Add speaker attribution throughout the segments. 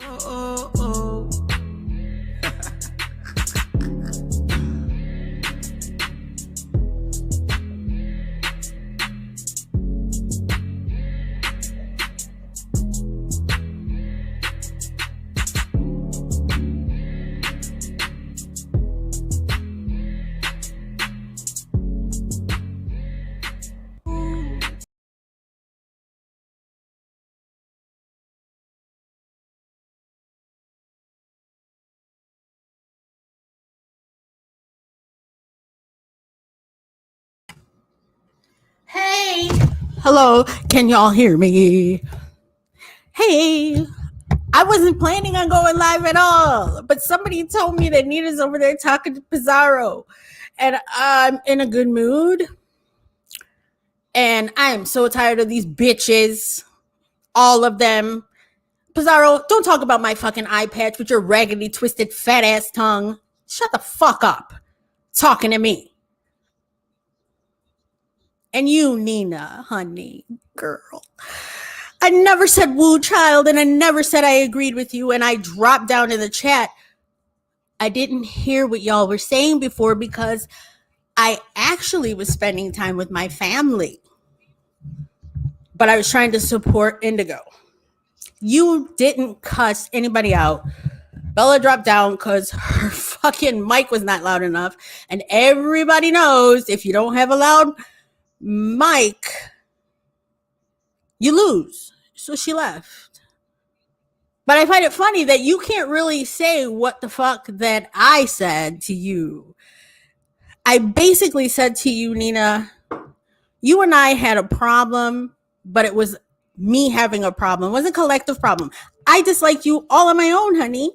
Speaker 1: Oh. Hey. Hello. Can y'all hear me? Hey. I wasn't planning on going live at all, but somebody told me that Nina's over there talking to Pizarro, and I'm in a good mood. And I am so tired of these bitches, all of them. Pizarro, don't talk about my fucking eye patch with your raggedy, twisted, fat ass tongue. Shut the fuck up. Talking to me. And you, Nina, honey, girl. I never said woo child, and I never said I agreed with you, and I dropped down in the chat. I didn't hear what y'all were saying before because I actually was spending time with my family. But I was trying to support Indigo. You didn't cuss anybody out. Bella dropped down because her fucking mic was not loud enough. And everybody knows if you don't have a loud mic, you lose. So she left. But I find it funny that you can't really say what the fuck that I said to you. I basically said to you, Nina, you and I had a problem, but it was me having a problem. It was a collective problem. I disliked you all on my own, honey.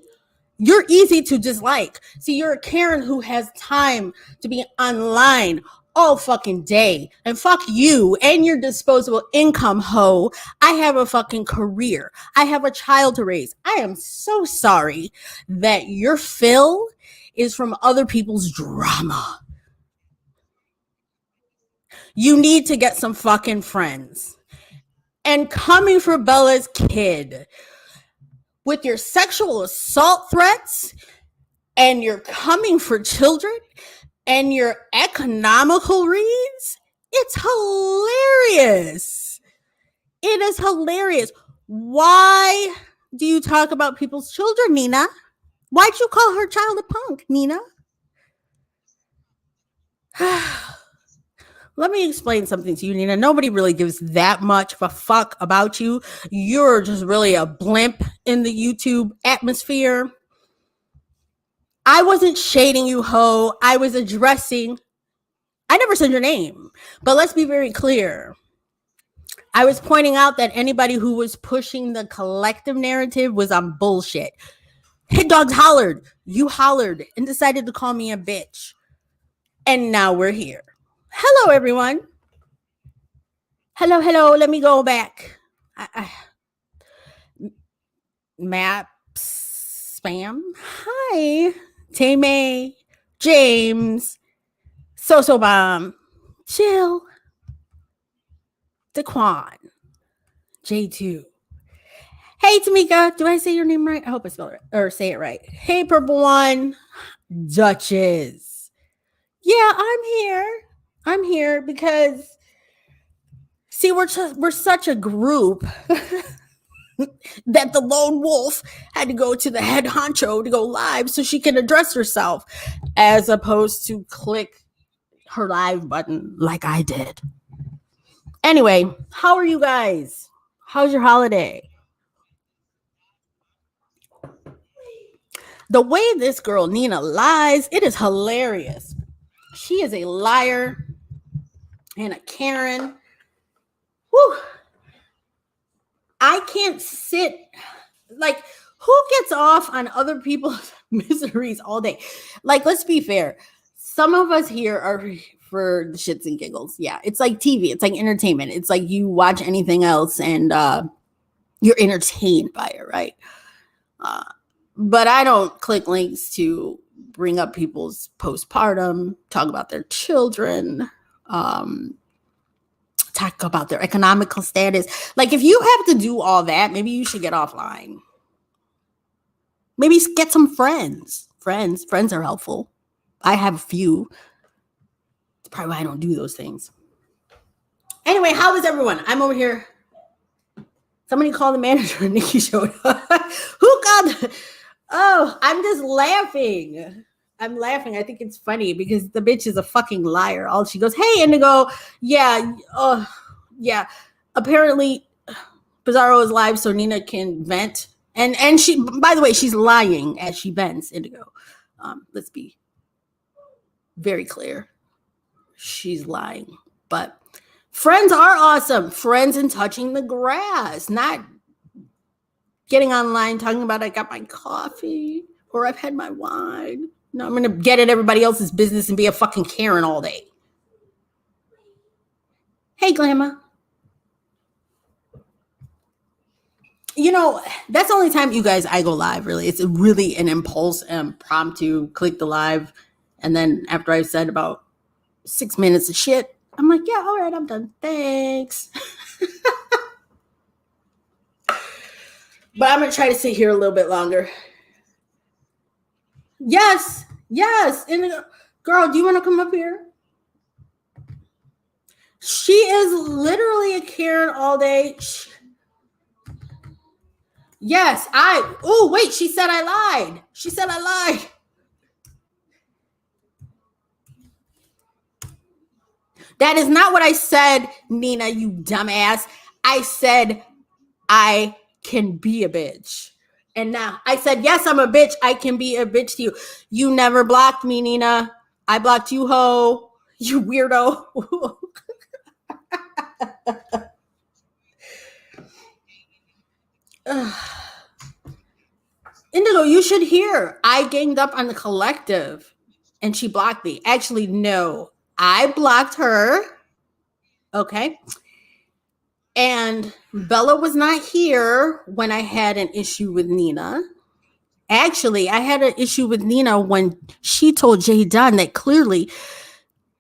Speaker 1: You're easy to dislike. See, you're a Karen who has time to be online all fucking day. And fuck you and your disposable income, hoe. I have a fucking career. I have a child to raise. I am so sorry that your fill is from other people's drama. You need to get some fucking friends. And coming for Bella's kid with your sexual assault threats and you're coming for children and your economical reads, it's hilarious. It is hilarious. Why do you talk about people's children, Nina? Why'd you call her child a punk, Nina? Let me explain something to you, Nina. Nobody really gives that much of a fuck about you. You're just really a blimp in the YouTube atmosphere. I wasn't shading you, ho. I was addressing. I never said your name, but let's be very clear. I was pointing out that anybody who was pushing the collective narrative was on bullshit. Hit dogs hollered. You hollered and decided to call me a bitch. And now we're here. Hello, everyone. Hello. Let me go back. Maps spam. Hi. Tay-May. James. So Bomb. Jill. Daquan. J2. Hey, Tamika. Do I say your name right? I hope I spell it or say it right. Hey, Purple One. Duchess. Yeah, I'm here because, see, we're such a group that the lone wolf had to go to the head honcho to go live so she can address herself as opposed to click her live button like I did. Anyway, how are you guys? How's your holiday? The way this girl Nina lies, it is hilarious. She is a liar and a Karen. Whew. I can't sit, like, who gets off on other people's miseries all day? Like, let's be fair. Some of us here are for the shits and giggles. Yeah, it's like TV. It's like entertainment. It's like you watch anything else and you're entertained by it, right? But I don't click links to bring up people's postpartum, talk about their children, talk about their economical status. Like, if you have to do all that, maybe you should get offline. Maybe get some friends. Friends are helpful. I have a few. It's probably why I don't do those things. Anyway, how is everyone? I'm over here. Somebody called the manager and Nikki showed up. Who called? Oh, I'm just laughing. I'm laughing. I think it's funny because the bitch is a fucking liar. All she goes, hey, Indigo. Yeah. Yeah. Apparently, Bizarro is live so Nina can vent. And she, by the way, she's lying as she vents, Indigo. Let's be very clear. She's lying. But friends are awesome. Friends and touching the grass, not getting online talking about I got my coffee or I've had my wine. No, I'm going to get at everybody else's business and be a fucking Karen all day. Hey, Glamour. You know, that's the only time, you guys, I go live, really. It's really an impulse and impromptu click the live. And then after I've said about 6 minutes of shit, I'm like, yeah, all right, I'm done. Thanks. But I'm going to try to sit here a little bit longer. Yes. And girl, do you want to come up here? She is literally a Karen all day. Yes, oh, wait, she said I lied. That is not what I said, Nina, you dumbass. I said I can be a bitch. And now I said, yes, I'm a bitch. I can be a bitch to you. You never blocked me, Nina. I blocked you, ho. You weirdo. Indigo, you should hear. I ganged up on the collective and she blocked me. Actually, no. I blocked her. Okay. And Bella was not here when I had an issue with Nina. Actually, I had an issue with Nina when she told Jay Dunn that clearly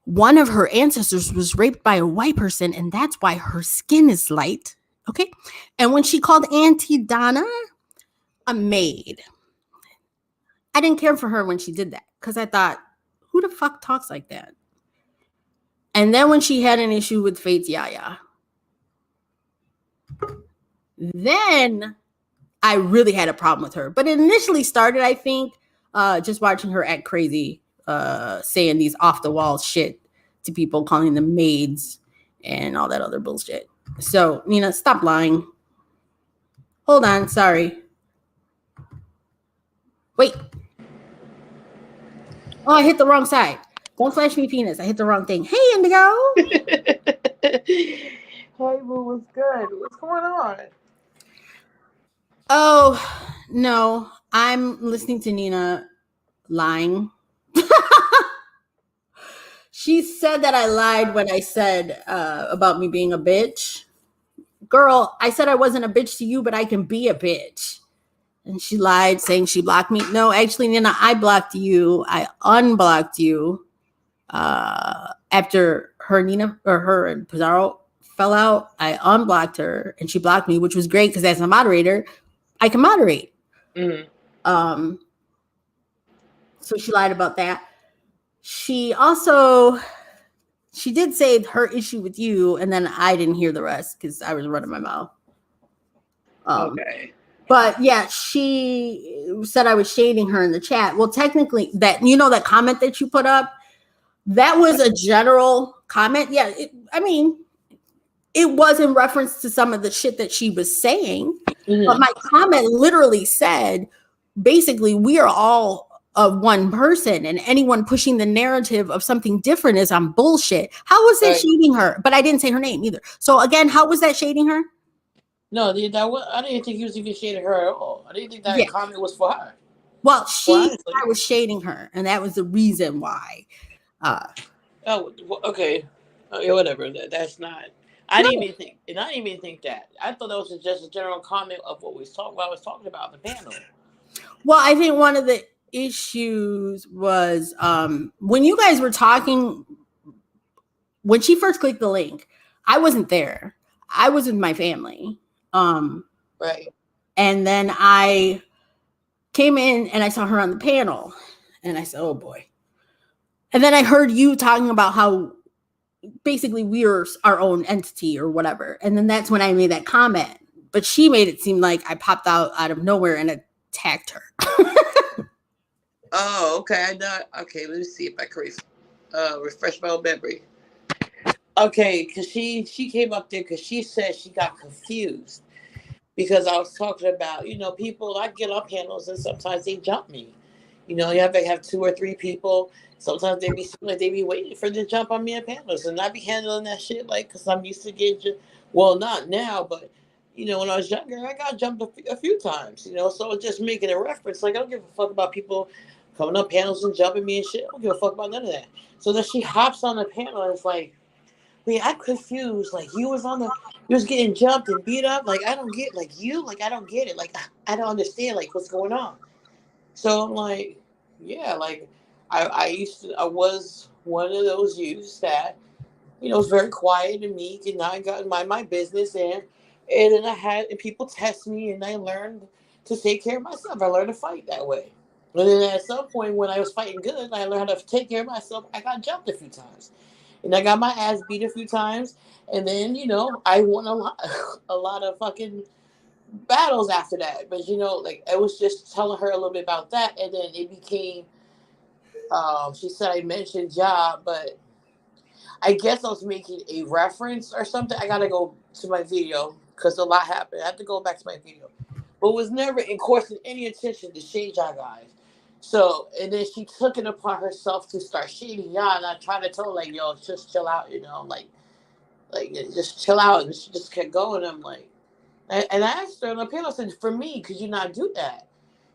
Speaker 1: one of her ancestors was raped by a white person, and that's why her skin is light. Okay. And when she called Auntie Donna a maid, I didn't care for her when she did that because I thought, who the fuck talks like that? And then when she had an issue with Faith's Yaya, then I really had a problem with her. But it initially started, I think, just watching her act crazy, saying these off the wall shit to people, calling them maids and all that other bullshit. So, Nina, stop lying. Hold on, sorry. Wait. Oh, I hit the wrong side. Don't flash me penis. I hit the wrong thing. Hey, Indigo.
Speaker 2: Hey, boo, what's good? What's going on?
Speaker 1: Oh, no. I'm listening to Nina lying. She said that I lied when I said about me being a bitch. Girl, I said I wasn't a bitch to you, but I can be a bitch. And she lied, saying she blocked me. No, actually, Nina, I blocked you. I unblocked you after her and Pizarro fell out. I unblocked her, and she blocked me, which was great because as a moderator, I can moderate. Mm-hmm. So she lied about that. She did say her issue with you, and then I didn't hear the rest because I was running my mouth.
Speaker 2: Okay.
Speaker 1: But yeah, she said I was shading her in the chat. Well, technically, that comment that you put up, that was a general comment. Yeah, it was in reference to some of the shit that she was saying. Mm-hmm. But my comment literally said, basically, we are all of one person, and anyone pushing the narrative of something different is on bullshit. How was that shading her? But I didn't say her name either. So again, how was that shading her?
Speaker 2: No, I didn't think he was even shading her at all. I didn't think that comment was for her.
Speaker 1: Well, I was shading her, and that was the reason why.
Speaker 2: Okay. Okay, whatever. That's not. I didn't even think that. I thought that was just a general comment of what I was talking about the panel.
Speaker 1: Well, I think one of the issues was when you guys were talking, when she first clicked the link, I wasn't there. I was with my family.
Speaker 2: Right.
Speaker 1: And then I came in and I saw her on the panel, and I said, "Oh boy." And then I heard you talking about how basically we're our own entity or whatever. And then that's when I made that comment. But she made it seem like I popped out of nowhere and attacked her.
Speaker 2: Oh, okay. I know. Okay, let me see if I can refresh my own memory. Okay, because she came up there because she said she got confused because I was talking about, people. I get on panels and sometimes they jump me. You have to have two or three people. Sometimes they be like they be waiting for them to jump on me in panels, and I be handling that shit like because I'm used to getting. Well, not now, but when I was younger, I got jumped a few times. So just making a reference, like I don't give a fuck about people coming up panels and jumping me and shit. I don't give a fuck about none of that. So then she hops on the panel and it's like, wait, I'm confused. Like you was getting jumped and beat up. Like I don't get, like I don't get it. Like I don't understand, like what's going on. So I'm like, yeah, like I was one of those youths that was very quiet and meek, and I got my business and then and people test me, and I learned to take care of myself. I learned to fight that way. And then at some point when I was fighting good, I learned how to take care of myself. I got jumped a few times and I got my ass beat a few times, and then I won a lot, a lot of fucking battles after that. But like I was just telling her a little bit about that, and then it became. She said I mentioned job, but I guess I was making a reference or something. I gotta go to my video because a lot happened. I have to go back to my video, but was never in course in any intention to shade y'all guys. So, and then she took it upon herself to start shading y'all, and I tried to tell her like, "Yo, just chill out," like just chill out, and she just kept going. I'm like, and I asked her on the panel, I said, "For me, could you not do that?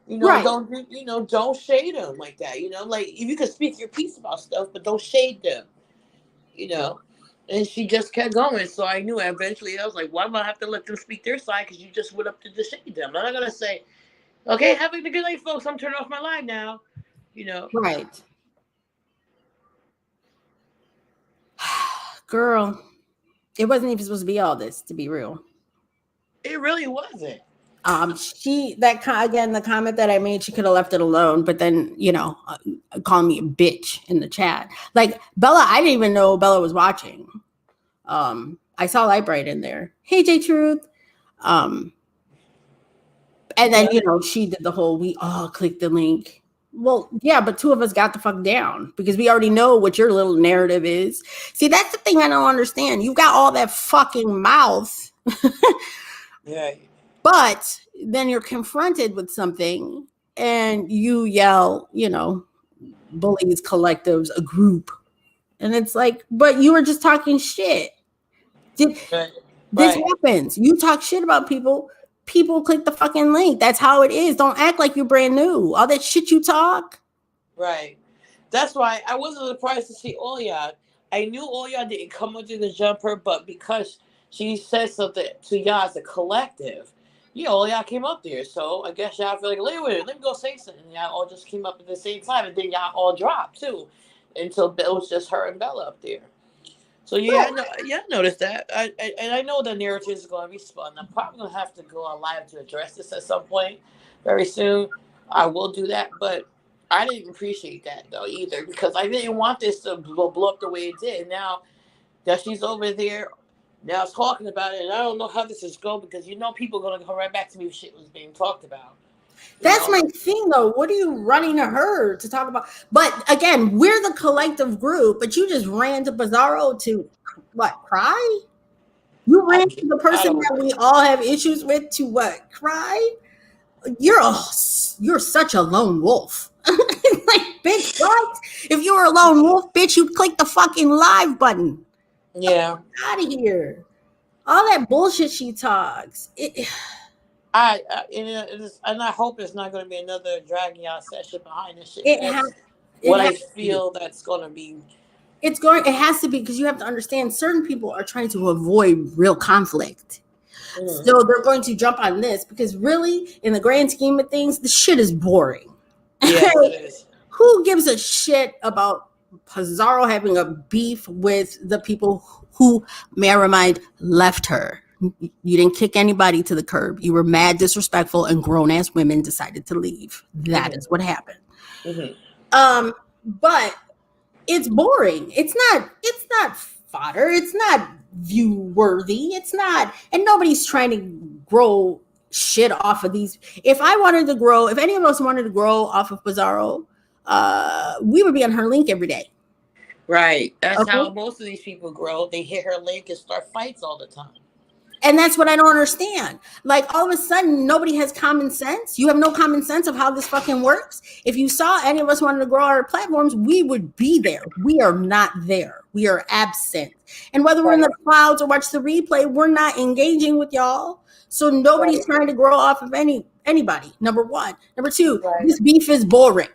Speaker 1: Right.
Speaker 2: Don't shade them like that. Like if you could speak your piece about stuff, but don't shade them. You know." And she just kept going, so I knew eventually. I was like, "Why am I have to let them speak their side? Because you just went up to shade them. I'm not gonna say, okay, have a good night, folks. I'm turning off my line now." You know,
Speaker 1: Right. Girl, it wasn't even supposed to be all this, to be real.
Speaker 2: it really wasn't.
Speaker 1: Again, the comment that I made, she could have left it alone, but then, call me a bitch in the chat. Like Bella, I didn't even know Bella was watching. I saw Lightbright in there. Hey, J Truth. Um, and then,
Speaker 2: Yeah,
Speaker 1: she did the whole, we all clicked the link. Well, yeah, but two of us got the fuck down because we already know what your little narrative is. See, that's the thing I don't understand. You got all that fucking mouth,
Speaker 2: yeah,
Speaker 1: but then you're confronted with something and you yell, bullies, collectives, a group. And it's like, but you were just talking shit. Did
Speaker 2: right,
Speaker 1: This
Speaker 2: right,
Speaker 1: happens. You talk shit about people, people click the fucking link. That's how it is. Don't act like you're brand new. All that shit you talk.
Speaker 2: right. That's why I wasn't surprised to see all y'all. I knew all y'all didn't come under the jumper, but because she said something to y'all as a collective, all y'all came up there. So I guess y'all feel like, let me go say something. And y'all all just came up at the same time, and then y'all all dropped too, until it was just her and Bella up there. So yeah, I noticed that. And I know the narrative is going to be spun. I'm probably going to have to go on live to address this at some point, very soon. I will do that, but I didn't appreciate that though either because I didn't want this to blow up the way it did. Now that she's over there, now talking about it, and I don't know how this is going because people are going to come right back to me if shit was being talked about. You
Speaker 1: That's
Speaker 2: know,
Speaker 1: my thing, though. What are you running to her to talk about? But again, we're the collective group, but you just ran to Bizarro to what? Cry? You ran to the
Speaker 2: I
Speaker 1: person
Speaker 2: don't.
Speaker 1: that we all have issues with to what? Cry? You're such a lone wolf. Like, bitch, what? If you were a lone wolf, bitch, you'd click the fucking live button. Get the
Speaker 2: Yeah,
Speaker 1: fuck out of here. All that bullshit she talks.
Speaker 2: and I hope it's not going to be another dragging out session behind this shit. 'Cause
Speaker 1: It has
Speaker 2: that's
Speaker 1: it
Speaker 2: what
Speaker 1: has
Speaker 2: I
Speaker 1: to be.
Speaker 2: feel that's going to be.
Speaker 1: It has to be because you have to understand certain people are trying to avoid real conflict.
Speaker 2: Mm,
Speaker 1: So they're going to jump on this because really, in the grand scheme of things, the shit is boring.
Speaker 2: yes, it is.
Speaker 1: Who gives a shit about Pizarro having a beef with the people who, may I remind, left her? You didn't kick anybody to the curb. You were mad, disrespectful, and grown-ass women decided to leave. That is what happened. But it's boring. It's not fodder. It's not view worthy. It's not, and nobody's trying to grow shit off of these. If any of us wanted to grow off of Pizarro, we would be on her link every day.
Speaker 2: Right. That's how most of these people grow. They hit her link and start fights all the time.
Speaker 1: And that's what I don't understand. Like, all of a sudden, nobody has common sense. You have no common sense of how this fucking works. If you saw any of us wanting to grow our platforms, we would be there. We are not there. We are absent. And whether we're in the clouds or watch the replay, we're not engaging with y'all. So nobody's trying to grow off of anybody, number one. Number two, this beef is boring.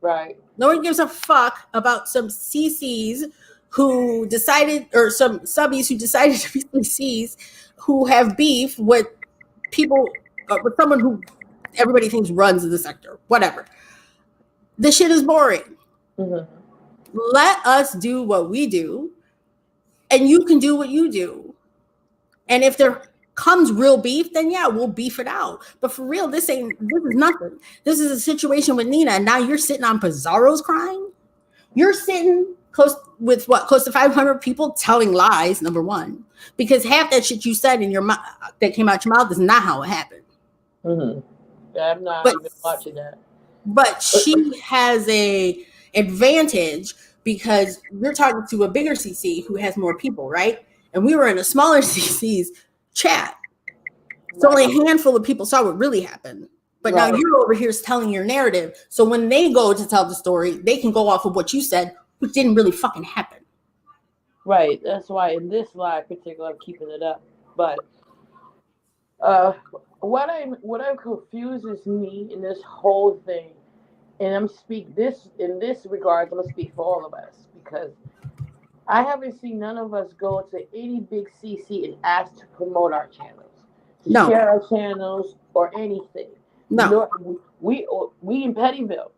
Speaker 2: Right.
Speaker 1: No one gives a fuck about some CCs who decided, or some subbies who decided to be CCs, who have beef with people, with someone who everybody thinks runs the sector, whatever. The shit is boring. Let us do what we do, and you can do what you do. And if there comes real beef, then yeah, we'll beef it out. But for real, this is nothing. This is a situation with Nina, and now you're sitting on Pizarro's crime. You're sitting close to 500 people telling lies, number one, because half that shit you said in your mouth that came out your mouth is not how it happened.
Speaker 2: I'm not even watching that.
Speaker 1: But she has a advantage because you're talking to a bigger CC who has more people, right? And we were in a smaller CC's chat. So only a handful of people saw what really happened. But now you're over here telling your narrative. So when they go to tell the story, they can go off of what you said, which didn't really fucking happen.
Speaker 2: Right. That's why in this live particular, I'm keeping it up. But what I'm confuses me in this whole thing, and in this regard, I'm gonna speak for all of us, because I haven't seen none of us go to any big CC and ask to promote our channels, to share our channels or anything.
Speaker 1: No,
Speaker 2: we in Pettyville,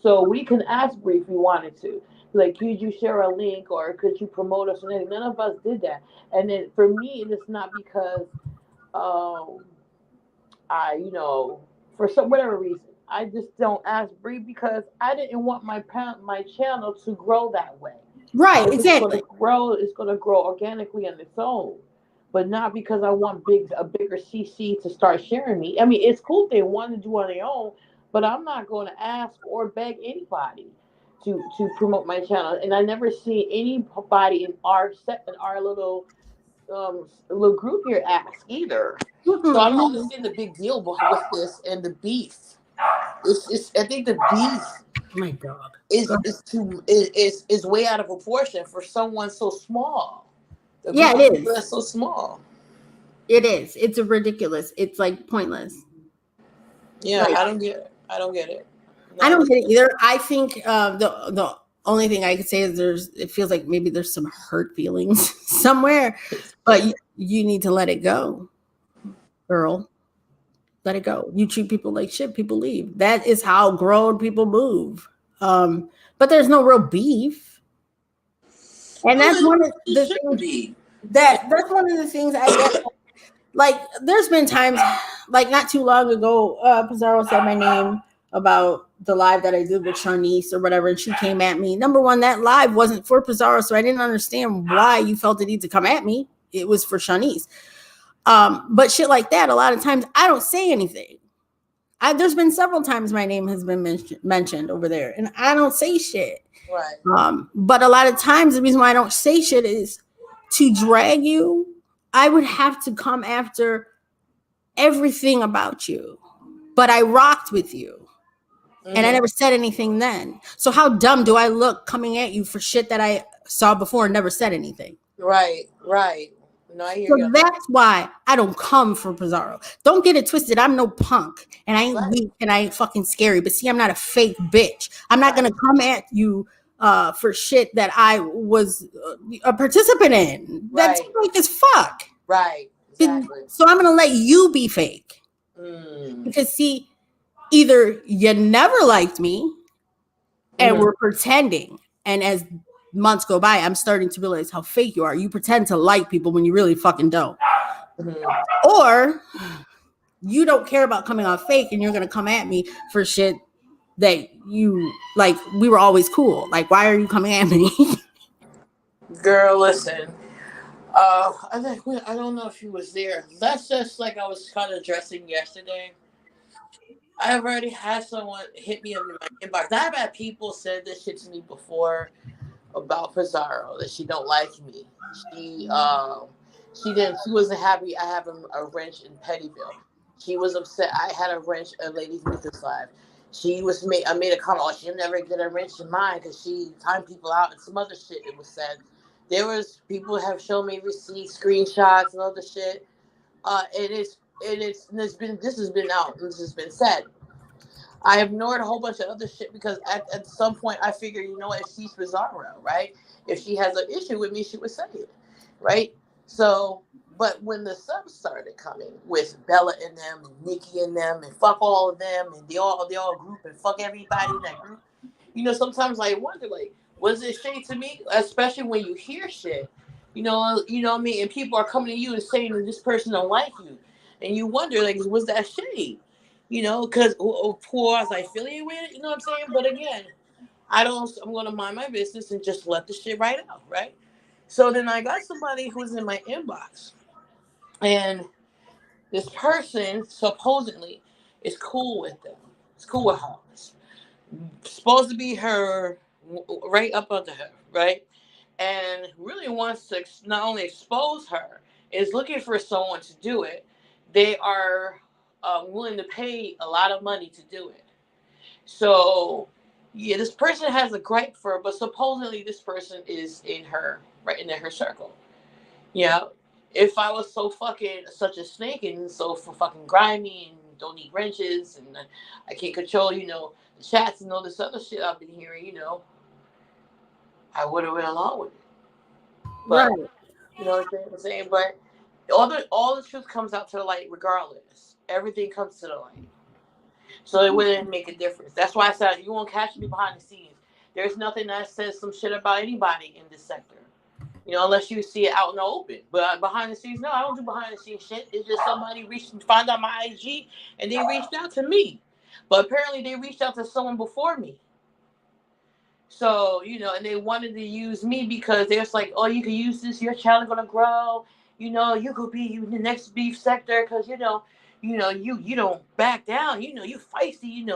Speaker 2: so we can ask Bree if we wanted to. Like, could you share a link, or could you promote us? And none of us did that. And then for me, it's not because for whatever reason, I just don't ask Bree, because I didn't want my channel to grow that way.
Speaker 1: Right, exactly.
Speaker 2: It's gonna grow organically on its own, but not because I want a bigger CC to start sharing me. I mean, it's cool if they want to do on their own, but I'm not going to ask or beg anybody to promote my channel. And I never see anybody in our little group here ask either. So I don't understand the big deal with this and the beef. I think the beef,
Speaker 1: oh my God,
Speaker 2: is way out of proportion for someone so small.
Speaker 1: Yeah, it is.
Speaker 2: That's so small.
Speaker 1: It is. It's ridiculous. It's like pointless.
Speaker 2: Yeah, like, I don't get it. No.
Speaker 1: I don't get it either. I think the only thing I could say is it feels like maybe there's some hurt feelings somewhere, but you need to let it go, girl. Let it go. You treat people like shit, people leave. That is how grown people move. But there's no real beef. And that's one of the things that's one of the things I get. Like, there's been times, like not too long ago, Pizarro said my name about the live that I did with Sharnice or whatever, and she came at me. Number one, that live wasn't for Pizarro, so I didn't understand why you felt the need to come at me. It was for Sharnice. But shit like that, a lot of times I don't say anything. There's been several times my name has been mentioned over there, and I don't say shit.
Speaker 2: Right.
Speaker 1: But a lot of times the reason why I don't say shit is to drag you. I would have to come after everything about you, but I rocked with you, and I never said anything then. So how dumb do I look coming at you for shit that I saw before and never said anything?
Speaker 2: Right. No, I hear
Speaker 1: so
Speaker 2: you.
Speaker 1: That's why I don't come for Pizarro. Don't get it twisted. I'm no punk, and I ain't weak, and I ain't fucking scary. But see, I'm not a fake bitch. I'm not gonna come at you for shit that I was a participant in. That's fake as fuck.
Speaker 2: Right. Exactly.
Speaker 1: So I'm gonna let you be fake. Because see, either you never liked me and we're pretending, and as months go by, I'm starting to realize how fake you are. You pretend to like people when you really fucking don't.
Speaker 2: Mhm.
Speaker 1: Or you don't care about coming off fake and you're going to come at me for shit that you like. We were always cool. Like, why are you coming at me?
Speaker 2: Girl, listen. I think I don't know if she was there. That's just like I was kind of addressing yesterday. I've already had someone hit me up in my inbox. I've had people said this shit to me before about Pizarro that she don't like me. She wasn't happy I have a wrench in Pettyville. She was upset I had a wrench at Ladies Weakest Live. I made a comment, oh, she'll never get a wrench in mine because she timed people out and some other shit it was said. There was people have shown me receipts, screenshots and other shit. And it's been this has been out, this has been said. I ignored a whole bunch of other shit because at some point I figured, you know what, if she's Bizarro, right? If she has an issue with me, she would say it, right? So, but when the subs started coming with Bella and them, and Nikki and them, and fuck all of them, and they all group and fuck everybody in that group, sometimes I wonder, like, was it shade to me? Especially when you hear shit, what I mean, and people are coming to you and saying that this person don't like you, and you wonder, like, was that shade? Because who was I affiliated with? You know what I'm saying? But again, I'm going to mind my business and just let the shit right out, right? So then I got somebody who's in my inbox, and this person supposedly is cool with them. It's cool with her. It's supposed to be her, right up under her, right? And really wants to not only expose her, is looking for someone to do it. They are willing to pay a lot of money to do it. So, yeah, this person has a gripe for her, but supposedly this person is in her right in her circle. Yeah. If I was so fucking such a snake and so for fucking grimy and don't need wrenches and I can't control, the chats and all this other shit I've been hearing, I would have went along with it.
Speaker 1: Right.
Speaker 2: But you know what I'm saying? But all the truth comes out to the light regardless. Everything comes to the light. So it wouldn't make a difference. That's why I said you won't catch me behind the scenes. There's nothing that says some shit about anybody in this sector. Unless you see it out in the open. But behind the scenes, no, I don't do behind the scenes shit. It's just somebody found out my IG and they reached out to me. But apparently they reached out to someone before me. So, and they wanted to use me because they're like, oh, you can use this, your channel gonna grow. You could be the next beef sector because you don't back down. You feisty.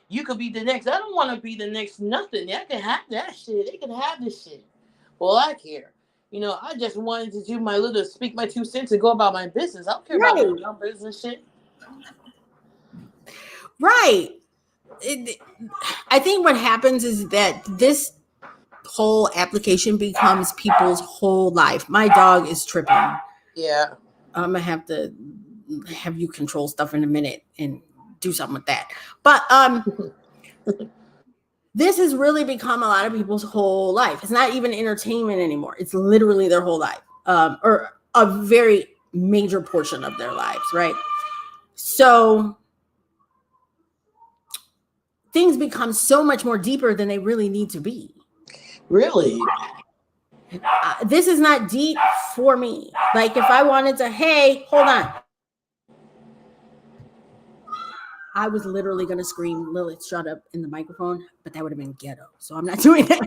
Speaker 2: You could be the next. I don't want to be the next nothing. I can have that shit. They can have this shit. Well, I care. I just wanted to do my little speak my 2 cents and go about my business. I don't care about
Speaker 1: Right.
Speaker 2: no numbers and shit.
Speaker 1: Right. I think what happens is that this whole application becomes people's whole life. My dog is tripping.
Speaker 2: Yeah.
Speaker 1: I'm gonna have to have you control stuff in a minute and do something with that. But this has really become a lot of people's whole life. It's not even entertainment anymore. It's literally their whole life, or a very major portion of their lives, right? So things become so much more deeper than they really need to be.
Speaker 2: Really?
Speaker 1: This is not deep for me. Like if I wanted to, hey, hold on. I was literally going to scream, Lilith, shut up in the microphone, but that would have been ghetto. So I'm not doing that.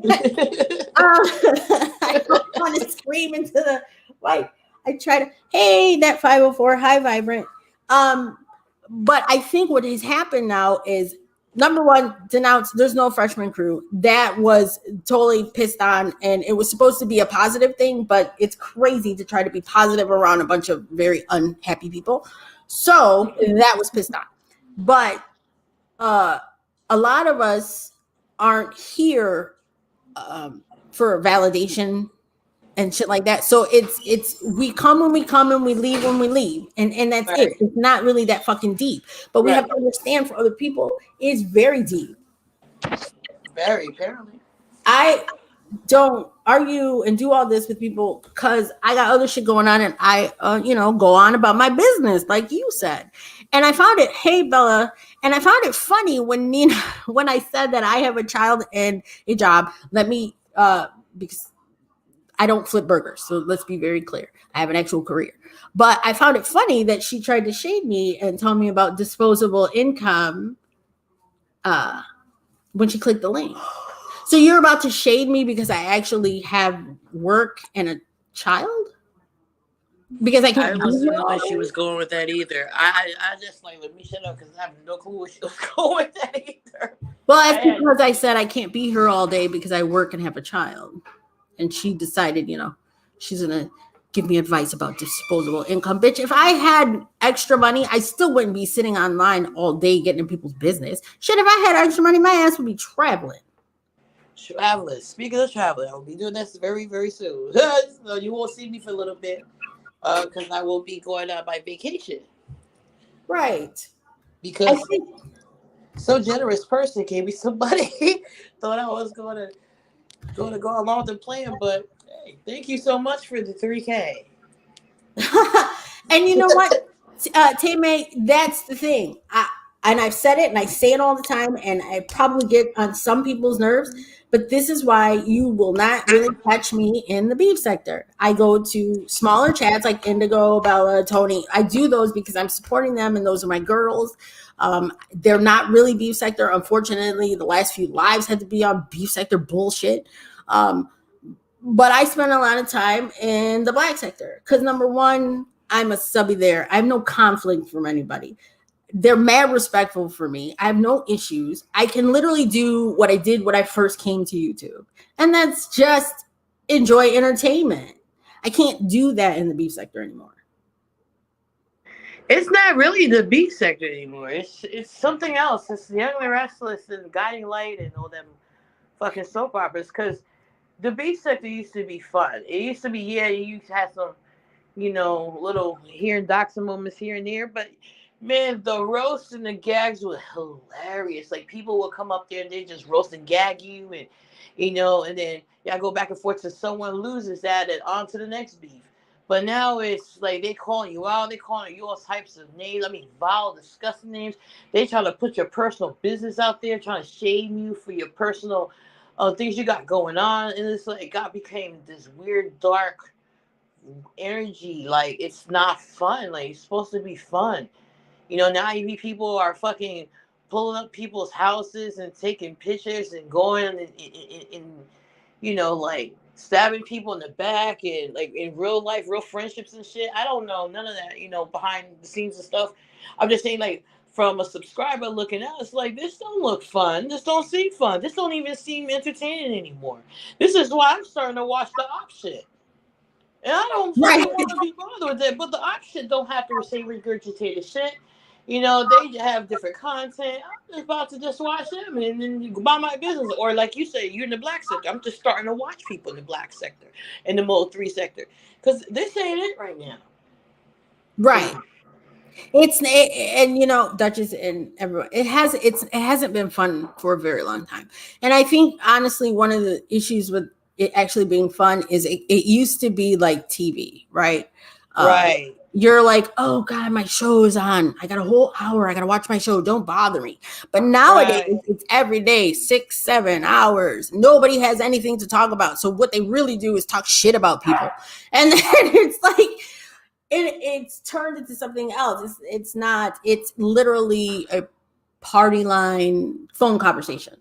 Speaker 1: I don't want to scream into the like. I try to, hey, that 504, hi, vibrant. But I think what has happened now is number one, denounce there's no freshman crew. That was totally pissed on, and it was supposed to be a positive thing, but it's crazy to try to be positive around a bunch of very unhappy people. So that was pissed on. But a lot of us aren't here for validation and shit like that. So it's we come when we come and we leave when we leave, and that's
Speaker 2: Right.
Speaker 1: it. It's not really that fucking deep. But we
Speaker 2: Right.
Speaker 1: have to understand for other people, it's very deep.
Speaker 2: Very apparently.
Speaker 1: I don't argue and do all this with people because I got other shit going on and I, go on about my business, like you said. And I found it, hey, Bella, and I found it funny when Nina, when I said that I have a child and a job, because I don't flip burgers. So let's be very clear. I have an actual career. But I found it funny that she tried to shade me and tell me about disposable income when she clicked the link. So you're about to shade me because I actually have work and a child? Because I
Speaker 2: I
Speaker 1: can't be
Speaker 2: wasn't
Speaker 1: here
Speaker 2: know
Speaker 1: all
Speaker 2: where she
Speaker 1: day?
Speaker 2: was going with that either. I just like let me shut up because I have no clue where she was going with that either.
Speaker 1: Well,
Speaker 2: I
Speaker 1: it's
Speaker 2: had
Speaker 1: because I said I can't be here all day because I work and have a child. And she decided, she's going to give me advice about disposable income. Bitch, if I had extra money, I still wouldn't be sitting online all day getting in people's business. Shit, if I had extra money, my ass would be traveling.
Speaker 2: travelers. Speaking of traveling, I will be doing this very very soon. So you won't see me for a little bit because I will be going on my vacation
Speaker 1: Right. I
Speaker 2: because
Speaker 1: think
Speaker 2: so generous person gave me somebody thought I was going to go along with the plan, but hey, thank you so much for the 3K.
Speaker 1: and you know what, Tame, that's the thing. And I've said it and I say it all the time, and I probably get on some people's nerves, but this is why you will not really catch me in the beef sector. I go to smaller chats like Indigo, Bella, Tony. I do those because I'm supporting them, and those are my girls. They're not really beef sector. Unfortunately, the last few lives had to be on beef sector bullshit. Um, but I spend a lot of time in the black sector because number one, I'm a subby there. I have no conflict from anybody. They're mad respectful for me. I have no issues. I can literally do what I did when I first came to YouTube, and that's just enjoy entertainment. I can't do that in the beef sector anymore.
Speaker 2: It's not really the beat sector anymore. It's something else. It's the Young and the Restless and Guiding Light and all them fucking soap operas. Because the beat sector used to be fun. It used to be you used to have some little here and doxing moments here and there. But man, the roast and the gags were hilarious. Like people would come up there and they just roast and gag you, and then y'all go back and forth till someone loses that and on to the next beef. But now it's like they calling you out, they calling you all types of names. I mean, vile, disgusting names. They try to put your personal business out there, trying to shame you for your personal things you got going on, and it's like God became this weird, dark energy. Like it's not fun. Like it's supposed to be fun. Now you people are fucking pulling up people's houses and taking pictures and going and like stabbing people in the back and like in real life, real friendships and shit. I don't know none of that. Behind the scenes and stuff. I'm just saying, like from a subscriber looking out, it's like this don't look fun. This don't seem fun. This don't even seem entertaining anymore. This is why I'm starting to watch the op shit. And I don't
Speaker 1: Right.
Speaker 2: fucking want to be bothered with that. But the option don't have to say regurgitated shit. They have different content. I'm just about to just watch them and then buy my business. Or like you say, you're in the black sector. I'm just starting to watch people in the black sector, in the Mode 3 sector. Because this ain't it right now.
Speaker 1: Right. Duchess and everyone. It hasn't been fun for a very long time. And I think honestly, one of the issues with it actually being fun is it used to be like TV, right?
Speaker 2: Right.
Speaker 1: You're like, oh God, my show is on. I got a whole hour. I got to watch my show. Don't bother me. But nowadays,
Speaker 2: Right.
Speaker 1: it's every day, 6-7 hours. Nobody has anything to talk about. So what they really do is talk shit about people. And then it's like, it's turned into something else. It's not. It's literally a party line phone conversation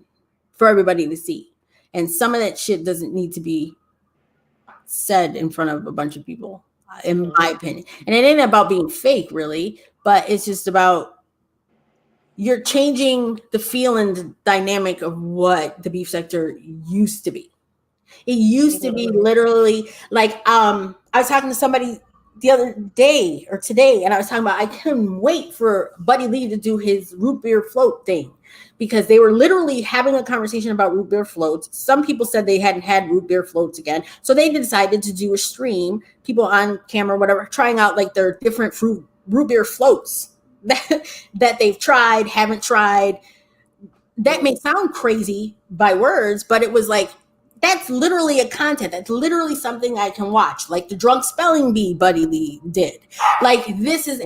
Speaker 1: for everybody to see, and some of that shit doesn't need to be said in front of a bunch of people, in my opinion. And it ain't about being fake, really, but it's just about you're changing the feel and the dynamic of what the beef sector used to be. It used to be literally like I was talking to somebody the other day or today, and I was talking about I couldn't wait for Buddy Lee to do his root beer float thing because they were literally having a conversation about root beer floats. Some people said they hadn't had root beer floats again, so they decided to do a stream, people on camera, whatever, trying out like their different root beer floats that they've tried, haven't tried. That may sound crazy by words, but it was like that's literally a content. That's literally something I can watch, like the drunk spelling bee Buddy Lee did. Like this is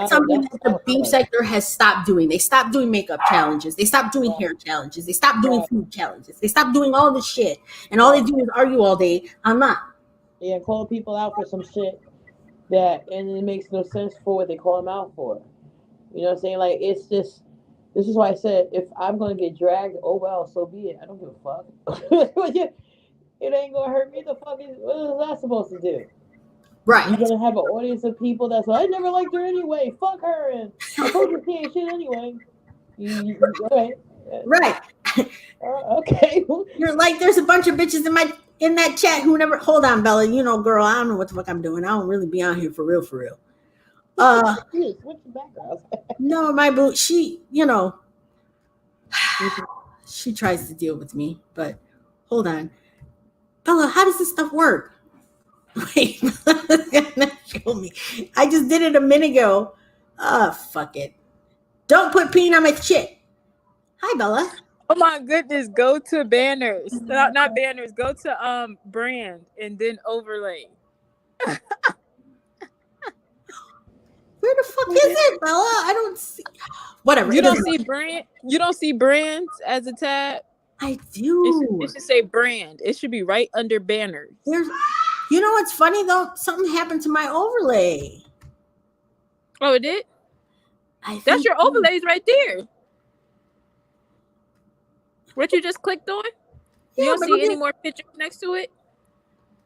Speaker 1: something that the beef sector has stopped doing. They stopped doing makeup challenges. They stopped doing hair challenges. They stopped doing food challenges. They stopped doing all this shit, and all they do is argue all day online.
Speaker 2: Yeah, call people out for some shit that, and it makes no sense for what they call them out for. You know what I'm saying? Like, it's just, this is why I said, if I'm going to get dragged, oh well, so be it. I don't give a fuck. It ain't going to hurt me. The fuck is, what is that supposed to do?
Speaker 1: Right.
Speaker 2: You're going to have an audience of people that's like, I never liked her anyway. Fuck her. And I told you she ain't shit anyway. Okay.
Speaker 1: Right.
Speaker 2: Okay.
Speaker 1: You're like, there's a bunch of bitches in that chat who never. Hold on, Bella. You know, girl, I don't know what the fuck I'm doing. I don't really be on here for real, for real.
Speaker 2: What's your background?
Speaker 1: No, my boo. She, you know, she tries to deal with me, but hold on, Bella. How does this stuff work? Wait, show me. I just did it a minute ago. Fuck it. Don't put peen on my shit. Hi, Bella.
Speaker 3: Oh my goodness, go to banners. Not banners, go to brand and then overlay.
Speaker 1: Where the fuck is it, Bella? I don't see. Whatever.
Speaker 3: You don't see brand. You don't see brands as a tab.
Speaker 1: I do.
Speaker 3: It should say brand. It should be right under banners.
Speaker 1: There's. You know what's funny though? Something happened to my overlay.
Speaker 3: Oh, it did. That's your overlays right there. What you just clicked on? You don't see any more pictures next to it?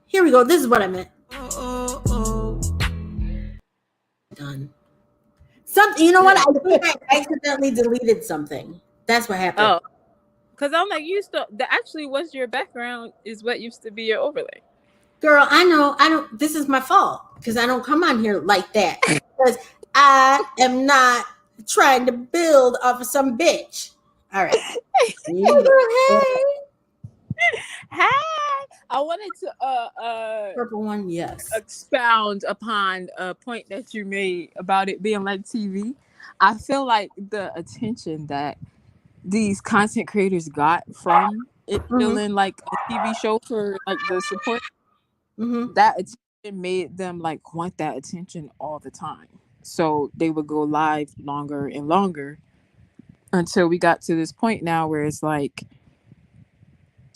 Speaker 1: Here we go. This is what I meant. Done. Something. You know what? I think I accidentally deleted something. That's what happened.
Speaker 3: Oh, because I'm like, that actually was your background is what used to be your overlay.
Speaker 1: Girl, I know. I don't. This is my fault because I don't come on here like that. Because I am not trying to build off of some bitch. All right.
Speaker 3: Hey, I wanted to
Speaker 1: purple one, yes,
Speaker 3: expound upon a point that you made about it being like TV. I feel like the attention that these content creators got from it feeling like a TV show for like the support, that attention made them like want that attention all the time. So they would go live longer and longer until we got to this point now where it's like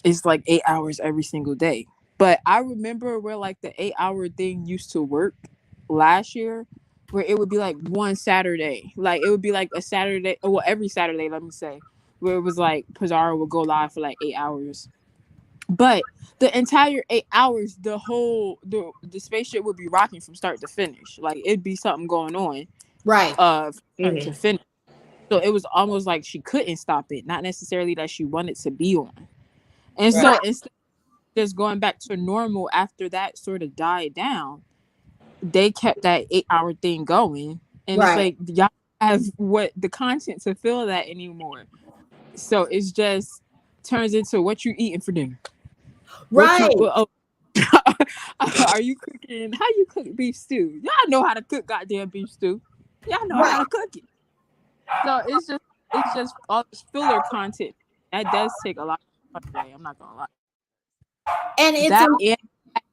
Speaker 3: 8 hours every single day. But I remember where like the 8-hour thing used to work last year, where it would be like one Saturday, like it would be like a Saturday, well, every Saturday, let me say, where it was like Pizarro would go live for like 8 hours. But the entire 8 hours, the spaceship would be rocking from start to finish. Like it'd be something going on,
Speaker 1: right?
Speaker 3: From start to finish. So it was almost like she couldn't stop it. Not necessarily that she wanted to be on. And so instead of just going back to normal after that sort of died down, they kept that 8-hour thing going. And it's like y'all have what the content to fill that anymore. So it's just turns into what you eating for dinner.
Speaker 1: Right.
Speaker 3: Are you cooking? How you cook beef stew? Y'all know how to cook goddamn beef stew. Y'all know how to cook it. So it's just all this filler content. That does take a lot of time away, I'm not gonna lie. And it's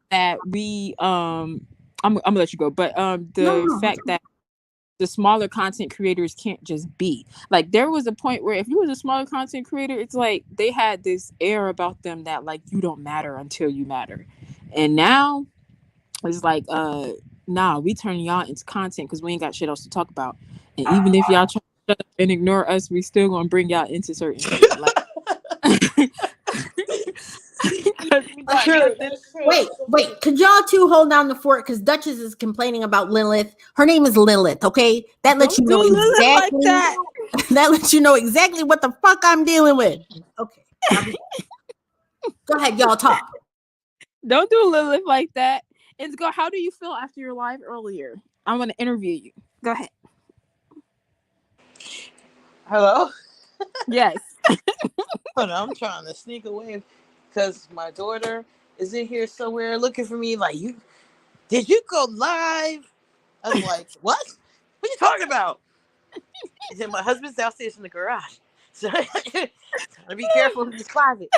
Speaker 3: that we I'm gonna let you go, but the fact that the smaller content creators can't just be like, there was a point where if you was a smaller content creator, it's like they had this air about them that like you don't matter until you matter. And now it's like nah, we turning y'all into content because we ain't got shit else to talk about. And even if y'all try to shut up and ignore us, we still gonna bring y'all into certain shit. Like
Speaker 1: Wait, could y'all two hold down the fort? Because Duchess is complaining about Lilith. Her name is Lilith, okay? That lets you know exactly that lets you know exactly what the fuck I'm dealing with. Okay. Go ahead, y'all talk.
Speaker 3: Don't do Lilith like that. And go, how do you feel after your live earlier? I want to interview you. Go ahead.
Speaker 2: Hello?
Speaker 3: Yes.
Speaker 2: Hold on, I'm trying to sneak away because my daughter is in here somewhere looking for me. Like, did you go live? I was like, what? What are you talking about? I said, my husband's downstairs in the garage. So gotta be careful in this closet.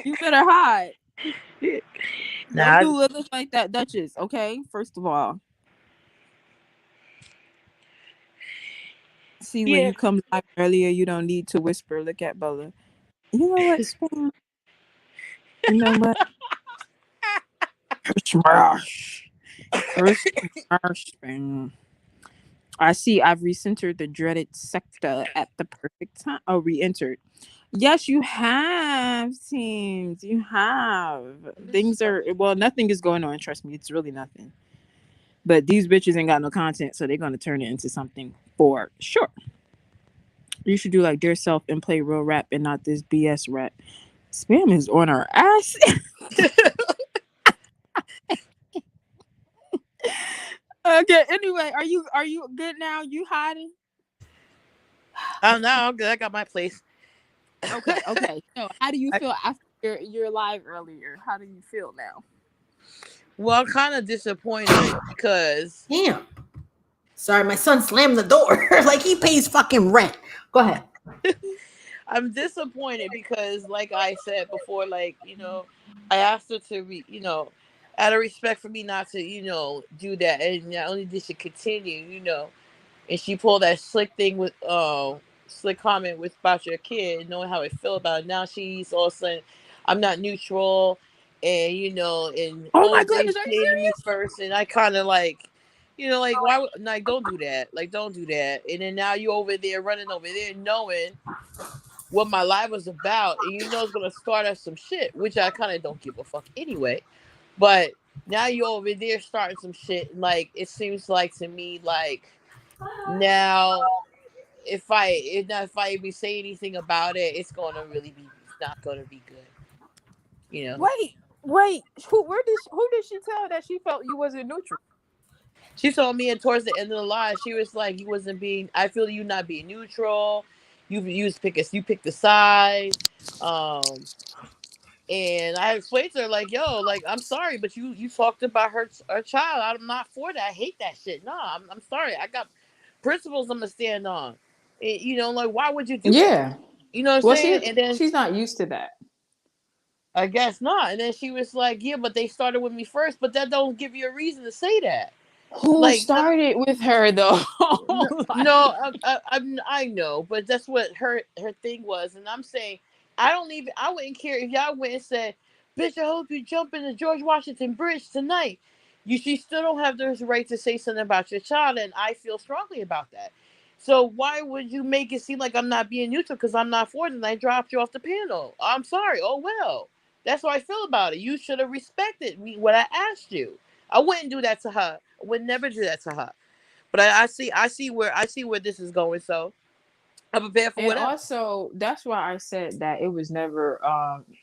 Speaker 3: You better hide.
Speaker 2: Nah,
Speaker 3: don't do Lilith like that, Duchess, okay? First of all. See, when you come live earlier, you don't need to whisper. Look at Bella. You know what, Spam? You know what? Smash. First smash. I see I've recentered the dreaded sector at the perfect time. Oh, re-entered. Yes, you have, teams. You have. Things are, well, nothing is going on. Trust me, it's really nothing. But these bitches ain't got no content, so they're going to turn it into something for sure. You should do like their self and play real rap and not this BS rap. Spam is on our ass. Okay, anyway, are you good now? You hiding?
Speaker 2: Oh no, I'm good. I got my place.
Speaker 3: Okay. So how do you feel after your live earlier? How do you feel now?
Speaker 2: Well, I'm kind of disappointed because
Speaker 1: Damn. Sorry, my son slammed the door like he pays fucking rent. Go ahead.
Speaker 2: I'm disappointed because, like I said before, I asked her to, out of respect for me not to, do that, and not only did she continue, and she pulled that slick thing with, slick comment with about your kid, knowing how I feel about it. Now she's all of a sudden, I'm not neutral, and and
Speaker 3: Oh my
Speaker 2: always
Speaker 3: goodness, are you
Speaker 2: dating me
Speaker 3: serious?
Speaker 2: first, and I kind of like. Why? Like, don't do that. Like, don't do that. And then now you over there running over there, knowing what my life was about, and it's gonna start us some shit, which I kind of don't give a fuck anyway. But now you're over there starting some shit, and like it seems like to me, like now if I even say anything about it, it's not gonna be good, you know.
Speaker 3: Wait. Who did she tell that she felt you wasn't neutral?
Speaker 2: She told me, and towards the end of the line, she was like, "You wasn't being. I feel you not being neutral. You picked the side." Um, And I explained to her, like, yo, like, I'm sorry, but you talked about her child. I'm not for that. I hate that shit. No, I'm sorry. I got principles I'm gonna stand on. Like, why would you do that?
Speaker 3: Yeah.
Speaker 2: You know what I'm
Speaker 3: Well,
Speaker 2: saying? And then
Speaker 3: she's not used to that.
Speaker 2: I guess not. And then she was like, yeah, but they started with me first. But that don't give you a reason to say that.
Speaker 3: Who
Speaker 2: Like,
Speaker 3: started with her though?
Speaker 2: no,
Speaker 3: Like,
Speaker 2: no, I know, but that's what her thing was, and I'm saying I wouldn't care if y'all went and said, "Bitch, I hope you jump in the George Washington Bridge tonight." She still don't have the right to say something about your child, and I feel strongly about that. So why would you make it seem like I'm not being neutral because I'm not for it and I dropped you off the panel? I'm sorry. Oh well, that's how I feel about it. You should have respected me when I asked you. I wouldn't do that to her. I would never do that to her. But I see where this is going, so I'm prepared for
Speaker 3: and
Speaker 2: whatever.
Speaker 3: also that's why I said that it was never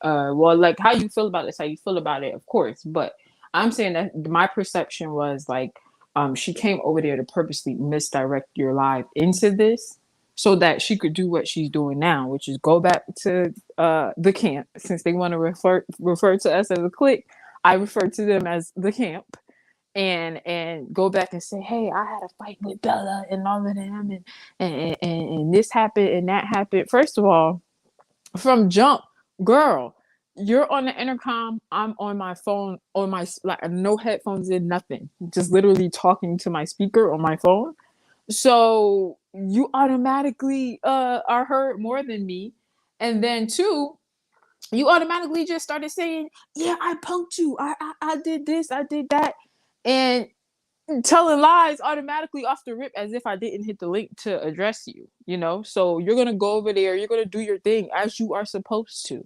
Speaker 3: well, like how you feel about this, how you feel about it, of course. But I'm saying that my perception was like she came over there to purposely misdirect your life into this so that she could do what she's doing now, which is go back to the camp. Since they want to refer to us as a clique, I refer to them as the camp, and go back and say, hey, I had a fight with Bella and all of them, and this happened and that happened. First of all, from jump, girl, you're on the intercom, I'm on my phone, on my, like, no headphones in, nothing, just literally talking to my speaker on my phone. So you automatically are heard more than me. And then two, you automatically just started saying, yeah, I punked you, I did this, I did that, and telling lies automatically off the rip as if I didn't hit the link to address you. So you're gonna go over there, you're gonna do your thing as you are supposed to.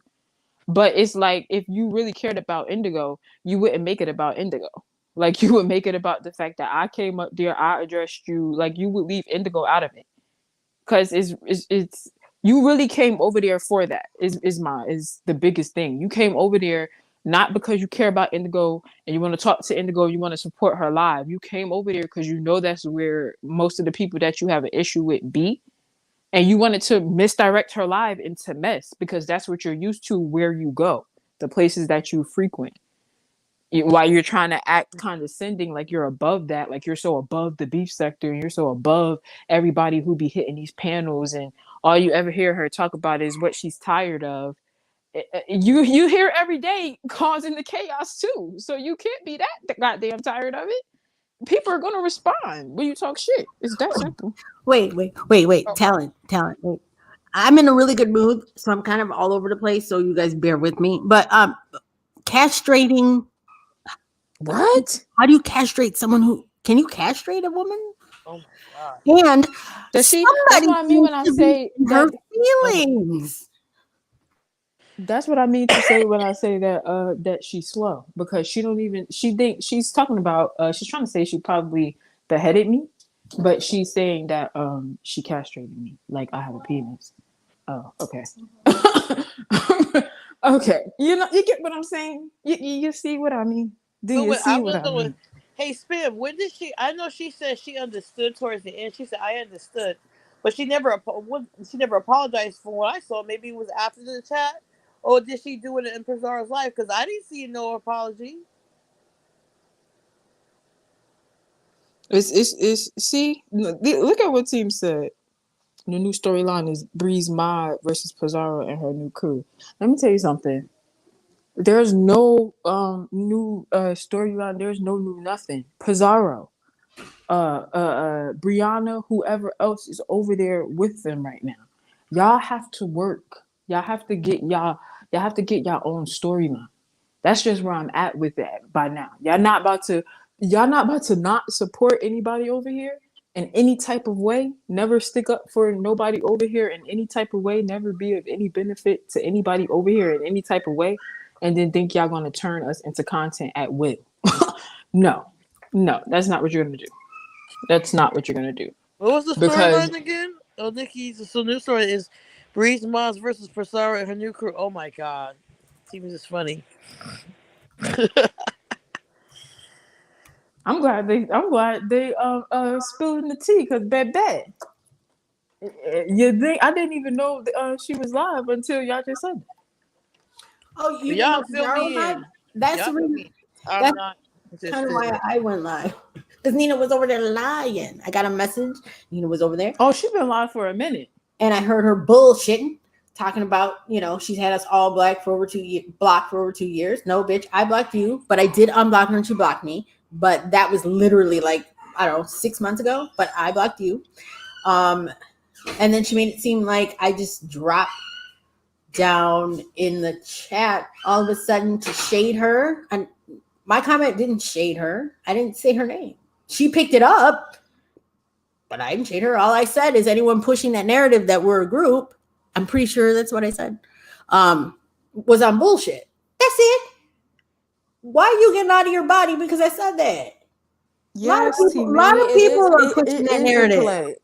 Speaker 3: But it's like, if you really cared about Indigo, you wouldn't make it about Indigo. Like, you would make it about the fact that I came up there, I addressed you. Like, you would leave Indigo out of it, because it's you really came over there for that. Is the biggest thing. You came over there not because you care about Indigo and you want to talk to Indigo, you want to support her live. You came over there because you know that's where most of the people that you have an issue with be, and you wanted to misdirect her live into mess because that's what you're used to where you go, the places that you frequent. While you're trying to act condescending, like you're above that, like you're so above the beef sector, and you're so above everybody who be hitting these panels, and all you ever hear her talk about is what she's tired of. You hear every day causing the chaos too, so you can't be that goddamn tired of it. People are gonna respond when you talk shit. It's that simple.
Speaker 1: Wait. Talent. Wait. I'm in a really good mood, so I'm kind of all over the place. So you guys bear with me. But castrating
Speaker 3: What?
Speaker 1: How do you castrate someone who? Can you castrate a woman?
Speaker 2: Oh my god.
Speaker 1: And
Speaker 3: Does she? That's
Speaker 1: somebody
Speaker 3: what I mean when I
Speaker 1: seems to be
Speaker 3: say
Speaker 1: in her
Speaker 3: that.
Speaker 1: feelings.
Speaker 3: That's what I mean to say when I say that that she's slow, because she don't even she think she's talking about she's trying to say she probably beheaded me, but she's saying that she castrated me like I have a penis. Oh, okay. Okay. You know, you get what I'm saying? You see what I mean? Do
Speaker 2: But
Speaker 3: you
Speaker 2: wait, I
Speaker 3: see what
Speaker 2: was
Speaker 3: I
Speaker 2: doing.
Speaker 3: mean?
Speaker 2: Hey, Spim, when did she? I know she said she understood towards the end. She said I understood, but she never. She never apologized for what I saw. Maybe it was after the chat, or did she do it in Pizarro's life? Because I didn't see no apology.
Speaker 3: It's see, look at what team said. The new storyline is Breeze Mod versus Pizarro and her new crew. Let me tell you something. There's no new storyline. There's no new nothing. Pizarro, Brianna, whoever else is over there with them right now. Y'all have to work. Y'all have to get y'all own storyline. That's just where I'm at with that by now. Y'all not about to not support anybody over here in any type of way. Never stick up for nobody over here in any type of way. Never be of any benefit to anybody over here in any type of way. And then think y'all gonna turn us into content at will. No, that's not what you're gonna do. That's not what you're gonna do.
Speaker 2: What was the
Speaker 3: Because
Speaker 2: storyline again? Oh, Nikki's so new story is Breeze Moss versus Pizarro and her new crew. Oh my god, seems is funny.
Speaker 3: I'm glad they spilling the tea, because bad. You think I didn't even know she was live until y'all just said that.
Speaker 1: Oh, you
Speaker 2: But
Speaker 1: didn't
Speaker 2: y'all
Speaker 1: know
Speaker 2: fill
Speaker 1: Pizarro was
Speaker 2: me
Speaker 1: live?
Speaker 2: in.
Speaker 1: That's
Speaker 2: Y'all
Speaker 1: the
Speaker 2: fill
Speaker 1: reason.
Speaker 2: me in. I'm
Speaker 1: That's
Speaker 2: not
Speaker 1: kind of
Speaker 2: interested.
Speaker 1: why I went live. Because Nina was over there lying. I got a message. Nina was over there.
Speaker 3: Oh, she's been live for a minute.
Speaker 1: And I heard her bullshitting, talking about, she's had us all blocked for over 2 years. No, bitch, I blocked you, but I did unblock her and she blocked me. But that was literally like, I don't know, 6 months ago, but I blocked you. And then she made it seem like I just dropped down in the chat all of a sudden to shade her. And my comment didn't shade her. I didn't say her name. She picked it up, but I didn't shade her. All I said is anyone pushing that narrative that we're a group, I'm pretty sure that's what I said, was on bullshit. That's it. Why are you getting out of your body because I said that?
Speaker 3: Yes, T
Speaker 1: A lot
Speaker 3: May,
Speaker 1: of people are pushing
Speaker 3: it
Speaker 1: that
Speaker 3: is a
Speaker 1: narrative.
Speaker 3: play.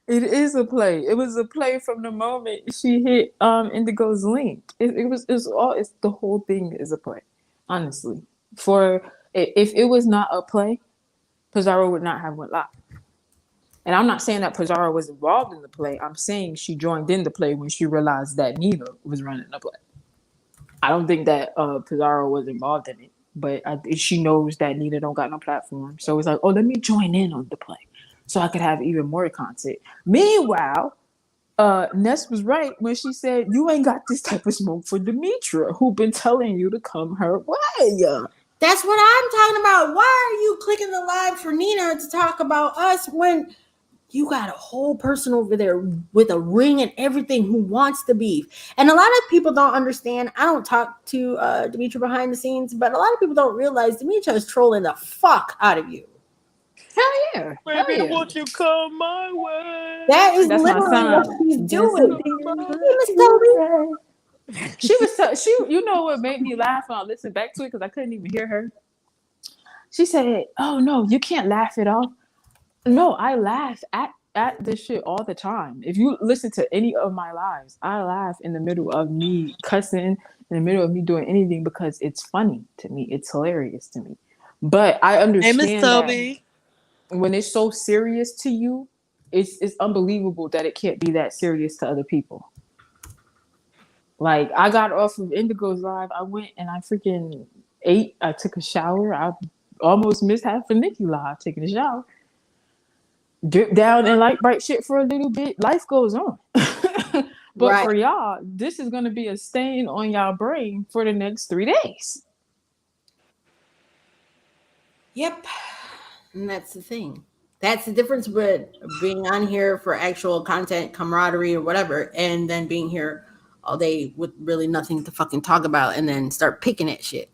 Speaker 3: It is a play. It was a play from the moment she hit Indigo's link. It's the whole thing is a play. Honestly. If it was not a play, Pizarro would not have went live. And I'm not saying that Pizarro was involved in the play. I'm saying she joined in the play when she realized that Nina was running the play. I don't think that Pizarro was involved in it, but she knows that Nina don't got no platform. So it's like, oh, let me join in on the play so I could have even more content. Meanwhile, Ness was right when she said, you ain't got this type of smoke for Demetra, who been telling you to come her way.
Speaker 1: That's what I'm talking about. Why are you clicking the live for Nina to talk about us when you got a whole person over there with a ring and everything who wants the beef? And a lot of people don't understand. I don't talk to Demetra behind the scenes, but a lot of people don't realize Demetra is trolling the fuck out of you.
Speaker 3: Hell yeah. Hell
Speaker 2: Baby,
Speaker 3: yeah.
Speaker 2: won't you come my way?
Speaker 1: That is
Speaker 3: That's my
Speaker 1: literally what
Speaker 3: son.
Speaker 1: she's
Speaker 3: There's
Speaker 1: doing.
Speaker 3: something in
Speaker 1: Hey,
Speaker 3: what
Speaker 1: Miss
Speaker 3: you
Speaker 1: Toby.
Speaker 3: say. She you know what made me laugh when I listened back to it, because I couldn't even hear her. She said, oh no, you can't laugh it off. No, I laugh at this shit all the time. If you listen to any of my lives, I laugh in the middle of me cussing, in the middle of me doing anything, because it's funny to me. It's hilarious to me. But I
Speaker 2: Hey, Miss
Speaker 3: understand that
Speaker 2: Toby.
Speaker 3: when it's so serious to you, it's unbelievable that it can't be that serious to other people. Like, I got off of Indigo's live. I went and I freaking ate. I took a shower. I almost missed half of Nikki live taking a shower. Dip down and like bright shit for a little bit. Life goes on. But
Speaker 1: Right.
Speaker 3: for y'all, this is going to be a stain on y'all brain for the next 3 days.
Speaker 1: Yep. And that's the thing. That's the difference with being on here for actual content, camaraderie, or whatever, and then being here all day with really nothing to fucking talk about and then start picking at shit.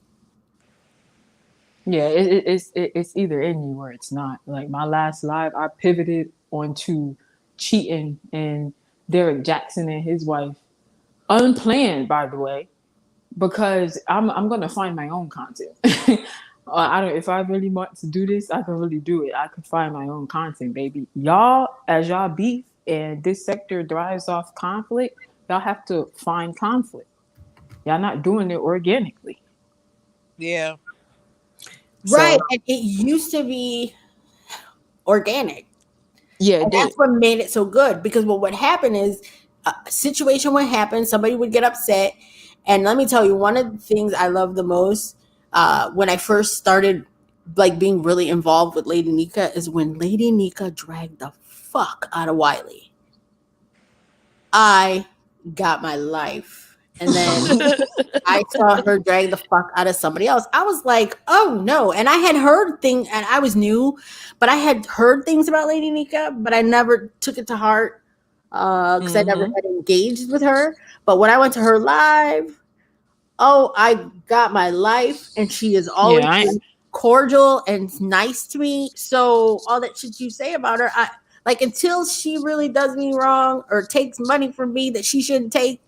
Speaker 3: Yeah, it's either in you or it's not. Like my last live, I pivoted onto cheating and Derek Jackson and his wife, unplanned, by the way, because I'm gonna find my own content. I don't. If I really want to do this, I can really do it. I can find my own content, baby. Y'all, as y'all beef and this sector thrives off conflict, y'all have to find conflict. Y'all not doing it organically.
Speaker 2: Yeah.
Speaker 1: Right.
Speaker 3: So
Speaker 1: And it used to be organic.
Speaker 3: yeah, it
Speaker 1: And
Speaker 3: did.
Speaker 1: that's what made it so good because what would happen is a situation would happen, somebody would get upset. And let me tell you, one of the things I love the most when I first started like being really involved with Lady Nika is when Lady Nika dragged the fuck out of Wiley. I got my life. And then I saw her drag the fuck out of somebody else. I was like, oh no. And I had heard things, and I was new, but I had heard things about Lady Nika, but I never took it to heart because I never
Speaker 3: Hmm.
Speaker 1: had engaged with her. But when I went to her live, oh, I got my life, and she is always
Speaker 3: Yeah,
Speaker 1: been cordial and nice to me. So all that shit you say about her, I like until she really does me wrong or takes money from me that she shouldn't take,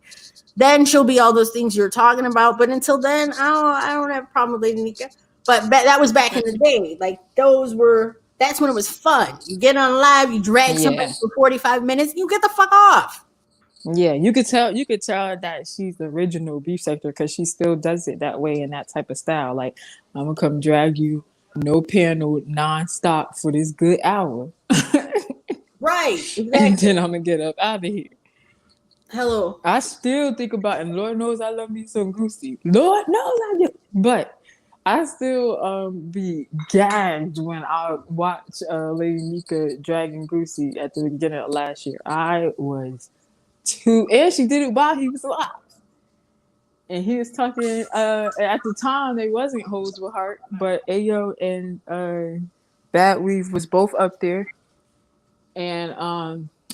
Speaker 1: then she'll be all those things you're talking about. But until then, I don't have a problem with Lady Nika. But that was back in the day. Like that's when it was fun. You get on live, you drag somebody
Speaker 3: yeah,
Speaker 1: for 45 minutes, you get the fuck off.
Speaker 3: yeah. You could tell that she's the original beef sector because she still does it that way in that type of style. Like I'm gonna come drag you, no panel, nonstop for this good hour,
Speaker 1: Right,
Speaker 3: and
Speaker 1: exactly.
Speaker 3: then I'm gonna get up out of here.
Speaker 1: Hello.
Speaker 3: I still think about, and Lord knows I love me some Goosey. Lord knows I do, but I still be gagged when I watch Lady Nika dragging Goosey at the beginning of last year. I was too, and she did it while he was alive. And he was talking. At the time, they wasn't holds with heart, but Ayo and Bad Weave was both up there, and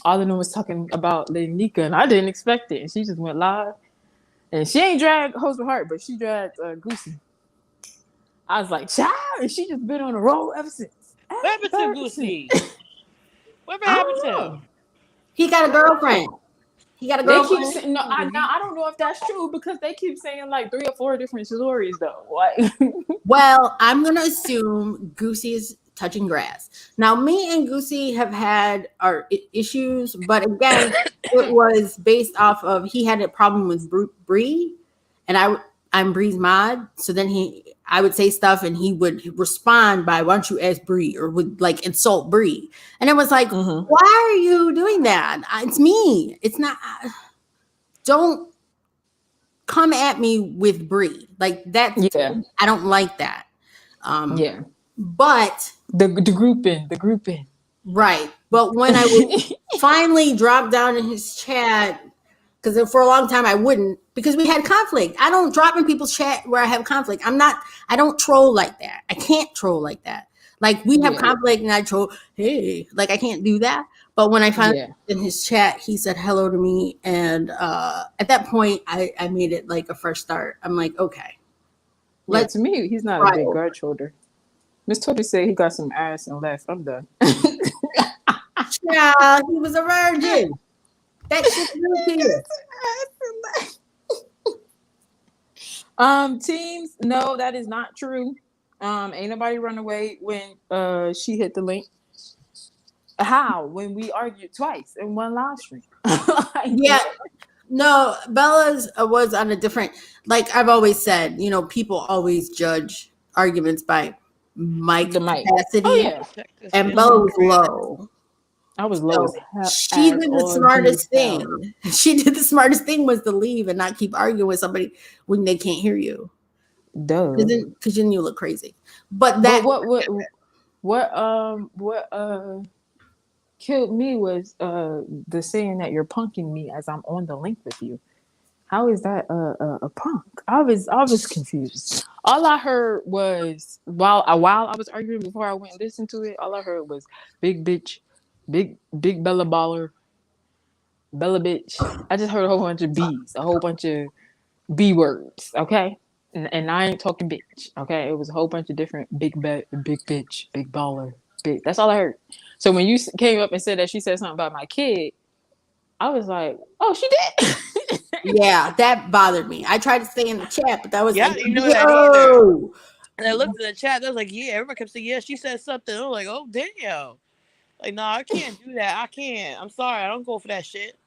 Speaker 3: all of them was talking about Lady Nika, and I didn't expect it, and she just went live. And she ain't dragged Host with Heart, but she dragged Goosey. I was like, child, and she just been on a roll ever since.
Speaker 2: What happened to
Speaker 3: Ever since.
Speaker 2: Goosey? Whatever
Speaker 3: I
Speaker 2: happened to
Speaker 3: don't
Speaker 2: him?
Speaker 3: know.
Speaker 1: He got a
Speaker 3: I don't
Speaker 1: girlfriend.
Speaker 3: know.
Speaker 1: He got a
Speaker 3: They keep
Speaker 1: girlfriend.
Speaker 3: saying no.
Speaker 2: Did he?
Speaker 3: I don't know if that's true because they keep saying like 3 or 4 different stories though. Like,
Speaker 1: Well, I'm gonna assume Goosey is touching grass. Now, me and Goosey have had our issues, but again, it was based off of he had a problem with Bree, and I'm Bree's mod. So then I would say stuff, and he would respond by, "Why don't you ask Bree?" or would like insult Bree, and it was like,
Speaker 3: mm-hmm.
Speaker 1: "Why are you doing that? It's me. It's not. Don't come at me with Bree. Like that's
Speaker 3: Yeah,
Speaker 1: I don't like that." Um,
Speaker 3: yeah.
Speaker 1: but
Speaker 3: The grouping.
Speaker 1: right. But when I would finally drop down in his chat, because for a long time I wouldn't, because we had conflict. I don't drop in people's chat where I have conflict. I don't troll like that. I can't troll like that. Like we have
Speaker 3: Yeah,
Speaker 1: conflict and I troll, hey, like I can't do that. But when I finally
Speaker 3: yeah,
Speaker 1: in his chat, he said hello to me. And at that point, I made it like a fresh start. I'm like, okay,
Speaker 3: yeah.
Speaker 1: let's
Speaker 3: To me, he's not a
Speaker 1: try
Speaker 3: big
Speaker 1: over.
Speaker 3: guard shoulder. Miss Toby said he got some ass and left. I'm done.
Speaker 1: Child, he was a virgin. That shit really here.
Speaker 3: Teams, no, that is not true. Ain't nobody run away when she hit the link. How? When we argued twice in one live stream. Like
Speaker 1: Yeah,
Speaker 3: what?
Speaker 1: no, Bella's was on a different. Like I've always said, people always judge arguments by
Speaker 3: The
Speaker 1: mic
Speaker 3: mic. Oh
Speaker 1: capacity,
Speaker 3: yeah.
Speaker 2: Check this
Speaker 1: and Bella was
Speaker 2: Instagram.
Speaker 1: low.
Speaker 3: I was low as
Speaker 1: So
Speaker 3: hell
Speaker 1: she
Speaker 3: as
Speaker 1: did the
Speaker 3: all get
Speaker 1: smartest
Speaker 3: hell.
Speaker 1: thing. She did the smartest thing was to leave and not keep arguing with somebody when they can't hear you.
Speaker 3: Duh.
Speaker 1: Because then you look crazy. But
Speaker 3: But
Speaker 1: that
Speaker 3: what killed me was the saying that you're punking me as I'm on the link with you. How is that a punk? I was confused. All I heard was while I was arguing before I went and listened to it. All I heard was big bitch, big Bella baller, Bella bitch. I just heard a whole bunch of B's, a whole bunch of B words. Okay, And I ain't talking bitch. Okay, it was a whole bunch of different big bitch, big baller, big. That's all I heard. So when you came up and said that she said something about my kid, I was like, oh, she did.
Speaker 1: Yeah, that bothered me. I tried to stay in the chat, but that was
Speaker 2: Yeah, I
Speaker 1: like,
Speaker 2: didn't know that either.
Speaker 1: yo.
Speaker 2: And I looked at the chat. I was like, yeah. Everybody kept saying, yeah, she said something. I was like, oh damn. Like, no, I can't do that. I can't. I'm sorry. I don't go for that shit.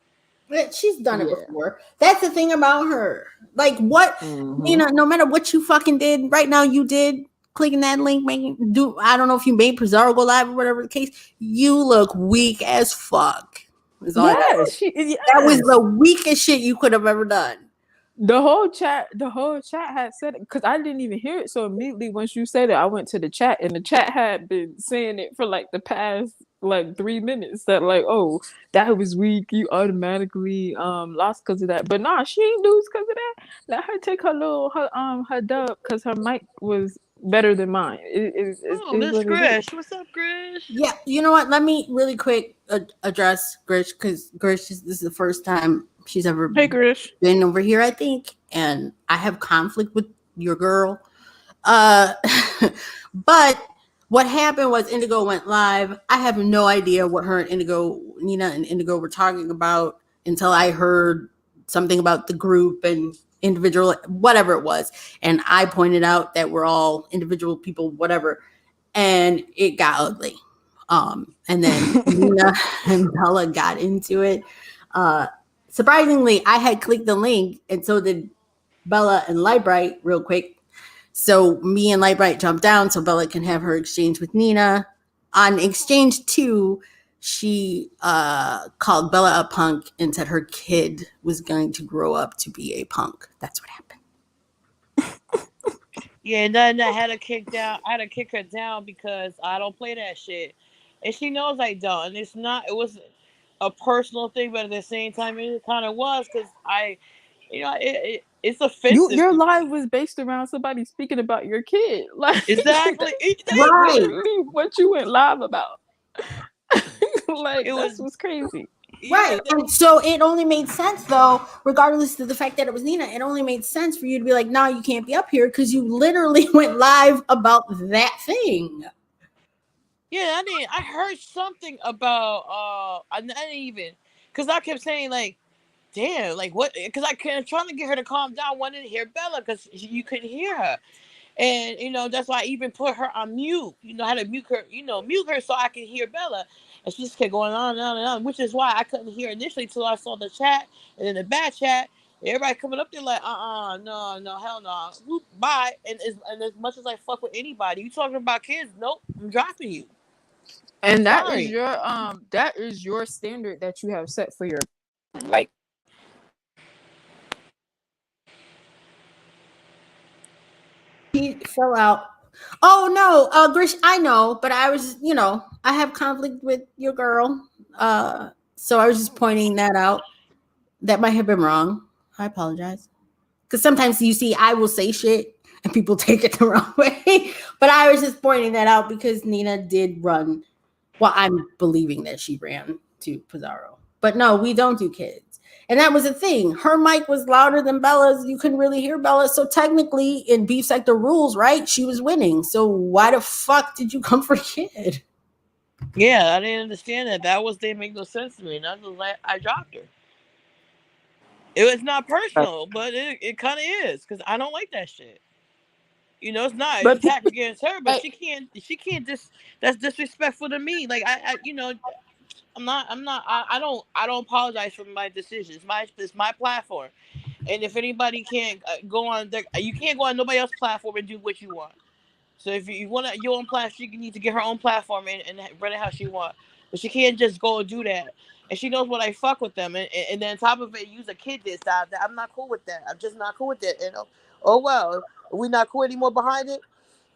Speaker 1: But she's done it
Speaker 3: Yeah.
Speaker 1: before. That's the thing about her. Like, what,
Speaker 3: Mm-hmm.
Speaker 1: no matter what you fucking did, right now you did clicking that link, I don't know if you made Pizarro go live or whatever the case. You look weak as fuck. Is all I got.
Speaker 3: Yes,
Speaker 1: That was
Speaker 3: yes.
Speaker 1: the weakest shit you could have ever done.
Speaker 3: The whole chat had said it because I didn't even hear it. So immediately once you said it, I went to the chat and the chat had been saying it for like the past like 3 minutes that like, oh, that was weak. You automatically lost because of that. But nah, she ain't lose because of that. Let her take her dub because her mic was better than mine. It
Speaker 2: Oh,
Speaker 3: is
Speaker 2: Miss
Speaker 3: what it is.
Speaker 2: Grish. What's up, Grish?
Speaker 1: Yeah, you know what? Let me really quick address Grish, because Grish, this is the first time she's ever
Speaker 3: Hey, Grish.
Speaker 1: been over here, I think, and I have conflict with your girl. Uh, but what happened was Indigo went live. I have no idea what her and Indigo, Nina and Indigo were talking about until I heard something about the group and individual, whatever it was. And I pointed out that we're all individual people, whatever. And it got ugly. And then Nina and Bella got into it. Surprisingly, I had clicked the link, and so did Bella and Lightbright real quick. So me and Lightbright jumped down so Bella can have her exchange with Nina. On exchange 2, she called Bella a punk and said her kid was going to grow up to be a punk. That's what happened.
Speaker 2: Yeah, and then I had to kick down. I had to kick her down because I don't play that shit, and she knows I don't. And it's not. It was a personal thing, but at the same time, it kind of was because it's offensive
Speaker 3: Your
Speaker 2: to
Speaker 3: live
Speaker 2: me.
Speaker 3: was based around somebody speaking about your kid. Like
Speaker 2: Exactly.
Speaker 3: that's
Speaker 1: Right.
Speaker 3: literally what you went live about.
Speaker 2: It
Speaker 3: Like that's
Speaker 2: was.
Speaker 3: what's crazy.
Speaker 2: Yeah.
Speaker 1: Right. And so it only made sense, though, regardless of the fact that it was Nina, it only made sense for you to be like, no, you can't be up here because you literally went live about that thing.
Speaker 2: Yeah, I heard something about I didn't even because I kept saying like, damn, like what? Because I kept trying to get her to calm down, wanted to hear Bella because you couldn't hear her, and that's why I even put her on mute. You know how to mute her, mute her so I can hear Bella, and she just kept going on and on and on, which is why I couldn't hear initially till I saw the chat and then the back chat. Everybody coming up there like, no, hell no, whoop, bye. And as much as I fuck with anybody, you talking about kids? Nope, I'm dropping you.
Speaker 3: And
Speaker 2: Sorry.
Speaker 3: that is your standard that you have set for your like.
Speaker 1: He fell out. Oh, no, Grish, I know, but I was, I have conflict with your girl. So I was just pointing that out. That might have been wrong. I apologize. Because sometimes you see, I will say shit and people take it the wrong way. But I was just pointing that out because Nina did run. Well, I'm believing that she ran to Pizarro. But no, we don't do kids. And that was the thing. Her mic was louder than Bella's. You couldn't really hear Bella. So technically, in beef sector rules, right? She was winning. So why the fuck did you come for kid?
Speaker 2: Yeah, I didn't understand that. Didn't make no sense to me. And I was like, I dropped her. It was not personal, but it kind of is because I don't like that shit. It's not
Speaker 3: But
Speaker 2: attack against her, but
Speaker 3: like,
Speaker 2: she can't just that's disrespectful to me. Like I'm not I don't apologize for my decisions. It's my platform, and if anybody can't go on, you can't go on nobody else's platform and do what you want. So if you want your own platform, she needs to get her own platform and run it how she want. But she can't just go and do that. And she knows what I fuck with them. And then on top of it, use a kid this time. I'm not cool with that. I'm just not cool with it. And oh well, we not cool anymore behind it.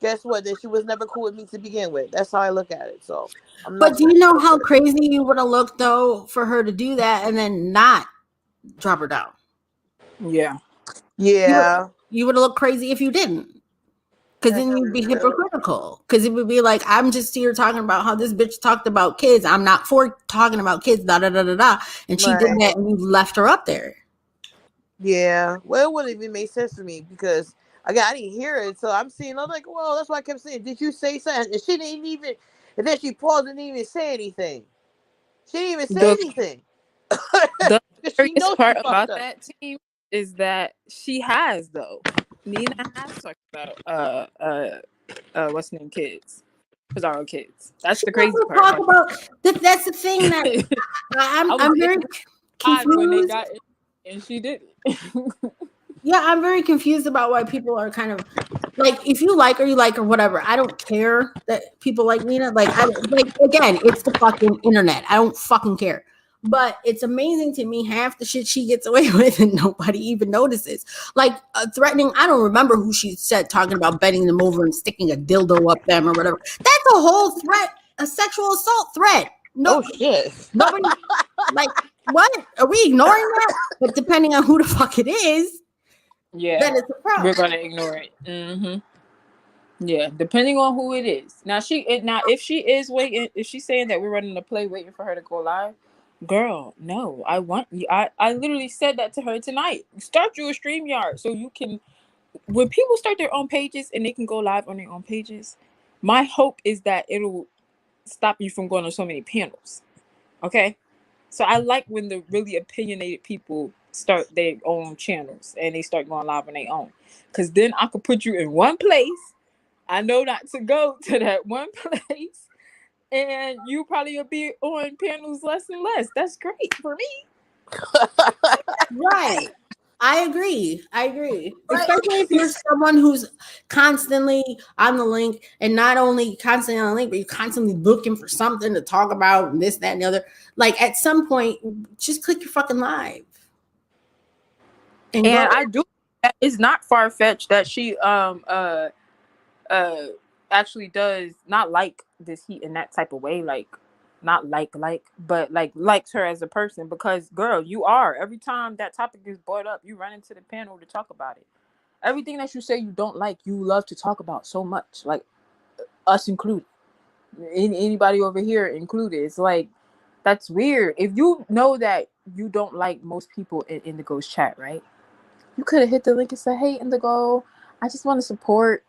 Speaker 2: Guess what? Then she was never cool with me to begin with. That's how I look at it. So I'm
Speaker 1: But
Speaker 2: not
Speaker 1: do
Speaker 2: gonna
Speaker 1: you know
Speaker 2: fuck
Speaker 1: how
Speaker 2: with it.
Speaker 1: crazy you would have looked, though, for her to do that and then not drop her down?
Speaker 3: yeah.
Speaker 2: Yeah,
Speaker 1: You would have looked crazy if you didn't. Because
Speaker 2: that's
Speaker 1: then you'd be
Speaker 2: true.
Speaker 1: hypocritical. Because it would be like, I'm just here talking about how this bitch talked about kids. I'm not for talking about kids, da da da da da. And she did
Speaker 2: Right.
Speaker 1: that and you left her up there.
Speaker 2: Yeah. Well, it wouldn't even make sense to me because Again, I didn't hear it, so I'm seeing. I'm like, well, that's why I kept saying, did you say something? And she didn't even. And then she paused and didn't even say anything. She didn't even say
Speaker 3: The
Speaker 2: anything.
Speaker 3: the
Speaker 2: She
Speaker 3: curious
Speaker 2: knows she
Speaker 3: part
Speaker 2: fucked
Speaker 3: about
Speaker 2: up.
Speaker 3: that team is that she has though. Nina has talked about what's the name kids. Pizarro kids. That's
Speaker 1: She
Speaker 3: the crazy
Speaker 1: also
Speaker 3: part
Speaker 1: talk
Speaker 3: about
Speaker 1: about that's the thing that
Speaker 3: I was
Speaker 1: I'm very
Speaker 3: getting high when they
Speaker 1: confused.
Speaker 3: got it and she did it.
Speaker 1: Yeah, I'm very confused about why people are kind of like, if you like her, you like her, whatever. I don't care that people like Nina. Like, I like, again, it's the fucking internet. I don't fucking care. But it's amazing to me half the shit she gets away with and nobody even notices. Like threatening. I don't remember who she said talking about bending them over and sticking a dildo up them or whatever. That's a whole threat, a sexual assault threat. No,
Speaker 2: Oh shit.
Speaker 1: nobody like what are we ignoring that? But depending on who the fuck it is,
Speaker 3: Yeah,
Speaker 1: then it's a
Speaker 3: we're
Speaker 1: problem.
Speaker 3: gonna ignore it. Yeah, depending on who it is. Now if she is waiting, if she's saying that we're running a play waiting for her to go live, girl, no, I want you. I literally said that to her tonight. Start you a StreamYard so you can, when people start their own pages and they can go live on their own pages. My hope is that it'll stop you from going on so many panels. Okay, so I like when the really opinionated people start their own channels and they start going live on their own, because then I could put you in one place. I know not to go to that one place, and you probably will be on panels less and less. That's great for me.
Speaker 1: Right. I agree. Especially if you're someone who's constantly on the link, and not only constantly on the link, but you're constantly looking for something to talk about and this, that, and the other. Like at some point, just click your fucking live and
Speaker 3: And
Speaker 1: go.
Speaker 3: I do. It's not far fetched that she uh actually does not like this heat in that type of way, like not but like likes her as a person, because girl, you are, every time that topic is brought up, you run into the panel to talk about it. Everything that you say you don't like, you love to talk about so much, like us included, anybody over here included. It's like, that's weird. If you know that you don't like most people in Indigo's chat, right, you could have hit the link and said, hey, Indigo, I just want to support,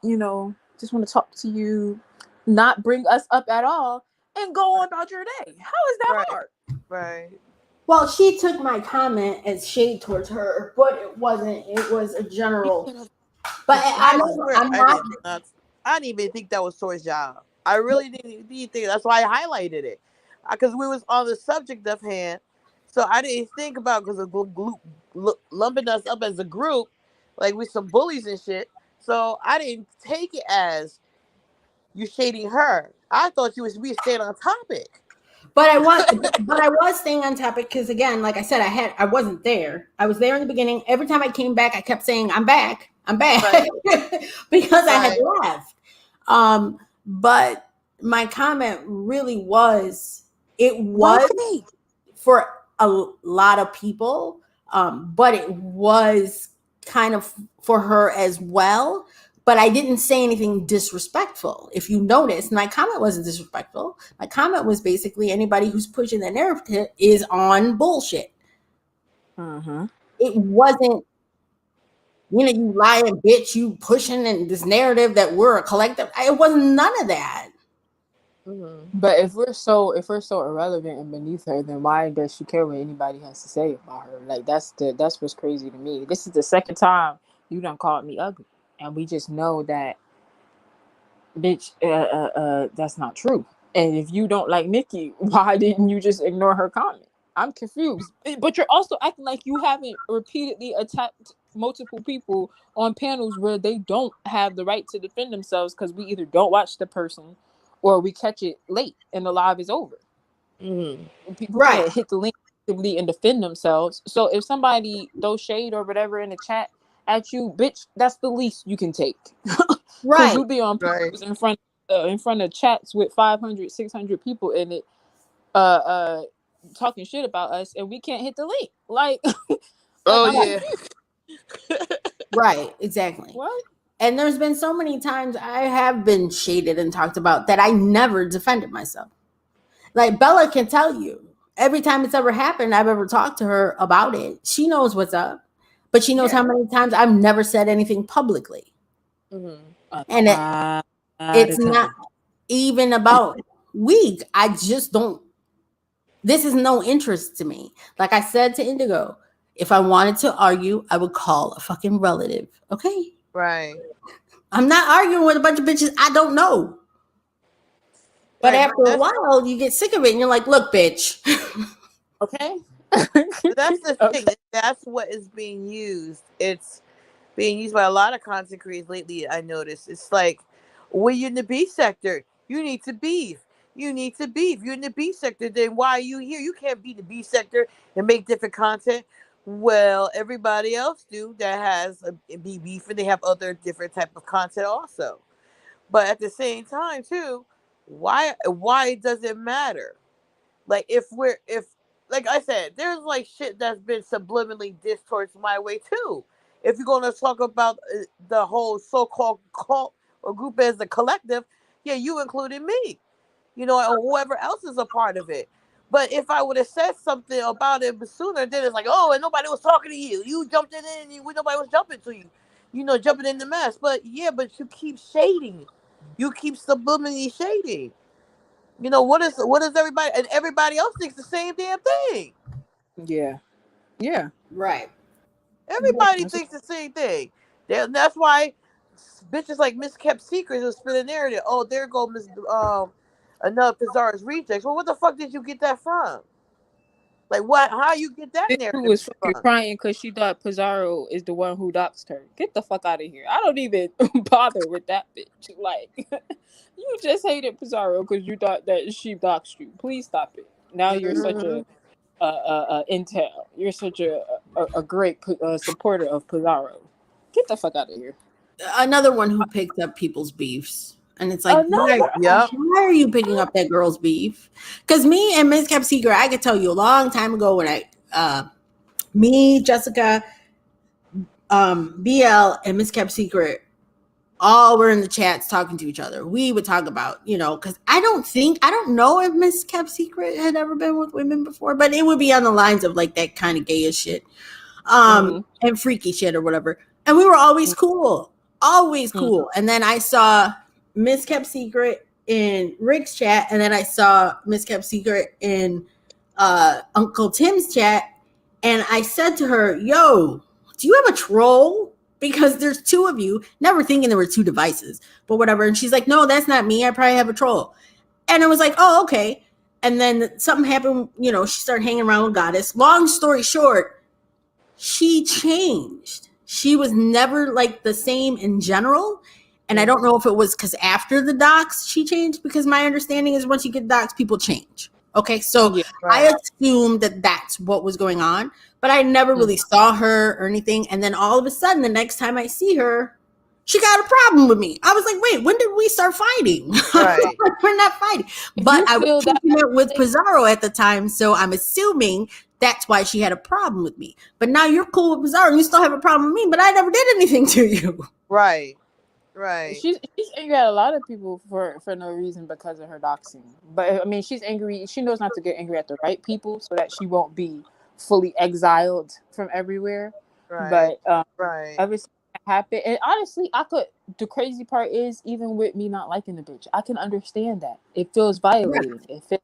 Speaker 3: just want to talk to you, not bring us up at all, and go on about your day. How is that
Speaker 2: Right.
Speaker 3: hard?
Speaker 2: Right.
Speaker 1: Well, she took my comment as shade towards her, but it wasn't. It was a general. But
Speaker 2: I swear
Speaker 1: I'm not.
Speaker 2: I didn't even think that was towards y'all. I really didn't think. That's why I highlighted it, because we was on the subject of hand. So I didn't think about, because of lumping us up as a group, like we some bullies and shit. So I didn't take it as you shading her. I thought you was we staying on topic.
Speaker 1: But I was staying on topic because, again, like I said, I wasn't there. I was there in the beginning. Every time I came back, I kept saying, I'm back,
Speaker 2: Right.
Speaker 1: because I had
Speaker 2: Right.
Speaker 1: left. But my comment really was, it was
Speaker 2: Right.
Speaker 1: for a lot of people, but it was kind of for her as well. But I didn't say anything disrespectful. If you notice, my comment wasn't disrespectful. My comment was basically, anybody who's pushing the narrative is on bullshit.
Speaker 3: Mm-hmm.
Speaker 1: It wasn't, you lying bitch, you pushing and this narrative that we're a collective. It was none of that.
Speaker 2: Mm-hmm.
Speaker 3: But if we're so irrelevant and beneath her, then why does she care what anybody has to say about her? Like, that's what's crazy to me. This is the second time you done called me ugly, and we just know that, bitch, that's not true. And if you don't like Nikki, why didn't you just ignore her comment? I'm confused. But you're also acting like you haven't repeatedly attacked multiple people on panels where they don't have the right to defend themselves, because we either don't watch the person or we catch it late and the live is over.
Speaker 2: Mm-hmm.
Speaker 3: People
Speaker 1: Right.
Speaker 3: can't hit the link actively and defend themselves. So if somebody throws shade or whatever in the chat at you, bitch, that's the least you can take. Because
Speaker 1: Right.
Speaker 3: you'll be on
Speaker 2: Right.
Speaker 3: in front of chats with 500, 600 people in it, talking shit about us, and we can't hit the link. Like,
Speaker 2: Oh
Speaker 3: I'm
Speaker 2: yeah.
Speaker 3: confused.
Speaker 1: Right. Exactly.
Speaker 3: What?
Speaker 1: And there's been so many times I have been shaded and talked about that I never defended myself. Like Bella can tell you, every time it's ever happened, I've ever talked to her about it. She knows what's up, but she knows
Speaker 2: Yeah.
Speaker 1: how many times I've never said anything publicly. And it's not even about weak. I just don't. This is no interest to me. Like I said to Indigo, if I wanted to argue, I would call a fucking relative. Okay.
Speaker 4: Right.
Speaker 1: I'm not arguing with a bunch of bitches I don't know. But
Speaker 4: Right,
Speaker 1: after a while, you get sick of it and you're like, look, bitch.
Speaker 3: Okay.
Speaker 4: but that's the
Speaker 3: Okay.
Speaker 4: thing. That's what is being used. It's being used by a lot of content creators lately. I noticed it's like, when you're in the B sector, you need to beef. You need to beef. You're in the B sector, then why are you here? You can't be in the B sector and make different content. Well, everybody else do that has a be beef, and they have other different type of content also. But at the same time, too, why does it matter? Like if like I said, there's like shit that's been subliminally dissed towards my way too. If you're gonna talk about the whole so-called cult or group as a collective, yeah, you included me, or whoever else is a part of it. But if I would have said something about it sooner, then it's like, oh, and nobody was talking to you. You jumped in and nobody was jumping to you. Jumping in the mess. But yeah, but you keep shading. You keep subliminally shading. What is everybody, and everybody else thinks the same damn thing.
Speaker 3: Yeah. Yeah.
Speaker 1: Right.
Speaker 4: Everybody
Speaker 3: That's
Speaker 4: thinks the same thing. That's why bitches like Miss Kept Secrets will spin a narrative. Oh, there go Miss another Pizarro's rejects. Well, what the fuck did you get that from? Like what? How you get that
Speaker 3: Bitch who
Speaker 4: narrative
Speaker 3: was fucking
Speaker 4: from?
Speaker 3: crying because she thought Pizarro is the one who doxed her. Get the fuck out of here. I don't even bother with that bitch. Like, you just hated Pizarro because you thought that she doxed you. Please stop it. Now you're such
Speaker 4: Mhm.
Speaker 3: a intel. You're such a great supporter of Pizarro. Get the fuck out of here.
Speaker 1: Another one who picks up people's beefs. And it's like,
Speaker 3: Another.
Speaker 4: Yep.
Speaker 1: why are you picking up that girl's beef? Because me and Miss Kept Secret, I could tell you a long time ago when me, Jessica, BL, and Miss Kept Secret all were in the chats talking to each other. We would talk about, because I don't know if Miss Kept Secret had ever been with women before, but it would be on the lines of like that kind of gayish shit, and freaky shit or whatever. And we were always cool. And then I saw Miss Kept Secret in Rick's chat, and then I saw Miss Kept Secret in Uncle Tim's chat, and I said to her, yo, do you have a troll? Because there's two of you, never thinking there were two devices, but whatever. And she's like, no, that's not me. I probably have a troll. And I was like, oh, okay. And then something happened, she started hanging around with Goddess. Long story short, she changed. She was never like the same in general. And I don't know if it was because after the docs she changed, because my understanding is once you get docs, people change. Okay, so
Speaker 3: Yeah.
Speaker 1: I assumed that that's what was going on, but I never really saw her or anything. And then all of a sudden, the next time I see her, she got a problem with me. I was like, wait, when did we start fighting?
Speaker 4: Right.
Speaker 1: We're not fighting.
Speaker 3: If
Speaker 1: But
Speaker 3: you
Speaker 1: I
Speaker 3: feel
Speaker 1: was
Speaker 3: that-
Speaker 1: keeping it with Pizarro at the time, so I'm assuming that's why she had a problem with me. But now you're cool with Pizarro, and you still have a problem with me, but I never did anything to you.
Speaker 4: Right. Right.
Speaker 3: She's angry at a lot of people for no reason because of her doxing. But I mean, she's angry. She knows not to get angry at the right people so that she won't be fully exiled from everywhere.
Speaker 4: Right.
Speaker 3: But
Speaker 4: Right.
Speaker 3: ever since that happened, and honestly, the crazy part is, even with me not liking the bitch, I can understand that. It feels violating. It feels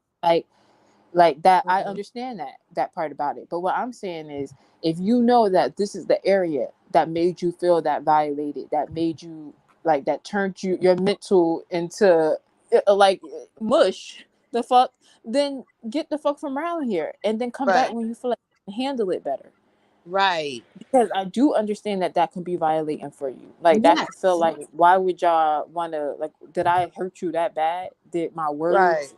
Speaker 3: like that. I understand that part about it. But what I'm saying is, if you know that this is the area that made you feel that violated, that made you like, that turned your mental into like mush, the fuck, then get the fuck from around here, and then come back when you feel like you can handle it better.
Speaker 4: Right.
Speaker 3: Because I do understand that can be violating for you. Like, that can feel like, why would y'all want to, like, did I hurt you that bad? Did my words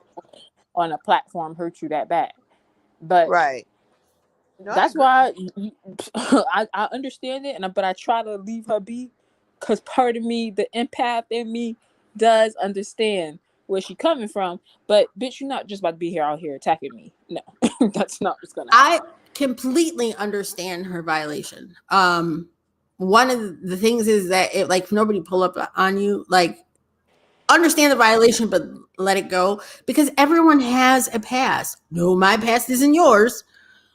Speaker 3: on a platform hurt you that bad? But
Speaker 4: No,
Speaker 3: that's why I understand it, but I try to leave her be, because part of me, the empath in me, does understand where she's coming from. But bitch, you're not just about to be out here attacking me. No, that's not what's gonna happen.
Speaker 1: I completely understand her violation. One of the things is that if nobody pull up on you, like, understand the violation, but let it go, because everyone has a past. No, my past isn't yours,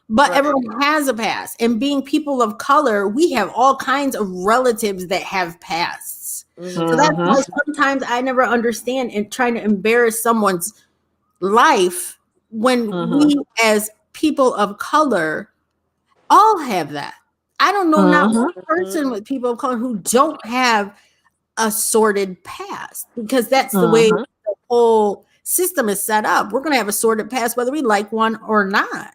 Speaker 1: but everyone has a past. And being people of color, we have all kinds of relatives that have pasts. So that's
Speaker 3: Mm-hmm.
Speaker 1: why sometimes I never understand in trying to embarrass someone's life when we as people of color all have that. I don't know not one person with people of color who don't have a sordid past, because that's the way the whole system is set up. We're going to have a sordid past whether we like one or not.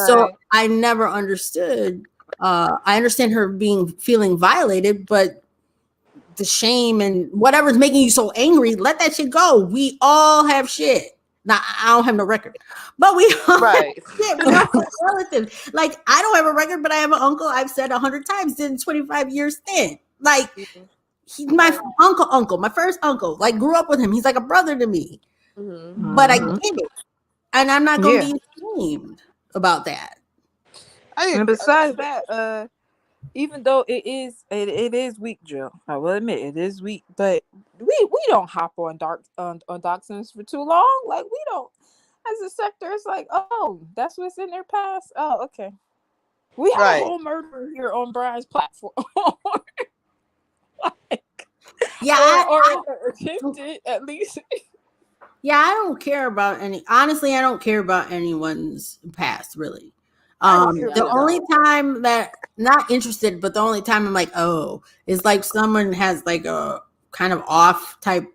Speaker 1: So
Speaker 4: Right.
Speaker 1: I never understood. I understand her feeling violated, but the shame and whatever's making you so angry, let that shit go. We all have shit. Now I don't have no record, but we all have
Speaker 4: Right.
Speaker 1: shit. We all have relatives. Like I don't have a record, but I have an uncle. I've said 100 times in 25 years stint. Like he's my uncle, my first uncle. Like grew up with him. He's like a brother to me. But I get it, and I'm not gonna
Speaker 3: Yeah.
Speaker 1: be ashamed about that.
Speaker 3: And besides that, even though it is weak, Jill, I will admit it is weak, but we don't hop on Doxings for too long. Like we don't, as a sector, it's like, oh, that's what's in their past. Oh, okay. We have a whole murderer here on Brian's platform.
Speaker 1: Yeah,
Speaker 3: or attempted at least.
Speaker 1: Yeah, I don't care about any. Honestly, I don't care about anyone's past, really. The only time that not interested, but the only time I'm like, oh, is like someone has like a kind of off type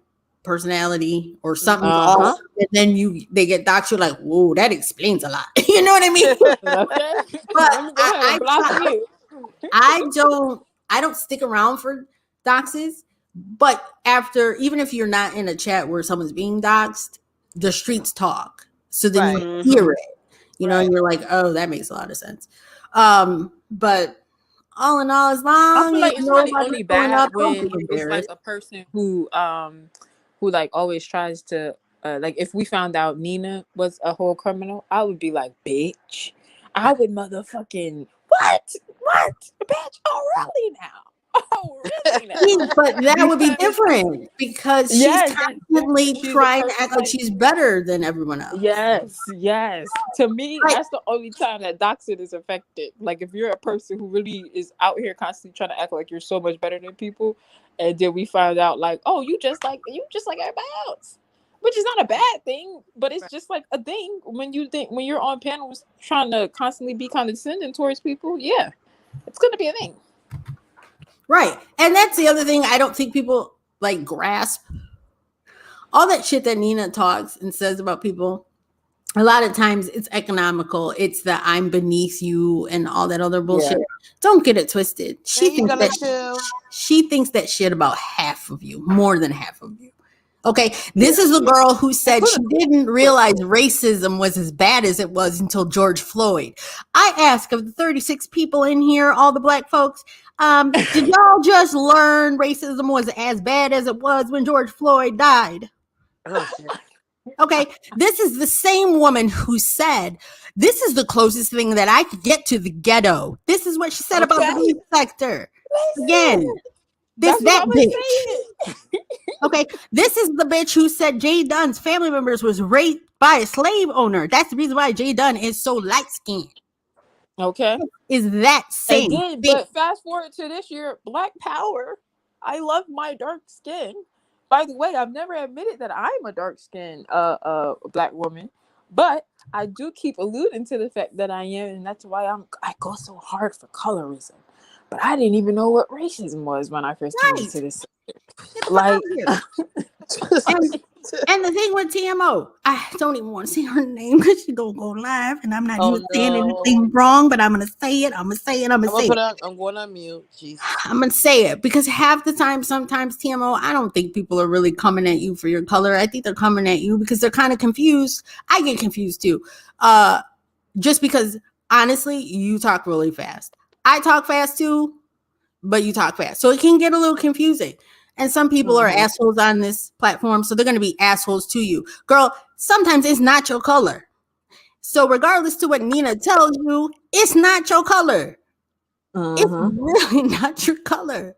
Speaker 1: personality or something's off, and then they get doxxed. You're like, whoa, that explains a lot. You know what I mean?
Speaker 3: Okay.
Speaker 1: But
Speaker 3: Let me go ahead and block you.
Speaker 1: I don't stick around for doxes, but after, even if you're not in a chat where someone's being doxed, the streets talk. So then you hear it, and you're like, oh, that makes a lot of sense. But all in all, as
Speaker 3: I
Speaker 1: long
Speaker 3: feel
Speaker 1: as
Speaker 3: like it's really
Speaker 1: nobody's
Speaker 3: only
Speaker 1: going
Speaker 3: bad
Speaker 1: up, don't
Speaker 3: when
Speaker 1: be
Speaker 3: it's like
Speaker 1: embarrassed.
Speaker 3: a person who like always tries to like if we found out Nina was a whole criminal, I would be like, bitch. I would motherfucking what? Bitch, oh really now? Oh really now?
Speaker 1: But that would be different because she's constantly
Speaker 3: she's a
Speaker 1: trying to
Speaker 3: person
Speaker 1: act like she's better than everyone else.
Speaker 3: Yes. To me,
Speaker 1: Right.
Speaker 3: that's the only time that doxing is effective. Like if you're a person who really is out here constantly trying to act like you're so much better than people, and then we find out like, oh, you just like everybody else, which is not a bad thing, but it's just like a thing when you're on panels trying to constantly be condescending towards people. Yeah, it's gonna be a thing.
Speaker 1: Right. And that's the other thing I don't think people like grasp. All that shit that Nina talks and says about people, a lot of times it's economical. It's that I'm beneath you and all that other bullshit. Yeah. Don't get it twisted. She thinks that shit about half of you, more than half of you. Okay, this is the girl who said she didn't realize racism was as bad as it was until George Floyd. I ask of the 36 people in here, all the black folks, did y'all just learn racism was as bad as it was when George Floyd died?
Speaker 4: Oh, shit.
Speaker 1: Okay, this is the same woman who said, this is the closest thing that I could get to the ghetto. This is what she said about the youth sector. Again, that bitch. Okay, this is the bitch who said Jay Dunn's family members was raped by a slave owner. That's the reason why Jay Dunn is so light-skinned.
Speaker 3: Okay.
Speaker 1: Is that same
Speaker 3: again, but fast forward to this year, Black Power. I love my dark skin. By the way, I've never admitted that I'm a dark-skinned black woman, but I do keep alluding to the fact that I am, and that's why I go so hard for colorism. But I didn't even know what racism was when I first came into this. Like,
Speaker 1: and the thing with TMO, I don't even want to say her name because she don't go live, and I'm not even saying anything wrong, but I'm gonna say it. I'm going
Speaker 4: on mute. Jeez.
Speaker 1: I'm gonna say it because half the time, sometimes TMO, I don't think people are really coming at you for your color. I think they're coming at you because they're kind of confused. I get confused too. Just because honestly, you talk really fast. I talk fast too, but you talk fast, so it can get a little confusing. And some people are assholes on this platform, so they're going to be assholes to you. Girl, sometimes it's not your color. So regardless to what Nina tells you, it's not your color. It's really not your color.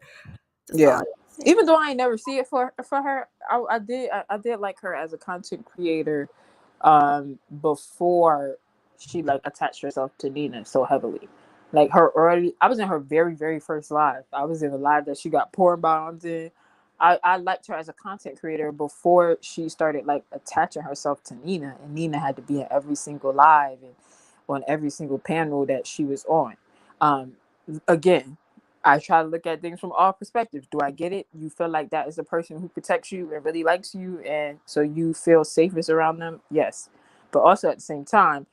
Speaker 3: That's even though I never see it for her, I did like her as a content creator before she like attached herself to Nina so heavily. Like I was in her very, very first live. I was in the live that she got porn bombs in. I liked her as a content creator before she started like attaching herself to Nina, and Nina had to be in every single live and on every single panel that she was on. Again, I try to look at things from all perspectives. Do I get it? You feel like that is the person who protects you and really likes you, and so you feel safest around them? Yes. But also at the same time,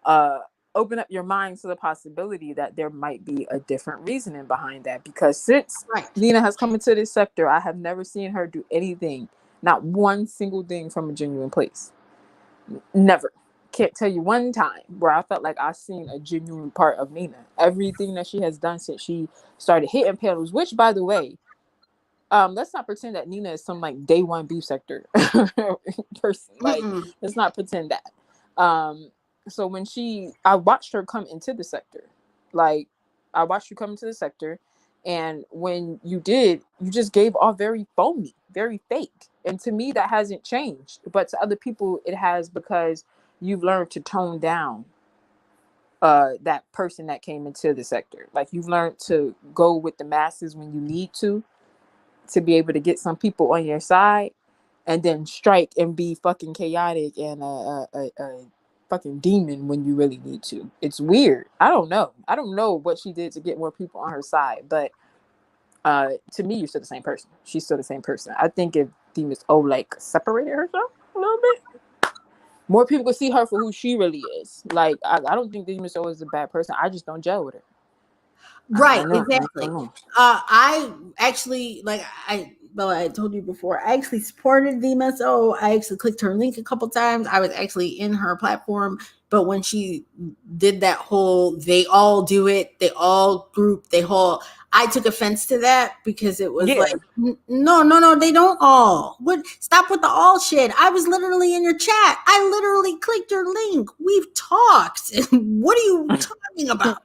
Speaker 3: uh, open up your mind to the possibility that there might be a different reasoning behind that. Because since
Speaker 1: Right.
Speaker 3: Nina has come into this sector, I have never seen her do anything, not one single thing from a genuine place. Never. Can't tell you one time where I felt like I seen a genuine part of Nina. Everything that she has done since she started hitting panels, which by the way, let's not pretend that Nina is some like day one beef sector person. Like, let's not pretend that. So when I watched her come into the sector, like I watched you come into the sector, and when you did, you just gave off very phony, very fake. And to me, that hasn't changed. But to other people, it has, because you've learned to tone down that person that came into the sector. Like, you've learned to go with the masses when you need to be able to get some people on your side, and then strike and be fucking chaotic and a fucking demon when you really need to. It's weird. I don't know what she did to get more people on her side, but to me, you're still the same person. She's still the same person. I think if Demon's like separated herself a little bit, more people could see her for who she really is. Like, I don't think Demon's is a bad person. I just don't gel with her.
Speaker 1: Right,
Speaker 3: I
Speaker 1: exactly.
Speaker 3: know.
Speaker 1: I actually, like I told you before, I actually supported the MSO. I actually clicked her link a couple times. I was actually in her platform, but when she did that whole "they all do it, they all group, they whole," I took offense to that, because it was like, no, they don't all. What? Stop with the all shit. I was literally in your chat. I literally clicked your link. We've talked. What are you talking about?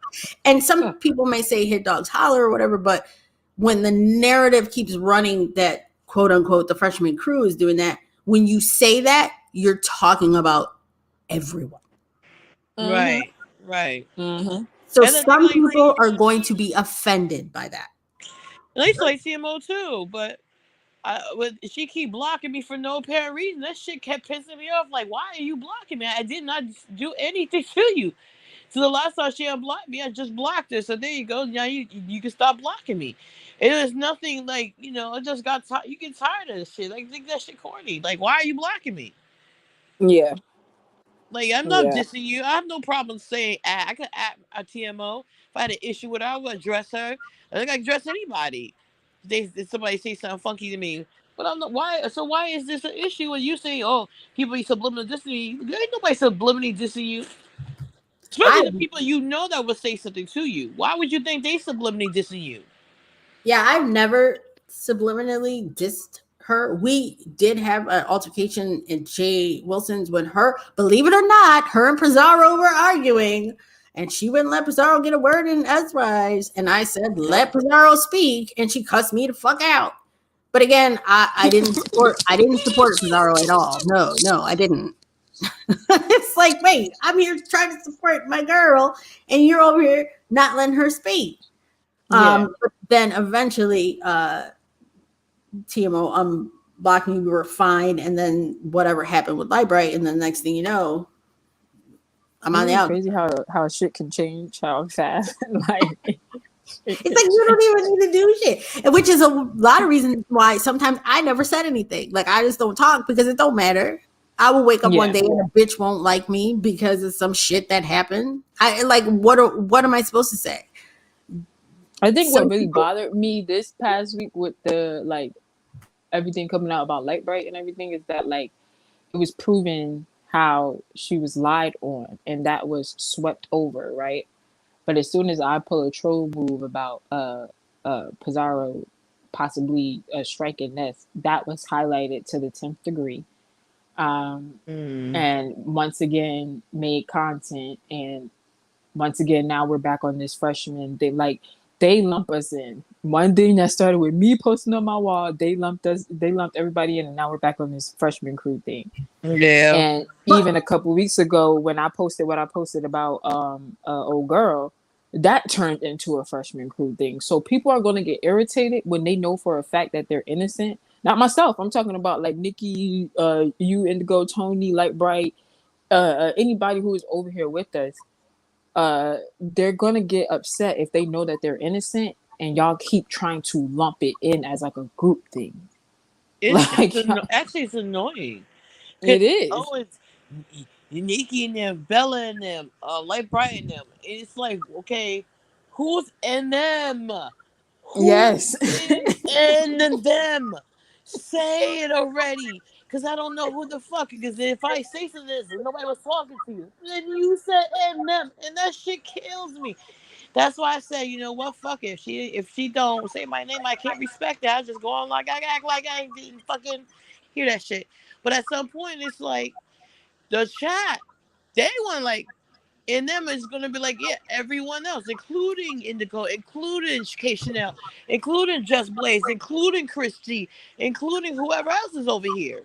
Speaker 1: And some people may say hit dogs holler or whatever, but when the narrative keeps running that quote unquote the freshman crew is doing that, when you say that, you're talking about everyone.
Speaker 4: Right. Right.
Speaker 3: Mm-hmm.
Speaker 1: So
Speaker 4: And the thing,
Speaker 1: some
Speaker 4: like,
Speaker 1: people are going to be offended by that.
Speaker 4: at least like CMO too, but she keep blocking me for no apparent reason. That shit kept pissing me off. Like, why are you blocking me? I did not do anything to you. So the last time she unblocked me, I just blocked her. So there you go. Now you can stop blocking me. It was nothing like, I just got tired. You get tired of this shit. Like, think that shit corny. Like, why are you blocking me?
Speaker 3: Yeah.
Speaker 4: Like, I'm not dissing you. I have no problem saying I could act a TMO. If I had an issue with her, I would address her. I think I address anybody. If somebody say something funky to me. But I'm not why. So why is this an issue when you say, "Oh, people be subliminal dissing you"? There ain't nobody subliminally dissing you. Especially
Speaker 1: I
Speaker 4: the people that would say something to you. Why would you think they subliminally dissing you?
Speaker 1: Yeah, I've never subliminally dissed her. We did have an altercation in Jay Wilson's when her, believe it or not, her and Pizarro were arguing, and she wouldn't let Pizarro get a word in edgewise. And I said, "Let Pizarro speak," and she cussed me the fuck out. But again, I didn't support Pizarro at all. No, I didn't. It's like, wait, I'm here trying to support my girl, and you're over here not letting her speak. But then eventually, TMO, blocking you, we were fine, and then whatever happened with Librite, and then next thing you know, I'm on the out.
Speaker 3: Crazy how shit can change how fast. Like,
Speaker 1: it's like you don't even need to do shit, and which is a lot of reasons why sometimes I never said anything. Like, I just don't talk because it don't matter. I will wake up one day and a bitch won't like me because of some shit that happened. I like what am I supposed to say?
Speaker 3: I think what really bothered me this past week with the like everything coming out about Lightbright and everything is that like it was proven how she was lied on and that was swept over, right? But as soon as I pull a troll move about Pizarro possibly striking this, that was highlighted to the 10th degree. And once again made content, and once again now we're back on this freshman. They lump us in. One thing that started with me posting on my wall, they lumped everybody in, and now we're back on this freshman crew thing.
Speaker 4: Yeah.
Speaker 3: And even a couple weeks ago when I posted what I posted about old girl, that turned into a freshman crew thing. So people are going to get irritated when they know for a fact that they're innocent. Not myself. I'm talking about like Nikki, you, Indigo, Tony, Light Bright, anybody who is over here with us. They're going to get upset if they know that they're innocent and y'all keep trying to lump it in as like a group thing. Like,
Speaker 4: Actually, it's annoying. Cause
Speaker 3: it is.
Speaker 4: oh, it's Nikki and them, Bella and them, Light Bright and them. It's like, okay, who's in them? Who
Speaker 3: Yes.
Speaker 4: is in them? Say it already. Cause I don't know who the fuck. Because if I say something this and nobody was talking to you, then you said in them, and that shit kills me. That's why I said, you know what, fuck it. If she don't say my name, I can't respect it. I just go on like I act like I didn't fucking hear that shit. But at some point, it's like the chat. They want like in them is gonna be like yeah, everyone else, including Indigo, including K Chanel, including Just Blaze, including Chris G, including whoever else is over here.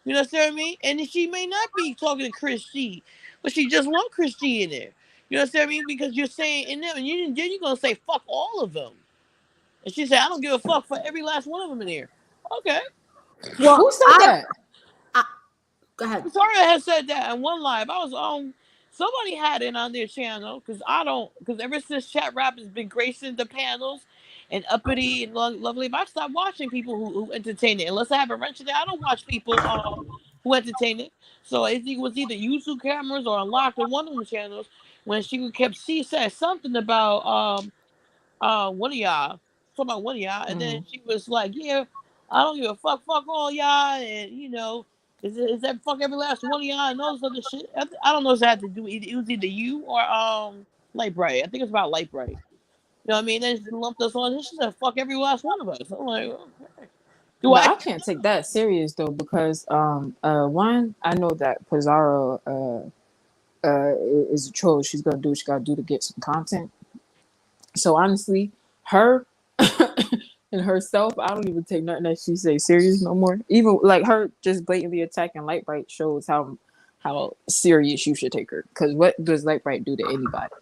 Speaker 4: You know what I mean? And she may not be talking to Chris G, but she just want Chris G in there. You know what I mean? Because you're saying in them, and then you're gonna say fuck all of them. And she said, I don't give a fuck for every last one of them in here. Okay.
Speaker 1: Well,
Speaker 3: Who said that?
Speaker 1: Go ahead.
Speaker 4: Sorry, I had said that in one live. I was on. Somebody had it on their channel because I don't. Because ever since Chat Rap has been gracing the panels and uppity and lovely, I stopped watching people who entertain it. Unless I have a wrench in it, I don't watch people who entertain it. So it was either YouTube cameras or unlocked on one of the channels. When she said something about one of y'all, talking about one of y'all, and then she was like, "Yeah, I don't give a fuck all y'all," and is that fuck every last one of y'all and those other shit. I don't know if that had to do. It was either you or Light Bright. I think it's about Light Bright. You know what I mean? Then she lumped us on. And she said, "Fuck every last one of us." I'm like, okay. Do
Speaker 3: But
Speaker 4: I?
Speaker 3: I can't take that serious though because one, I know that Pizarro is a troll. She's gonna do what she gotta do to get some content. So honestly, her and herself, I don't even take nothing that she say serious no more. Even like her just blatantly attacking Lightbright shows how serious you should take her. Because what does Lightbright do to anybody?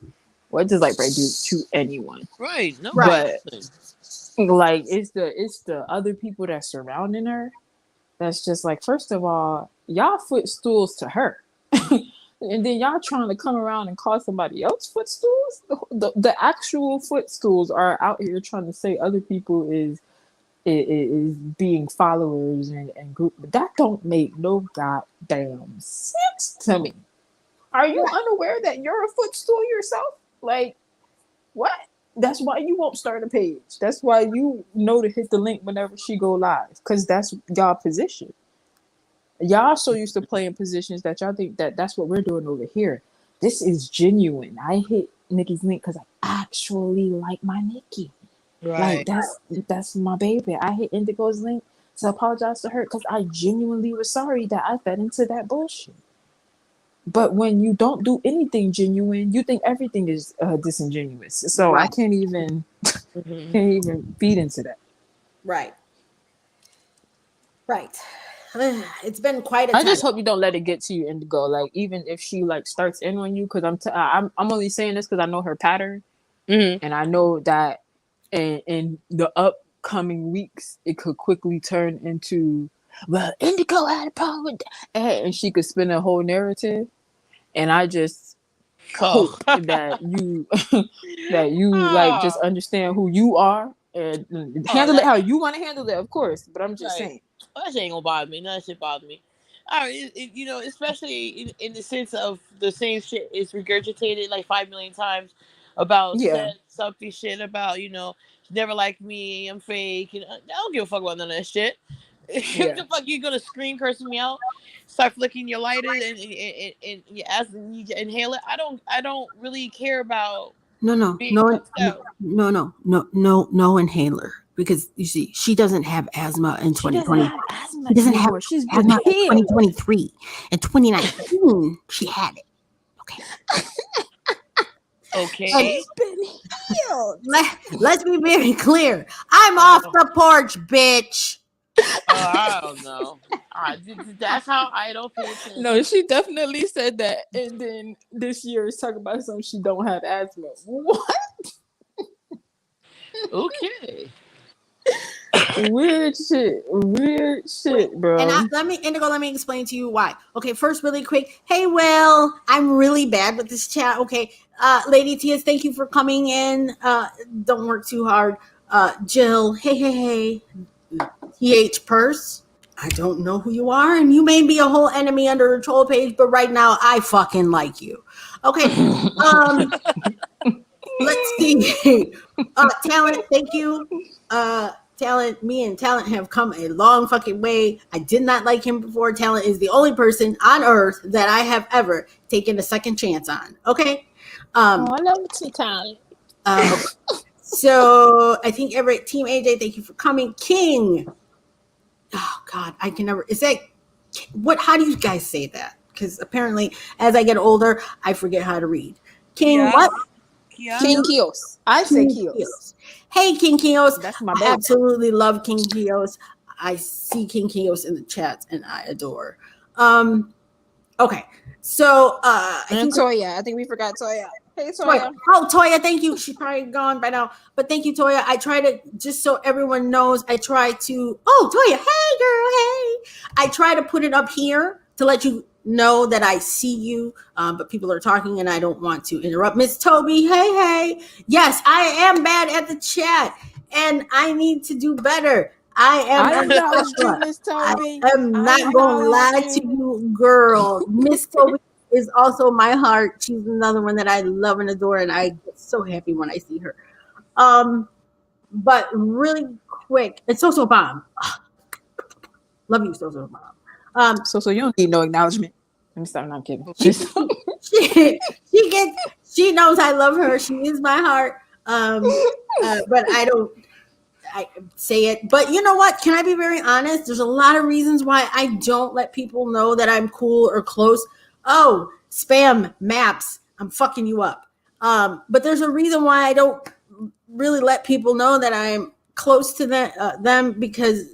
Speaker 3: What does Lightbright do to anyone?
Speaker 4: Right. No.
Speaker 1: Right.
Speaker 3: But like it's the other people that's surrounding her that's just like, first of all, y'all footstools to her. And then y'all trying to come around and call somebody else footstools. The actual footstools are out here trying to say other people is being followers and group. But that don't make no goddamn sense to me. Are you unaware that you're a footstool yourself? Like, what? That's why you won't start a page. That's why you know to hit the link whenever she go live, because that's y'all position. Y'all so used to playing positions that y'all think that that's what we're doing over here. This is genuine. I hit Nikki's link because I actually like my Nikki.
Speaker 4: Right.
Speaker 3: Like that's my baby. I hit Indigo's link to apologize to her because I genuinely was sorry that I fed into that bullshit. But when you don't do anything genuine, you think everything is disingenuous. So
Speaker 1: Right.
Speaker 3: I can't even feed into that.
Speaker 1: Right. Right. It's been quite a
Speaker 3: I
Speaker 1: time.
Speaker 3: just hope you don't let it get to you, Indigo. Like even if she like starts in on you, because I'm only saying this because I know her pattern, and I know that in the upcoming weeks it could quickly turn into, well, Indigo had a problem with that, and she could spin a whole narrative. And I just hope that you like just understand who you are and handle it how you want to handle it, of course. But I'm just saying.
Speaker 4: That shit ain't gonna bother me. None of that shit bother me. All right, especially in the sense of the same shit is regurgitated like 5 million times about
Speaker 3: Yeah.
Speaker 4: said something shit about she never liked me, I'm fake, I don't give a fuck about none of that shit. What the fuck you gonna scream cursing me out, start flicking your lighter and you ask me to inhale it? I don't really care about
Speaker 1: No
Speaker 4: being cussed out.
Speaker 1: inhaler, because you see she doesn't have asthma in
Speaker 3: She doesn't
Speaker 1: 2020.
Speaker 3: have asthma
Speaker 1: She doesn't have
Speaker 3: anymore. She's been
Speaker 1: asthma in
Speaker 3: healed.
Speaker 1: 2023. In 2019 she had it. Okay.
Speaker 4: Okay.
Speaker 3: She's been healed.
Speaker 1: Let's be very clear. I'm off the porch, bitch.
Speaker 2: I don't know. That's how I don't pay attention.
Speaker 3: No, she definitely said that, and then this year is talking about something she don't have asthma. What?
Speaker 2: Okay.
Speaker 3: Weird shit, bro.
Speaker 1: And let me explain to you why. Okay, first, really quick. Hey, Will, I'm really bad with this chat. Okay, Lady Tias, thank you for coming in. Don't work too hard. Jill, hey. TH Purse, I don't know who you are, and you may be a whole enemy under a troll page, but right now I fucking like you. Okay. Let's see. Talent, thank you. Talent, me and Talent have come a long fucking way. I did not like him before. Talent is the only person on earth that I have ever taken a second chance on. Okay.
Speaker 3: I love some Talent.
Speaker 1: Okay. So I think Everett, Team AJ, thank you for coming. King. Oh God, I can never. Is that what? How do you guys say that? Because apparently, as I get older, I forget how to read. King, what?
Speaker 3: King Kios. I say Kios.
Speaker 1: Hey, King Kios.
Speaker 3: That's my
Speaker 1: I
Speaker 3: baby.
Speaker 1: absolutely love King Kios. I see King Kios in the chat, and I adore. Okay, so
Speaker 3: and Toya. I think we forgot Toya. Hey, Toya.
Speaker 1: Oh, Toya, thank you. She's probably gone by now, but thank you, Toya. I try to, just so everyone knows, I try to. Oh, Toya, hey, girl, hey. I try to put it up here to let you know that I see you, but people are talking and I don't want to interrupt. Miss Toby, hey. Yes, I am bad at the chat, and I need to do better. I
Speaker 3: acknowledge you, Miss Toby.
Speaker 1: I am not going to lie to you, girl. Miss Toby is also my heart. She's another one that I love and adore, and I get so happy when I see her. But really quick, it's So Bomb. Love you, So Bomb.
Speaker 3: So you don't need no acknowledgement. I'm sorry, I'm not kidding.
Speaker 1: She knows I love her. She is my heart. But I don't. I say it, but you know what? Can I be very honest? There's a lot of reasons why I don't let people know that I'm cool or close. Oh, spam maps, I'm fucking you up. But there's a reason why I don't really let people know that I'm close to them, because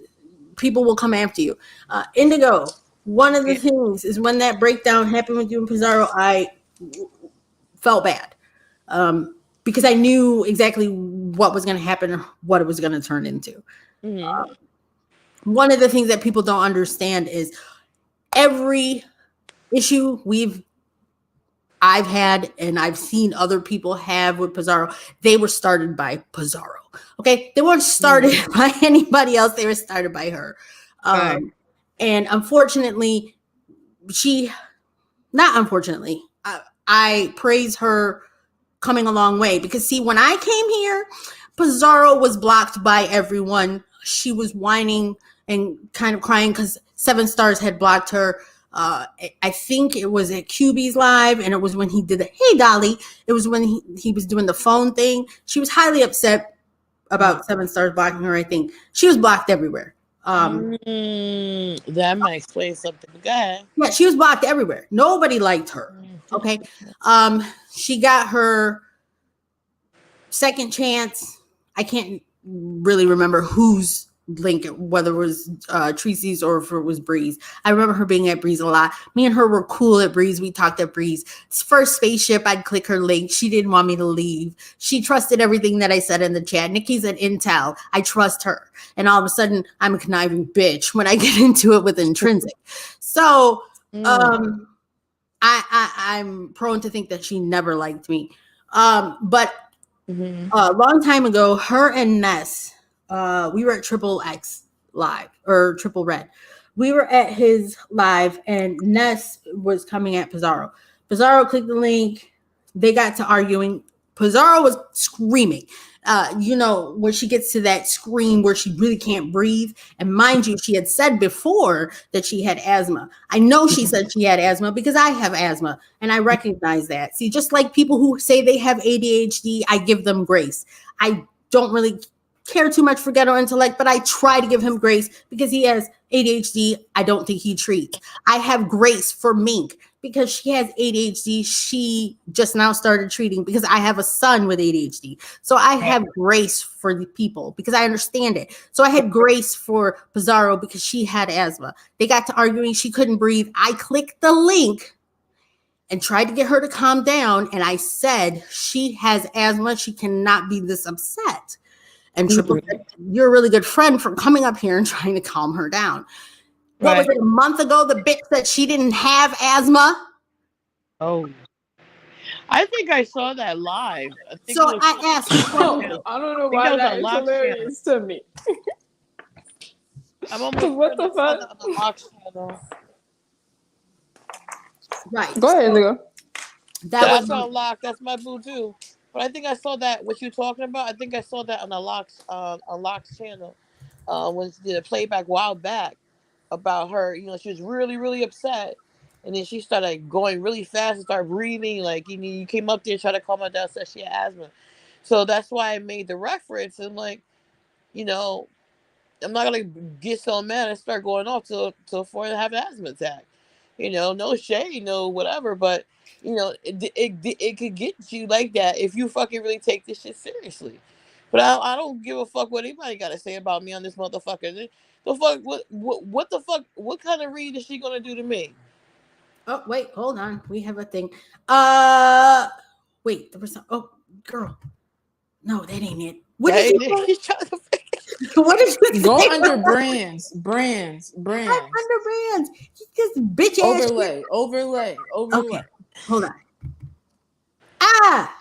Speaker 1: people will come after you. Indigo, one of the things is when that breakdown happened with you and Pizarro, I felt bad. Because I knew exactly what was going to happen, what it was going to turn into. Mm-hmm. One of the things that people don't understand is every issue I've had and I've seen other people have with Pizarro, they were started by Pizarro. Okay, they weren't started by anybody else. They were started by her. And unfortunately, I praise her coming a long way, because see, when I came here, Pizarro was blocked by everyone. She was whining and kind of crying because 7 Stars had blocked her. I think it was at QB's live, and it was when he did the hey Dolly. It was when he was doing the phone thing. She was highly upset about 7 Stars blocking her. I think she was blocked everywhere.
Speaker 2: That might explain something. Go ahead.
Speaker 1: Yeah, she was blocked everywhere. Nobody liked her. Okay. She got her second chance. I can't really remember whose link, whether it was Tracy's or if it was Breeze. I remember her being at Breeze a lot. Me and her were cool at Breeze. We talked at Breeze. First spaceship, I'd click her link. She didn't want me to leave. She trusted everything that I said in the chat. Nikki's at Intel. I trust her. And all of a sudden, I'm a conniving bitch when I get into it with Intrinsic. So, I'm prone to think that she never liked me. But a long time ago, her and Ness, we were at Triple X live, or Triple Red. We were at his live, and Ness was coming at Pizarro. Pizarro clicked the link. They got to arguing. Pizarro was screaming. When she gets to that scream where she really can't breathe. And mind you, she had said before that she had asthma. I know she said she had asthma because I have asthma, and I recognize that. See, just like people who say they have ADHD, I give them grace. I don't really care too much for ghetto intellect, but I try to give him grace because he has ADHD. I don't think he treats. I have grace for Mink because she has ADHD, she just now started treating because I have a son with ADHD. So I have grace for the people because I understand it. So I had grace for Pizarro because she had asthma. They got to arguing, she couldn't breathe. I clicked the link and tried to get her to calm down. And I said, she has asthma. She cannot be this upset. And Triple said, you're a really good friend for coming up here and trying to calm her down. What was it, a month ago? The bitch said she didn't have asthma.
Speaker 4: Oh, I think I saw that live. I think
Speaker 1: So
Speaker 4: it was.
Speaker 1: I asked, which one is it?
Speaker 3: I don't know
Speaker 4: I think
Speaker 3: why
Speaker 4: that was
Speaker 3: that
Speaker 4: on
Speaker 3: is
Speaker 4: Lock's channel.
Speaker 3: hilarious to me.
Speaker 4: I'm almost
Speaker 3: What
Speaker 4: certain
Speaker 3: the
Speaker 4: I saw
Speaker 3: fuck?
Speaker 4: that on the Lock's channel.
Speaker 1: Right.
Speaker 3: Go ahead, nigga.
Speaker 1: That was
Speaker 4: That's on Lock. That's my boo too. But I think I saw that. What you talking about? I think I saw that on the Lock's on Lock's channel. When she did a playback a while back about her. You know, she was really really upset, and then she started going really fast and started breathing. Like you came up there and tried to calm her down, said she had asthma. So that's why I made the reference. And like, you know, I'm not gonna get so mad and start going off till for to have an asthma attack. You know, no shade, no whatever, but you know, it could get you like that if you fucking really take this shit seriously. But I don't give a fuck what anybody got to say about me on this motherfucker. The fuck, what the fuck, what kind of read is she gonna do to me?
Speaker 1: Oh, wait, hold on. We have a thing. Wait, there was some, oh, girl. No, that ain't it. What did
Speaker 4: Hey,
Speaker 1: you
Speaker 4: Nick,
Speaker 1: say?
Speaker 4: he's trying to
Speaker 1: What did you
Speaker 3: Go
Speaker 1: say?
Speaker 3: under brands.
Speaker 1: I'm under brands. This bitch ass shit.
Speaker 3: Overlay.
Speaker 1: Okay, hold on. Ah,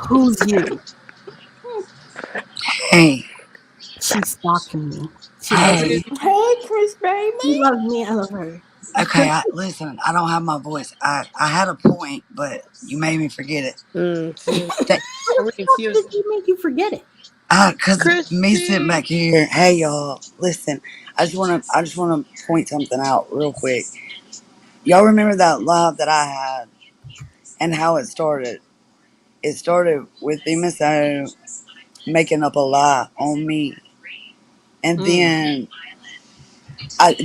Speaker 1: who's you?
Speaker 5: Hey,
Speaker 1: She's stalking me. She loves
Speaker 5: hey.
Speaker 1: me.
Speaker 3: Hey, Chris
Speaker 1: She
Speaker 3: baby.
Speaker 1: loves me. I love her.
Speaker 5: Okay, listen. I don't have my voice. I had a point, but you made me forget it.
Speaker 4: see,
Speaker 5: That,
Speaker 1: How the
Speaker 4: I'm really
Speaker 1: fuck did
Speaker 4: confused.
Speaker 1: he make you forget it?
Speaker 5: cause me sitting
Speaker 4: Christy.
Speaker 5: back here. Hey, y'all. Listen. I just wanna point something out real quick. Y'all remember that live that I had and how it started? It started with MSO making up a lie on me, and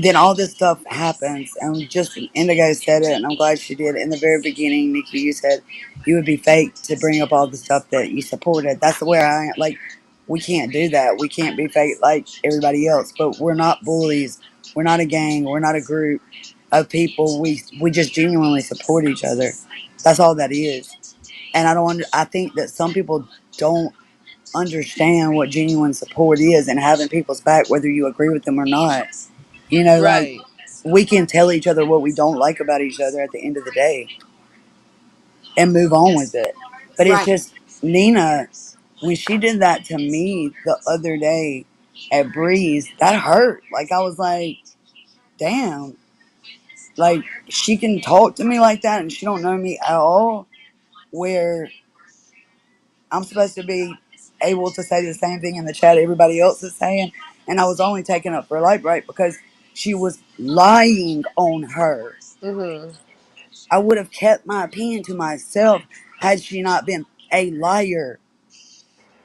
Speaker 5: then all this stuff happens, and just Indigo said it, and I'm glad she did. In the very beginning, Nikki, you said you would be fake to bring up all the stuff that you supported. That's the way I am. Like, we can't do that. We can't be fake like everybody else. But we're not bullies. We're not a gang. We're not a group of people. We just genuinely support each other. That's all that is. And I think that some people don't understand what genuine support is and having people's back, whether you agree with them or not. You know, like,
Speaker 4: Right.
Speaker 5: we can tell each other what we don't like about each other at the end of the day and move on with it. But it's
Speaker 1: Right.
Speaker 5: just Nina, when she did that to me the other day at Breeze, that hurt. Like, I was like, damn, like, she can talk to me like that and she don't know me at all, where I'm supposed to be able to say the same thing in the chat everybody else is saying. And I was only taking up for light bright because she was lying on her.
Speaker 4: Mhm.
Speaker 5: I would have kept my opinion to myself had she not been a liar.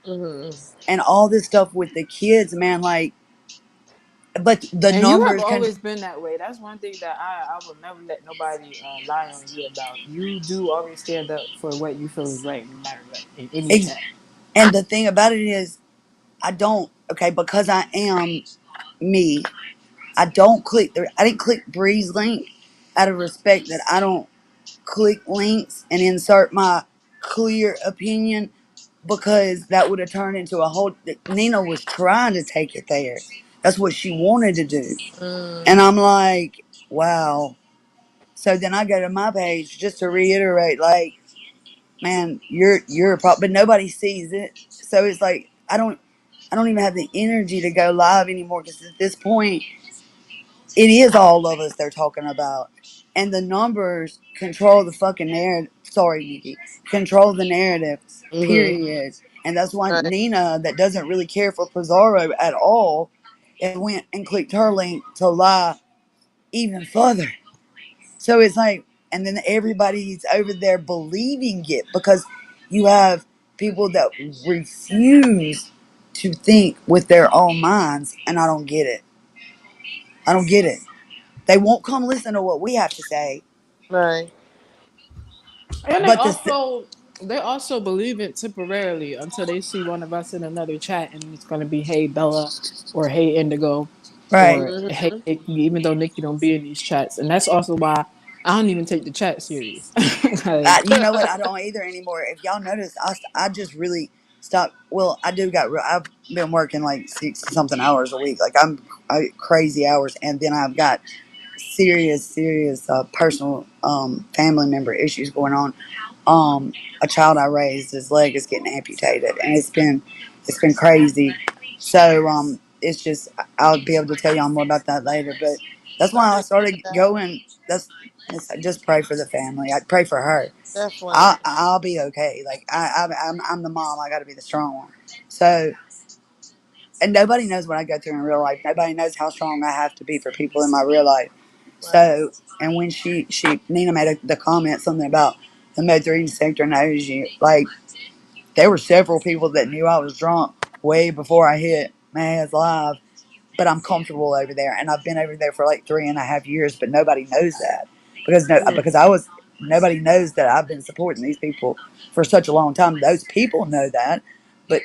Speaker 4: Mhm.
Speaker 5: And all this stuff with the kids, man, like, but the
Speaker 3: And you have
Speaker 5: numbers can.
Speaker 3: always been that way. That's one thing that I will never let nobody lie on you about. You do always stand up for what you feel is right, no matter what, in any
Speaker 5: ex-
Speaker 3: chat.
Speaker 5: And the thing about it is, I don't, okay, because I am me, I didn't click Bree's link out of respect that I don't click links and insert my clear opinion, because that would have turned into a whole. Nina was trying to take it there. That's what she wanted to do.
Speaker 4: Mm.
Speaker 5: And I'm like, wow. So then I go to my page just to reiterate, like, man, you're a problem, but nobody sees it. So it's like I don't even have the energy to go live anymore, because at this point it is all of us they're talking about. And the numbers control the fucking narrative. Sorry, Nikki. Control the narrative,
Speaker 4: Mhm.
Speaker 5: period. And that's why
Speaker 4: Right.
Speaker 5: Nina, that doesn't really care for Pizarro at all, and went and clicked her link to lie even further. So it's like, and then everybody's over there believing it, because you have people that refuse to think with their own minds. And I don't get it. I don't get it. They won't come listen to what we have to say.
Speaker 4: Right.
Speaker 3: And
Speaker 5: But this,
Speaker 3: they also believe it temporarily until they see one of us in another chat, and it's gonna be hey Bella, or hey Indigo,
Speaker 5: right?
Speaker 3: or hey
Speaker 4: Mm-hmm.
Speaker 3: Nikki, even though Nikki don't be in these chats, and that's also why I don't even take the chat serious. Like,
Speaker 5: You know what? I don't either anymore. If y'all notice, I just really stopped. Well, I do got. I've been working like 60 something hours a week. Like crazy hours, and then I've got serious personal family member issues going on. A child I raised, his leg is getting amputated, and it's been crazy. So it's just I'll be able to tell y'all more about that later. But that's why I
Speaker 4: Sorry
Speaker 5: started
Speaker 4: about that.
Speaker 5: going. Just pray for the family. I pray for her.
Speaker 4: Definitely.
Speaker 5: I'll be okay. Like I'm the mom. I got to be the strong one. So and nobody knows what I go through in real life. Nobody knows how strong I have to be for people in my real life.
Speaker 4: Right.
Speaker 5: So, and when she Nina made the comment something about the mode 3 sector knows you, like there were several people that knew I was drunk way before I hit Man's Live, but I'm comfortable over there, and I've been over there for like 3.5 years, but nobody knows that
Speaker 4: Mm-hmm.
Speaker 5: because I was nobody knows that I've been supporting these people for such a long time. Those people know that, but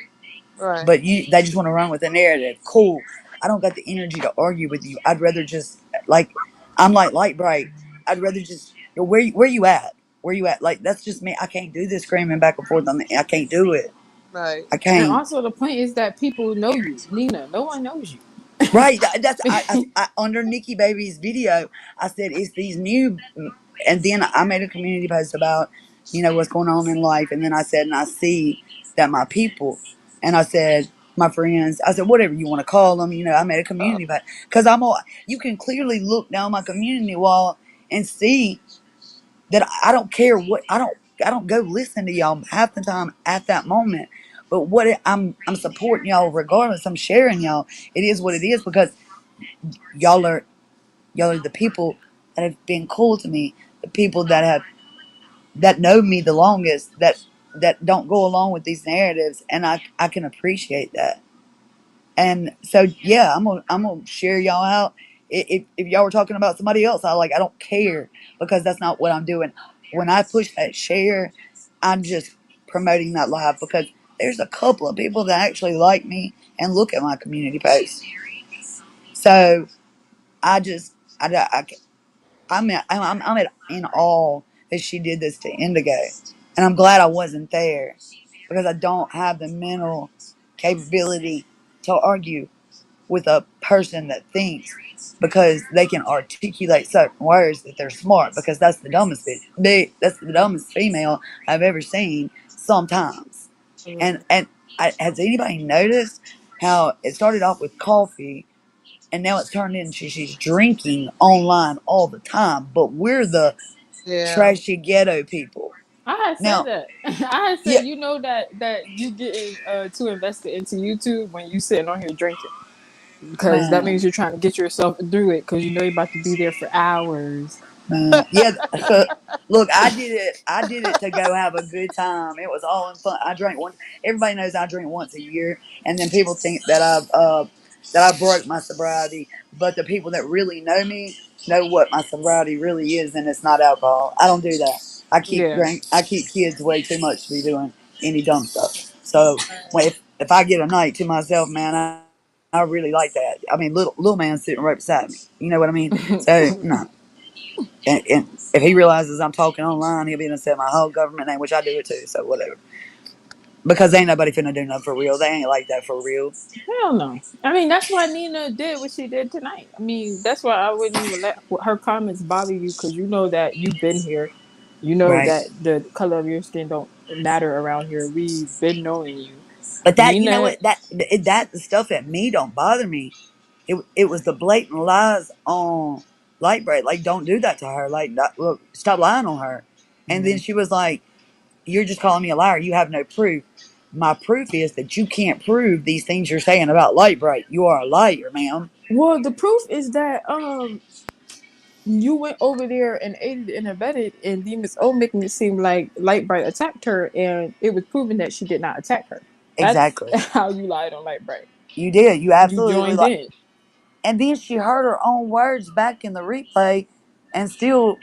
Speaker 4: Right.
Speaker 5: they just want to run with the narrative. Cool. I don't got the energy to argue with you. I'd rather just like I'm like light bright. I'd rather just where you at? Where you at? Like that's just me. I can't do this screaming back and forth on the. I can't do it.
Speaker 4: Right.
Speaker 5: I
Speaker 3: and
Speaker 5: can't.
Speaker 3: also the point is that people know you, Nina. No one knows you.
Speaker 5: Right. That's under Nikki Baby's video. I said it's these new, and then I made a community post about what's going on in life, and then I said, and I see that my people, and I said my friends, I said whatever you want to call them. I made a community post because You can clearly look down my community wall and see that I don't care what I don't go listen to y'all half the time at that moment. But I'm supporting y'all regardless. I'm sharing y'all. It is what it is because y'all are y'all are the people that have been cool to me, the people that know me the longest, that don't go along with these narratives, and I can appreciate that. And so yeah, I'm gonna share y'all out. If y'all were talking about somebody else, I don't care because that's not what I'm doing. When I push that share, I'm just promoting that live because there's a couple of people that actually like me and look at my community posts. So I just I'm in awe that she did this to Indigo, and I'm glad I wasn't there because I don't have the mental capability to argue with a person that thinks because they can articulate certain words that they're smart because that's the dumbest female I've ever seen sometimes.
Speaker 4: Mm-hmm.
Speaker 5: And has anybody noticed how it started off with coffee and now it's turned into she's drinking online all the time, but we're the
Speaker 4: Yeah.
Speaker 5: trashy ghetto people.
Speaker 3: I had said
Speaker 5: Now,
Speaker 3: that. I had
Speaker 5: yeah,
Speaker 3: said, that you getting too invested into YouTube when you sitting on here drinking, because that
Speaker 5: man,
Speaker 3: means you're trying to get yourself through it because you know you're about to be there for hours.
Speaker 5: yeah. Look, I did it to go have a good time. It was all in fun. I drank one. Everybody knows I drink once a year, and then people think that I broke my sobriety. But the people that really know me know what my sobriety really is, and it's not alcohol. I don't do that.
Speaker 3: Yeah.
Speaker 5: I keep kids way too much to be doing any dumb stuff. So if I get a night to myself, man, I really like that. I mean, little man's sitting right beside me. You know what I mean? So no. And if he realizes I'm talking online, he'll be gonna say my whole government name, which I do it too. So whatever. Because ain't nobody finna do nothing for real. They ain't like that for real.
Speaker 3: Hell no. I mean, that's why Nina did what she did tonight. I mean, that's why I wouldn't even let her comments bother you, because you know that you've been here. You know
Speaker 5: Right.
Speaker 3: that the color of your skin don't matter around here. We've been knowing you.
Speaker 5: But that you know
Speaker 3: Nina,
Speaker 5: what that the stuff at me don't bother me. It was the blatant lies on Lightbright. Like don't do that to her. Like look, stop lying on her. And then she was like, "You're just calling me a liar. You have no proof." My proof is that you can't prove these things you're saying about Lightbright. You are a liar, ma'am.
Speaker 3: well, the proof is that you went over there and aided and abetted, and Demon's O making it seem like Lightbright attacked her, and it was proven that she did not attack her. That's
Speaker 5: Exactly.
Speaker 3: how you lied on Lightbright.
Speaker 5: You did. You
Speaker 3: You
Speaker 5: absolutely
Speaker 3: joined
Speaker 5: lied.
Speaker 3: in.
Speaker 5: And then she heard her own words back in the replay, and still,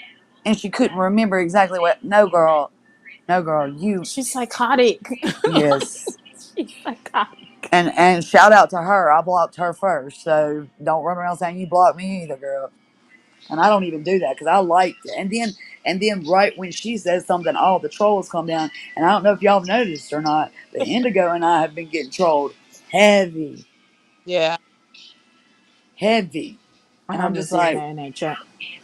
Speaker 5: and she couldn't remember exactly what. No, girl, no, girl, you.
Speaker 3: She's psychotic.
Speaker 5: Yes.
Speaker 3: She's psychotic.
Speaker 5: And shout out to her. I blocked her first, so don't run around saying you blocked me either, girl. And I don't even do that because I liked it. And then right when she says something, all the trolls come down. And I don't know if y'all have noticed or not, but Indigo and I have been getting trolled heavy,
Speaker 4: Yeah.
Speaker 5: heavy.
Speaker 3: I
Speaker 5: And I'm
Speaker 3: have been
Speaker 5: just
Speaker 3: seeing
Speaker 5: like,
Speaker 3: that in that chat.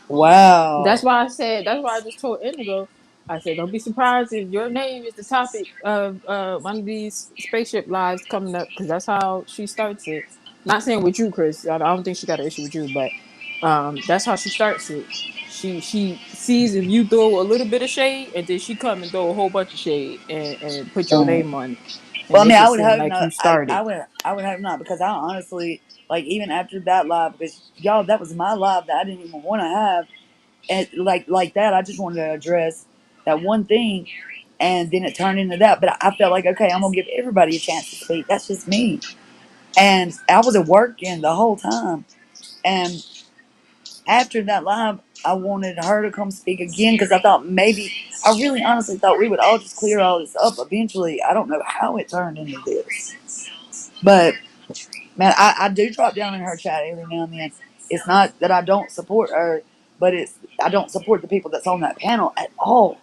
Speaker 5: wow.
Speaker 3: That's why I said. That's why I just told Indigo. I said, don't be surprised if your name is the topic of one of these spaceship lives coming up, because that's how she starts it. Not saying with you, Chris. I don't think she got an issue with you, but that's how she starts it. She sees if you throw a little bit of shade, and then she come and throw a whole bunch of shade and put your
Speaker 5: Uh,
Speaker 3: name on it and
Speaker 5: well, I mean,
Speaker 3: make
Speaker 5: I
Speaker 3: it
Speaker 5: would
Speaker 3: seem
Speaker 5: hope
Speaker 3: like
Speaker 5: not.
Speaker 3: you started.
Speaker 5: I would hope not because I honestly, like, even after that live, because y'all, that was my live that I didn't even want to have. And like that, I just wanted to address that one thing, and then it turned into that. But I felt like, okay, I'm gonna give everybody a chance to speak. That's just me. And I was at working the whole time. And after that live, I wanted her to come speak again because I thought maybe, I really honestly thought we would all just clear all this up eventually. I don't know how it turned into this, but man, I do drop down in her chat every now and then. It's not that I don't support her, but it's I don't support the people that's on that panel at all.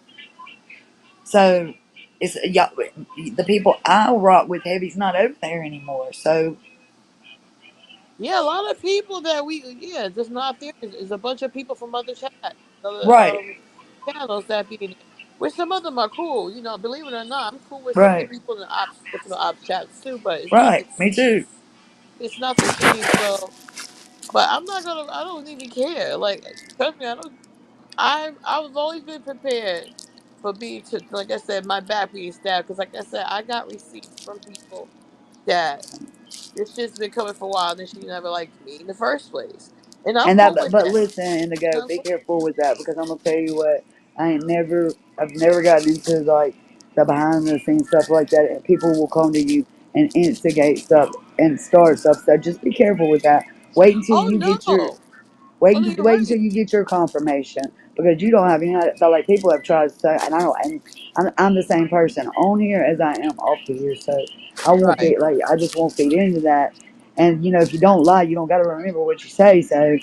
Speaker 5: So it's yeah, the people I rock with heavy's not over there anymore. So
Speaker 4: Yeah, a lot of people that yeah, just not there. Is a bunch of people from other other
Speaker 5: right,
Speaker 4: channels that be in there. Which some of them are cool, believe it or not. I'm cool with some of the
Speaker 5: right,
Speaker 4: people in the different ops chats too, but
Speaker 5: right. Me too.
Speaker 4: it's not the same. So, but I'm not gonna. I don't even care. Like, trust me, I don't. I've always been prepared for being to, like I said, my back being stabbed. Because, like I said, I got receipts from people that this shit's been coming for a while, and she never liked me in the first place, and I'm
Speaker 5: And that,
Speaker 4: cool with
Speaker 5: but
Speaker 4: that.
Speaker 5: listen, Indigo,
Speaker 4: I'm
Speaker 5: be
Speaker 4: cool.
Speaker 5: careful with that because I'm gonna tell you what, I've never gotten into like the behind the scenes stuff like that. And people will come to you and instigate stuff and start stuff. So just be careful with that. Wait until
Speaker 4: Oh
Speaker 5: you get your
Speaker 4: no! Oh no, you're
Speaker 5: wait until
Speaker 4: right.
Speaker 5: you get your confirmation because you don't have any. So like people have tried to say, and I don't, and I'm the same person on here as I am off here. So I won't
Speaker 4: Right,
Speaker 5: feed like I just won't feed into that. And if you don't lie, you don't got to remember what you say. So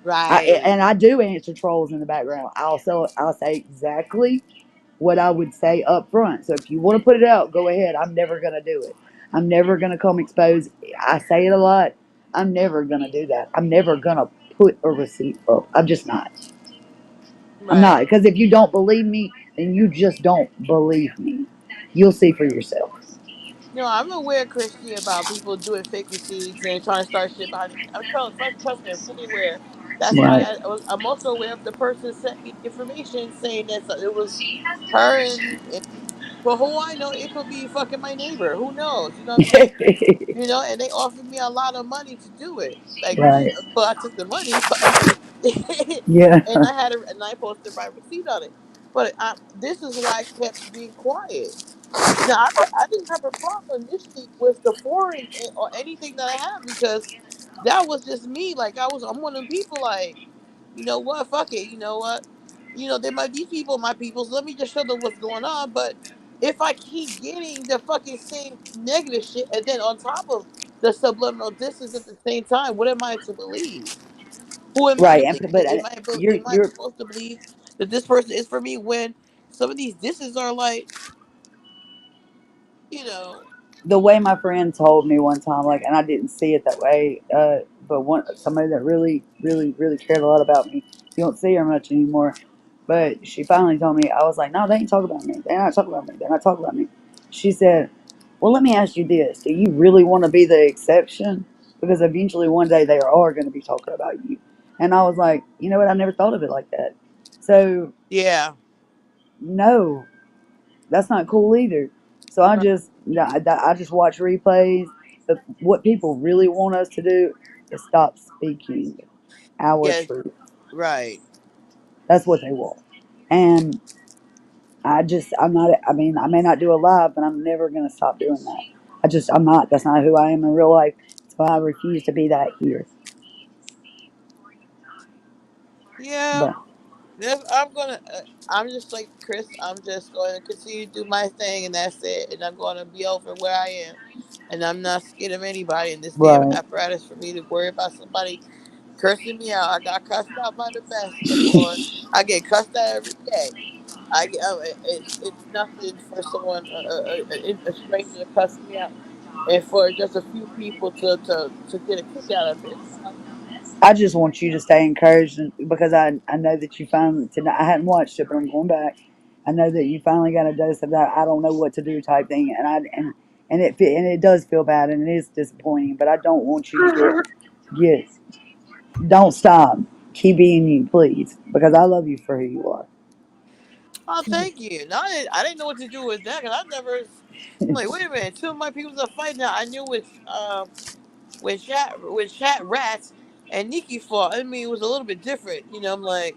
Speaker 4: right,
Speaker 5: I do answer trolls in the background. I'll say exactly what I would say up front. So if you want to put it out, go ahead. I'm never gonna do it. I'm never gonna come expose. I say it a lot. I'm never gonna do that. I'm never gonna put a receipt up. I'm just not. I'm not
Speaker 4: right.
Speaker 5: because if you don't believe me, then you just don't believe me. You'll see for yourself.
Speaker 4: No, I'm aware, Christy, about people doing fake receipts and trying to start shit behind the scenes. Trust me, I'm fully aware. That's why
Speaker 5: Right.
Speaker 4: I'm also aware of the person sent me information saying that it was her and for who I know, it could be fucking my neighbor. Who knows? You know what I'm saying? And they offered me a lot of money to do it. Like,
Speaker 5: Right.
Speaker 4: but I took the money, but
Speaker 5: Yeah.
Speaker 4: and I posted my receipt on it. But this is why I kept being quiet. Now, I didn't have a problem initially with the forum or anything that I have because that was just me. Like I'm one of them people. Like, you know what? Fuck it. You know what? There might these people, my people. So let me just show them what's going on. But if I keep getting the fucking same negative shit, and then on top of the subliminal distance at the same time, what am I to believe? Who am I to
Speaker 5: Right.
Speaker 4: believe?
Speaker 5: But
Speaker 4: Am I
Speaker 5: you're
Speaker 4: supposed to believe that this person is for me when some of these disses are like, you know,
Speaker 5: the way my friend told me one time, like, and I didn't see it that way, but somebody that really, really, really cared a lot about me. You don't see her much anymore, but she finally told me. I was like, no, they ain't talking about me. They're not talking about me. They're not talking about me. She said, well, let me ask you this: do you really want to be the exception? Because eventually, one day, they are going to be talking about you. And I was like, you know what? I never thought of it like that. So
Speaker 4: yeah.
Speaker 5: no, that's not cool either. So I just watch replays. But what people really want us to do is stop speaking our
Speaker 4: Yeah,
Speaker 5: truth.
Speaker 4: right.
Speaker 5: That's what they want. And I'm not. I mean, I may not do a live, but I'm never gonna stop doing that. I'm not. That's not who I am in real life. So I refuse to be that here.
Speaker 4: Yeah.
Speaker 5: But
Speaker 4: I'm gonna. I'm just like Chris. I'm just going to continue to do my thing, and that's it. And I'm going to be over where I am, and I'm not scared of anybody in this damn
Speaker 5: right.
Speaker 4: apparatus for me to worry about somebody cursing me out. I got cussed out by the best before. I get cussed out every day. I get. It's nothing for someone, a stranger, to cuss me out, and for just a few people to get a kick out of it. It's fine.
Speaker 5: I just want you to stay encouraged because I know that you finally tonight. I hadn't watched it, but I'm going back. I know that you finally got a dose of that. I don't know what to do type thing, and it does feel bad and it is disappointing. But I don't want you to get. Don't stop. Keep being you, please, because I love you for who you are.
Speaker 4: Oh, thank you. No, I didn't know what to do with that because I've never. I'm like, wait a minute. Two of my people's are fighting now. I knew with chat rats and Nikki fought. I mean, it was a little bit different. I'm like,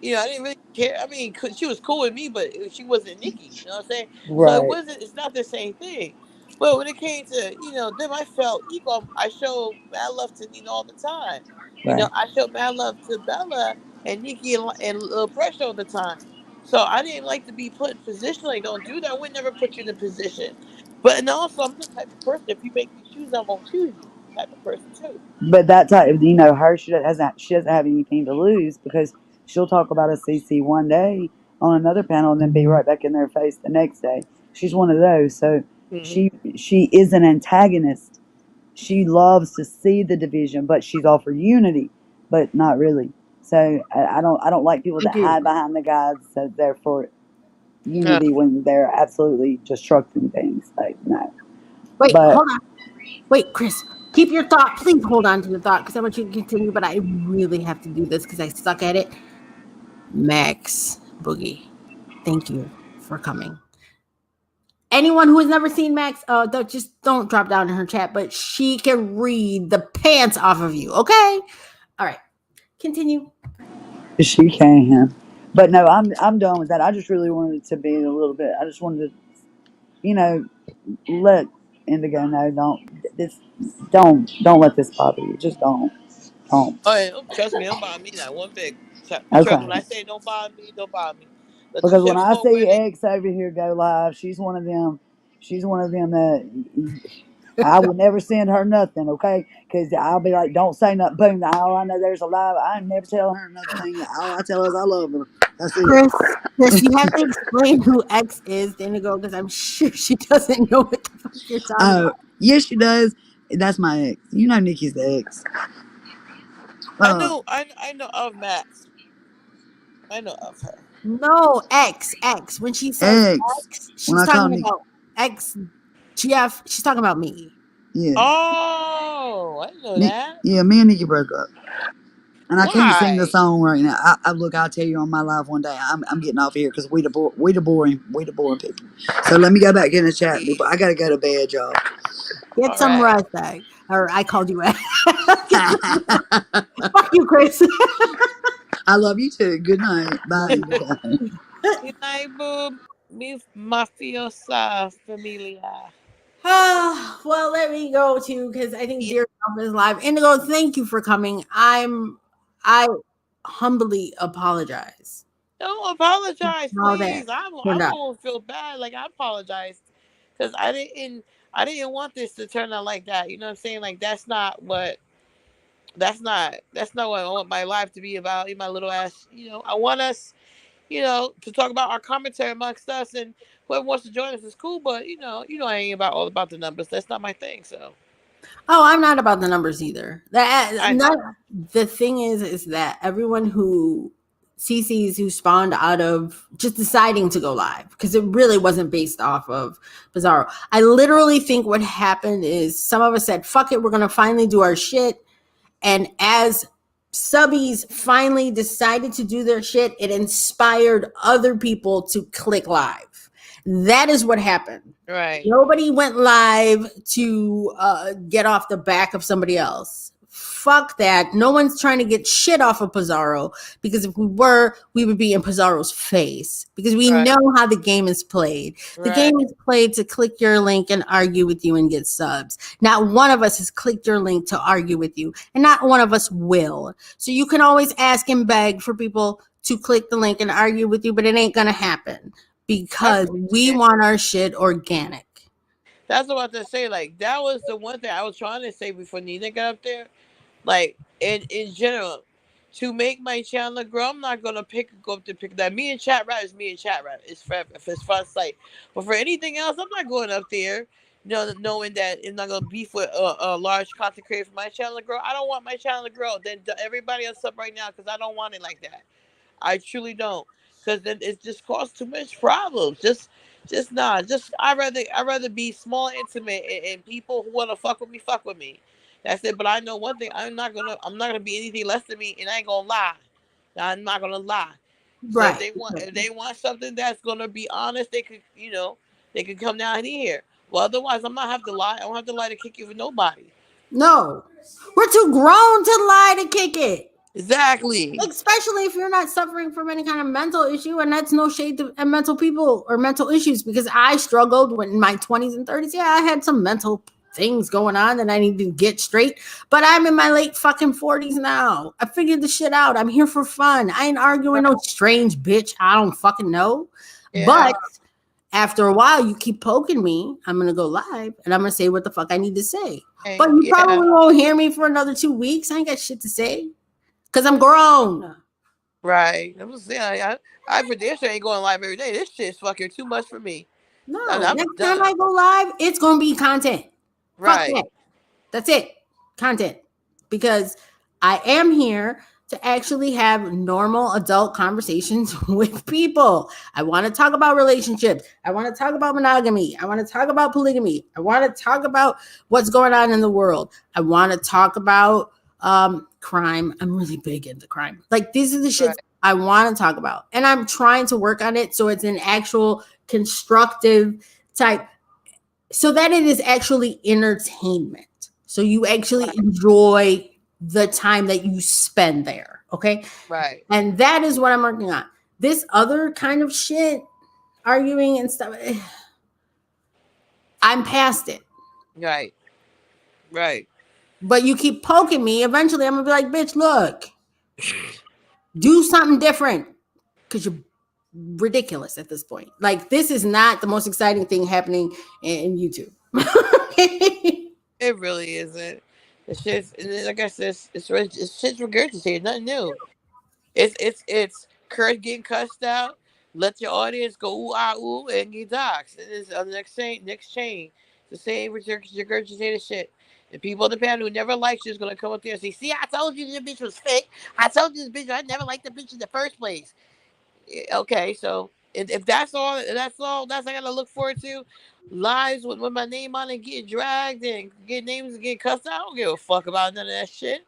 Speaker 4: I didn't really care. I mean, she was cool with me, but she wasn't Nikki. You know what I'm saying? So it
Speaker 5: Right,
Speaker 4: wasn't. It's not the same thing. But when it came to them, I felt equal. I showed mad love to Nina all the time.
Speaker 5: right.
Speaker 4: I showed mad love to Bella and Nikki and Lil Pressure all the time. So I didn't like to be put in position. Like, don't do that. I would never put you in a position. But and also, I'm the type of person. If you make me choose, I won't choose you. Type of person too.
Speaker 5: But that type, her, she doesn't have anything to lose because she'll talk about a CC one day on another panel and then be right back in their face the next day. She's one of those. So
Speaker 4: Hmm.
Speaker 5: she is an antagonist. She loves to see the division, but she's all for unity, but not really. So I don't like people
Speaker 1: I
Speaker 5: that
Speaker 1: do.
Speaker 5: hide behind the guys that they're for unity when they're absolutely destructing things. Like no,
Speaker 1: Wait,
Speaker 5: but
Speaker 1: hold on. Wait, Chris, keep your thought. Please hold on to your thought because I want you to continue, but I really have to do this because I suck at it. Max Boogie, thank you for coming. Anyone who has never seen Max, just don't drop down in her chat, but she can read the pants off of you. Okay, all right, continue.
Speaker 5: she can. But no, I'm done with that. I just really wanted it to be a little bit. I just wanted to, you know, let Indigo know. Don't let this bother you. Just don't.
Speaker 4: Oh, yeah, trust me, don't bother me not one bit. Trust when I
Speaker 5: Okay.
Speaker 4: say don't bother me, don't bother me. Let the
Speaker 5: Because when
Speaker 4: chips
Speaker 5: I
Speaker 4: fall where
Speaker 5: see
Speaker 4: they.
Speaker 5: X over here go live, she's one of them. She's one of them that I would never send her nothing, okay? Because I'll be like, don't say nothing. Boom. All I know there's a live. I never tell her another thing. All I tell her is I love her. That's it.
Speaker 1: Chris, you have to explain who X is to Indigo because I'm sure she doesn't know what the fuck you're talking
Speaker 5: Oh,
Speaker 1: about.
Speaker 5: yes, she does. That's my ex. You know Nikki's the ex. Uh,
Speaker 4: I know of Max. I know of her.
Speaker 1: No, X. When she says
Speaker 5: ex.
Speaker 1: X,
Speaker 5: When
Speaker 1: she's
Speaker 5: I call
Speaker 1: talking
Speaker 5: Nikki,
Speaker 1: about X GF. She's talking about me.
Speaker 5: yeah.
Speaker 4: Oh, I know that.
Speaker 5: Yeah, me and Nikki broke up. And I can't sing the
Speaker 4: Why?
Speaker 5: song right now. Look, I'll tell you on my live one day. I'm getting off here because we the boring people. So let me go back in the chat, people. I gotta go to bed, y'all.
Speaker 1: Get
Speaker 4: All
Speaker 1: some
Speaker 4: right.
Speaker 1: rest, X. Or I called you X. Fuck you, Chris.
Speaker 5: I love you too. Good night. Bye. Indigo.
Speaker 4: Good night, boo. Mi mafiosa familia.
Speaker 1: Well, let me go too because I think
Speaker 4: Yeah.
Speaker 1: Dear Self is live. Indigo, thank you for coming. I humbly apologize.
Speaker 4: Don't apologize,
Speaker 1: How that
Speaker 4: please. I'm
Speaker 1: turned
Speaker 4: I'm
Speaker 1: out.
Speaker 4: gonna feel bad. Like I apologized because I didn't want this to turn out like that. You know what I'm saying? Like that's not what I want my life to be about. My little ass. I want us. To talk about our commentary amongst us, and whoever wants to join us is cool. But I ain't all about the numbers. That's not my thing. So
Speaker 1: Oh, I'm not about the numbers either. That
Speaker 4: I
Speaker 1: not
Speaker 4: know.
Speaker 1: the thing is that everyone who CCs who spawned out of just deciding to go live because it really wasn't based off of Bizarro. I literally think what happened is some of us said, "Fuck it, we're gonna finally do our shit," and as subbies finally decided to do their shit, it inspired other people to click live. That is what happened.
Speaker 4: Right.
Speaker 1: Nobody went live to get off the back of somebody else. Fuck that. No one's trying to get shit off of Pizarro, because if we were, we would be in Pizarro's face, because we
Speaker 4: Right.
Speaker 1: know how the game is played. The
Speaker 4: Right.
Speaker 1: game is played to click your link and argue with you and get subs. Not one of us has clicked your link to argue with you, and not one of us will. So you can always ask and beg for people to click the link and argue with you, but it ain't gonna happen because we want our shit organic.
Speaker 4: That's what I was to say. Like, that was the one thing I was trying to say before Nina got up there. Like, in general, to make my channel grow, I'm not gonna go up to pick that. Me and chat rap is me and chat rap. It's forever. If it's fun sight. But for anything else, I'm not going up there. Knowing that it's not gonna beef with a large content creator for my channel to grow. I don't want my channel to grow. Then everybody else up right now because I don't want it like that. I truly don't, because then it just causes too much problems. Just not. Just I rather be small, intimate, and people who wanna fuck with me. That's it. But I know one thing: I'm not gonna be anything less than me, and I ain't gonna lie. I'm not gonna lie. So
Speaker 1: Right.
Speaker 4: if they want something that's gonna be honest, they could come down here. Well, otherwise, I'm not have to lie. I don't have to lie to kick you for nobody.
Speaker 1: No, we're too grown to lie to kick it.
Speaker 4: Exactly.
Speaker 1: Especially if you're not suffering from any kind of mental issue, and that's no shade to mental people or mental issues, because I struggled when in my 20s and 30s. Yeah, I had some mental things going on that I need to get straight, but I'm in my late fucking 40s now. I figured the shit out. I'm here for fun. I ain't arguing no strange bitch I don't fucking know.
Speaker 4: Yeah.
Speaker 1: But after a while, you keep poking me, I'm gonna go live and I'm gonna say what the fuck I need to say. But you probably won't hear me for another 2 weeks. I ain't got shit to say because I'm grown.
Speaker 4: Right. I'm just saying, I for this ain't going live every day. This shit's fucking too much for me.
Speaker 1: No,
Speaker 4: I'm
Speaker 1: next
Speaker 4: done.
Speaker 1: time I go live, it's gonna be content.
Speaker 4: Right.
Speaker 1: Fuck that. That's it. Content. Because I am here to actually have normal adult conversations with people. I want to talk about relationships. I want to talk about monogamy. I want to talk about polygamy. I want to talk about what's going on in the world. I want to talk about crime. I'm really big into crime. Like, these are the shits I want to talk about. And I'm trying to work on it so it's an actual constructive type, so that it is actually entertainment. So you actually enjoy the time that you spend there. Okay.
Speaker 4: Right.
Speaker 1: And that is what I'm working on. This other kind of shit, arguing and stuff, I'm past it.
Speaker 4: Right. Right.
Speaker 1: But you keep poking me. Eventually, I'm gonna be like, bitch, look, do something different, because you're ridiculous at this point. Like, this is not the most exciting thing happening in YouTube.
Speaker 4: It really isn't. It's just, like I said, it's shit's regurgitated. Nothing new. It's Kurt getting cussed out. Let your audience go ooh ah ooh and get doxxed. It is on the next chain. The same regurgitated shit. And people in the panel who never liked you is gonna come up there and say, "See, I told you this bitch was fake. I told you this bitch. I never liked the bitch in the first place." Okay, so if that's all, that's I gotta look forward to. Lives with my name on it, get dragged and get names and get cussed out. I don't give a fuck about none of that shit.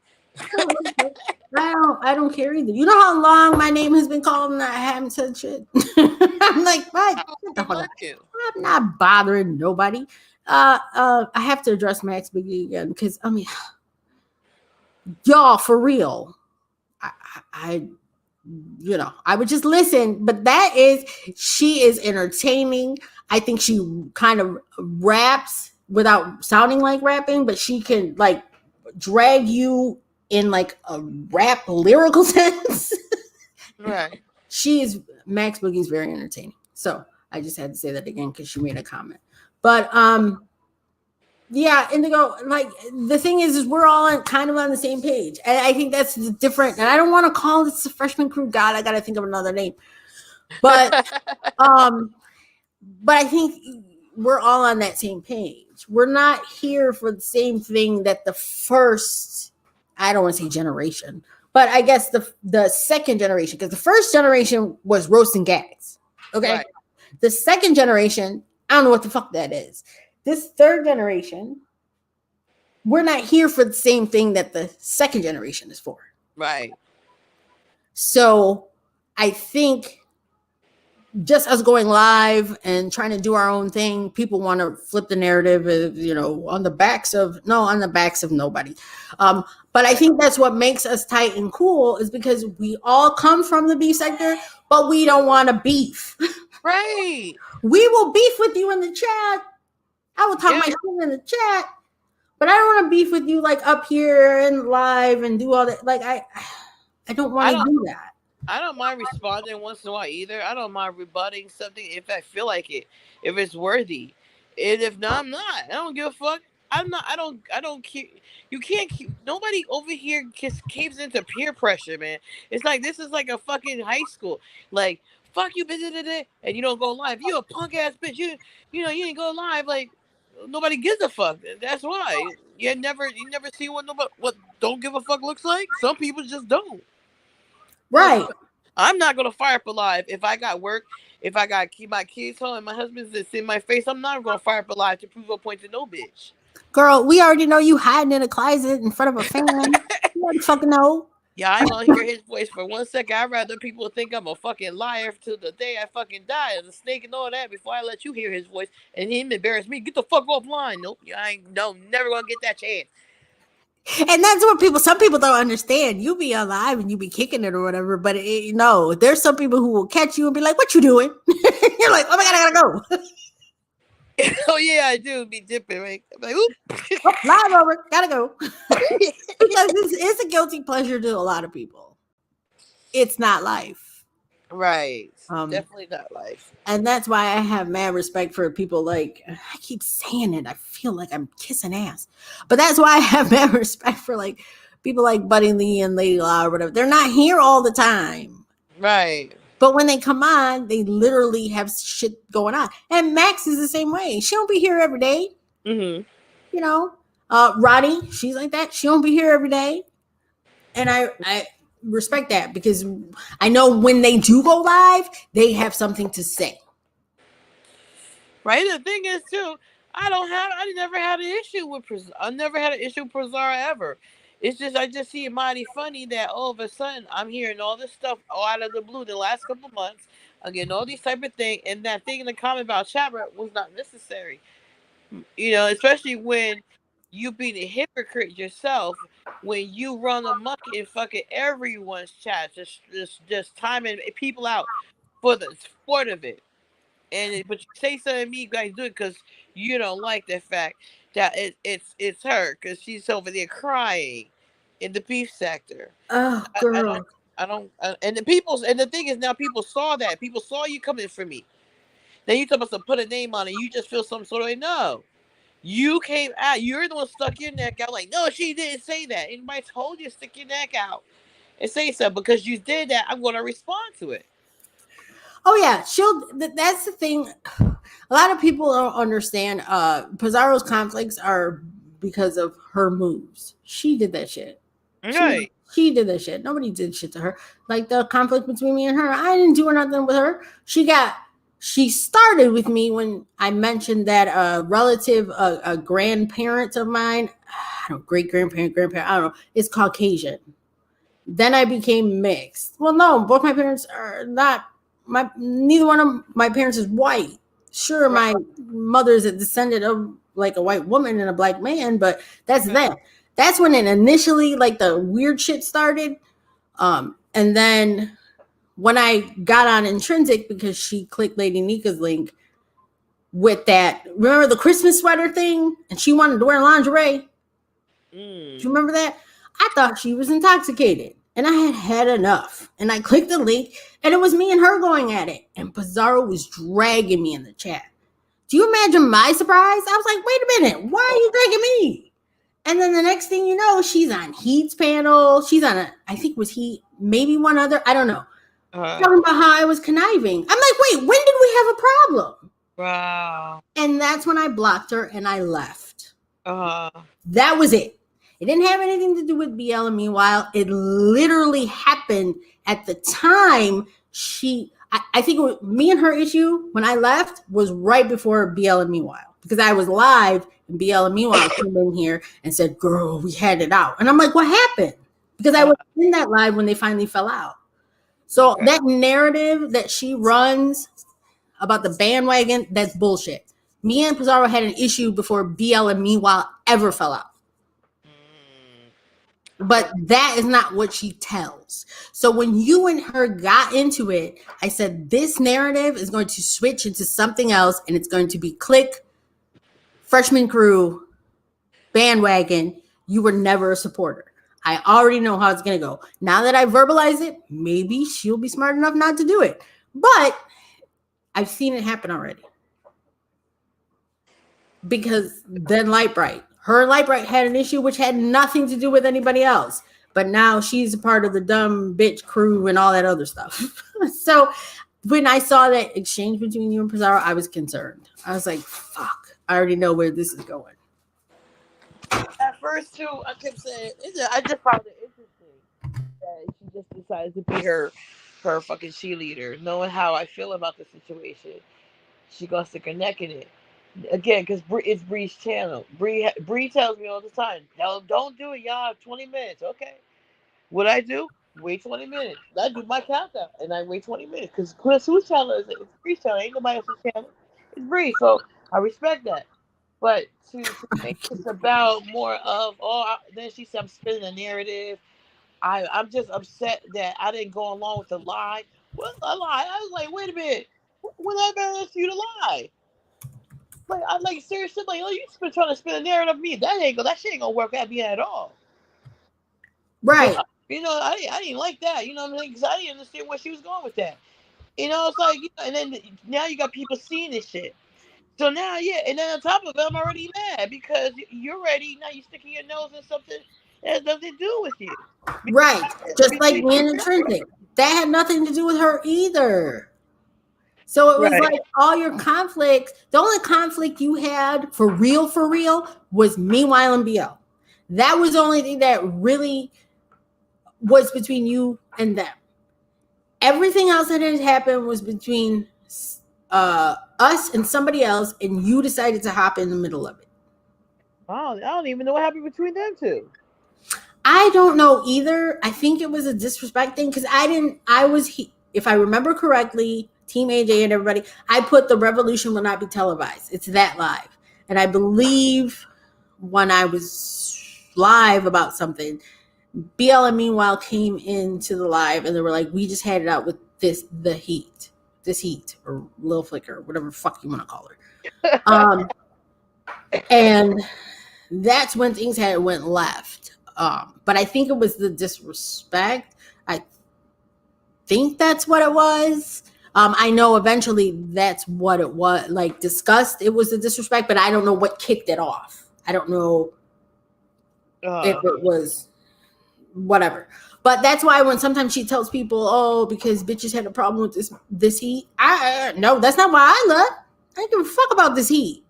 Speaker 1: I don't care either. You know how long my name has been called and I haven't said shit? I'm like, what? I'm not bothering nobody. I have to address Max Biggie again, because I mean, y'all, for real. I I would just listen, but she is entertaining. I think she kind of raps without sounding like rapping, but she can like drag you in like a rap lyrical sense.
Speaker 4: Right.
Speaker 1: Max Boogie's very entertaining. So I just had to say that again because she made a comment. But yeah, Indigo, like, the thing is we're all kind of on the same page. And I think that's different. And I don't want to call this the freshman crew. God, I got to think of another name. But but I think we're all on that same page. We're not here for the same thing that the first, I don't want to say generation, but I guess the second generation, because the first generation was roast and gags. Okay. Right. The second generation, I don't know what the fuck that is. This third generation, we're not here for the same thing that the second generation is for.
Speaker 4: Right.
Speaker 1: So I think just us going live and trying to do our own thing, people want to flip the narrative of, on the backs of nobody. But I think that's what makes us tight and cool, is because we all come from the beef sector, but we don't want to beef.
Speaker 4: Right.
Speaker 1: We will beef with you in the chat. I will talk my shit in the chat, but I don't want to beef with you like up here and live and do all that. Like I don't want to do that.
Speaker 4: I don't mind responding once in a while either. I don't mind rebutting something if I feel like it, if it's worthy. And if not, I'm not. I don't give a fuck. I'm not. I don't care. You can't. Nobody over here caves into peer pressure, man. It's like this is like a fucking high school. Like fuck you, and you don't go live. You a punk ass bitch. You ain't go live. Like nobody gives a fuck. That's why you never see what don't give a fuck looks like. Some people just don't.
Speaker 1: Right.
Speaker 4: I'm not gonna fire up alive if I got work, if I got keep my kids home and my husband's that's in my face. I'm not gonna fire up alive to prove a point to no bitch.
Speaker 1: Girl, we already know you hiding in a closet in front of a fan. You already fucking know.
Speaker 4: Yeah, I ain't gonna hear his voice for 1 second. I'd rather people think I'm a fucking liar till the day I fucking die as a snake and all that before I let you hear his voice and him embarrass me. Get the fuck offline. Nope, never gonna get that chance.
Speaker 1: And that's what some people don't understand. You be alive and you be kicking it or whatever, but there's some people who will catch you and be like, "What you doing?" You're like, "Oh my god, I gotta
Speaker 4: go." Oh yeah, I do be dipping. Right? I'm like, oop.
Speaker 1: Oh, live over, gotta go. Because it's a guilty pleasure to a lot of people. It's not life.
Speaker 4: Right. Definitely not life.
Speaker 1: And that's why I have mad respect for people like, I keep saying it, I feel like I'm kissing ass. But that's why I have mad respect for like people like Buddy Lee and Lady La or whatever. They're not here all the time.
Speaker 4: Right.
Speaker 1: But when they come on, they literally have shit going on. And Max is the same way. She don't be here every day.
Speaker 4: Mm-hmm.
Speaker 1: Roddy, she's like that. She don't be here every day. And I respect that because I know when they do go live, they have something to say.
Speaker 4: Right. The thing is too, I never had an issue with Prazara ever. It's just I just see it mighty funny that all of a sudden I'm hearing all this stuff out of the blue the last couple of months. I'm getting all these type of things, and that thing in the comment about Chabra was not necessary. Especially when you being a hypocrite yourself, when you run amok in fucking everyone's chat, just timing people out for the sport of it. But you say something to me, you guys do it because you don't like the fact that it's her because she's over there crying in the beef sector.
Speaker 1: Oh, girl.
Speaker 4: And the thing is now people saw that. People saw you coming for me. Then you supposed to put a name on it. You just feel some sort of way. No. You came out. You're the one stuck your neck out. Like, no, she didn't say that. Anybody told you to stick your neck out and say so because you did that. I'm going to respond to it.
Speaker 1: Oh yeah, that's the thing. A lot of people don't understand. Pizarro's conflicts are because of her moves. She did that shit.
Speaker 4: Right.
Speaker 1: She did that shit. Nobody did shit to her. Like the conflict between me and her, I didn't do nothing with her. She started with me when I mentioned that a relative, a grandparent of mine, I don't know, great grandparent, I don't know, is Caucasian. Then I became mixed. Well, no, both my parents are not. Neither one of my parents is white. Sure, my mother's a descendant of like a white woman and a black man, but that's that. That's when it initially like the weird shit started. And then when I got on Intrinsic because she clicked Lady Nika's link with that, remember the Christmas sweater thing? And she wanted to wear lingerie. Do you remember that? I thought she was intoxicated and I had enough. And I clicked the link and it was me and her going at it. And Pizarro was dragging me in the chat. Do you imagine my surprise? I was like, wait a minute, why are you dragging me? And then the next thing you know, she's on Heat's panel. She's on I think it was Heat, maybe one other, I don't know. Talking about how I was conniving. I'm like, wait, when did we have a problem?
Speaker 4: Wow.
Speaker 1: And that's when I blocked her and I left. That was it. It didn't have anything to do with BL. And meanwhile, it literally happened at the time I think it was, me and her issue when I left was right before BL and meanwhile. Because I was live and BL and meanwhile came in here and said, girl, we had it out. And I'm like, what happened? Because I was in that live when they finally fell out. So that narrative that she runs about the bandwagon, that's bullshit. Me and Pizarro had an issue before BL and Meanwhile ever fell out. But that is not what she tells. So when you and her got into it, I said, this narrative is going to switch into something else, and it's going to be click, freshman crew, bandwagon. You were never a supporter. I already know how it's going to go. Now that I verbalize it, maybe she'll be smart enough not to do it. But I've seen it happen already. Because then Lightbright, her and Lightbright had an issue which had nothing to do with anybody else. But now she's a part of the dumb bitch crew and all that other stuff. So when I saw that exchange between you and Pizarro, I was concerned. I was like, fuck, I already know where this is going.
Speaker 4: At first, too, I kept saying, I just found it interesting that she just decided to be her fucking cheerleader, knowing how I feel about the situation. She gonna stick her neck in it. Again, because it's Bree's channel. Bree tells me all the time, no, don't do it, y'all have 20 minutes. Okay. What I do? Wait 20 minutes. I do my countdown, and I wait 20 minutes. Because whose channel is it? It's Bree's channel. Ain't nobody else's channel. It's Bree. So I respect that. But to make this about more of, then she said I'm spinning a narrative. I'm just upset that I didn't go along with the lie. What a lie? I was like, wait a minute. When I ever asked you to lie? Like, I'm like, seriously, like, you've been trying to spin a narrative of me. That shit ain't gonna work at me at all.
Speaker 1: Right.
Speaker 4: So, I didn't like that. You know what I mean? Because I didn't understand where she was going with that. It's like, and then now you got people seeing this shit. So now, and then on top of it, I'm already mad because you're ready. Now you're sticking your nose in something that has nothing to do with you.
Speaker 1: Right. Just like me and Intrinsic. That had nothing to do with her either. So it was like all your conflicts. The only conflict you had for real, was Meanwhile and BL. That was the only thing that really was between you and them. Everything else that had happened was between us and somebody else, and you decided to hop in the middle of it.
Speaker 4: I don't even know what happened between them two.
Speaker 1: I don't know either. I think it was a disrespect thing because if I remember correctly, Team AJ and everybody, I put the revolution will not be televised. It's that live. And I believe when I was live about something, BL and Meanwhile came into the live and they were like, we just had it out with this heat or Lil Flicker, whatever the fuck you want to call her. And that's when things went left. But I think it was the disrespect. I think that's what it was. I know eventually that's what it was, like discussed. It was the disrespect, but I don't know what kicked it off. I don't know if it was whatever. But that's why when sometimes she tells people, because bitches had a problem with this heat. No, that's not why I left. I don't give a fuck about this heat.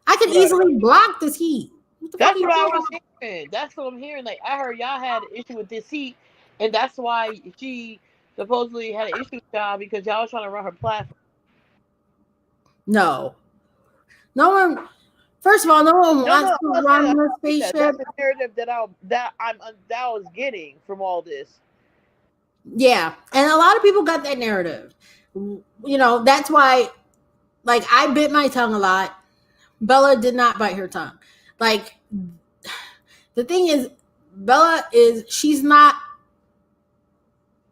Speaker 1: I could easily block this heat.
Speaker 4: That's what I was hearing. That's what I'm hearing. Like, I heard y'all had an issue with this heat, and that's why she supposedly had an issue with y'all because y'all was trying to run her platform.
Speaker 1: No one. First of all, no one wants to run the spaceship.
Speaker 4: That's the narrative that I was getting from all this.
Speaker 1: Yeah, and a lot of people got that narrative. That's why, like, I bit my tongue a lot. Bella did not bite her tongue. Like, the thing is, she's not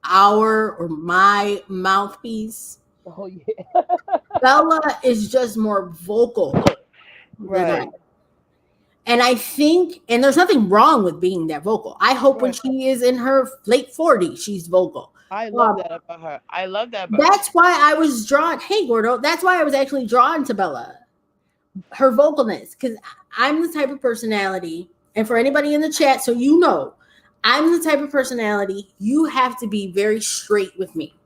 Speaker 1: our or my mouthpiece.
Speaker 4: Oh, yeah.
Speaker 1: Bella is just more vocal.
Speaker 4: Right.
Speaker 1: And I think, and there's nothing wrong with being that vocal. I hope when she is in her late 40s, she's vocal.
Speaker 4: I love that about her. I love that about
Speaker 1: That's why I was drawn. Hey, Gordo. That's why I was actually drawn to Bella. Her vocalness. Because I'm the type of personality, and for anybody in the chat, so you know, I'm the type of personality, you have to be very straight with me.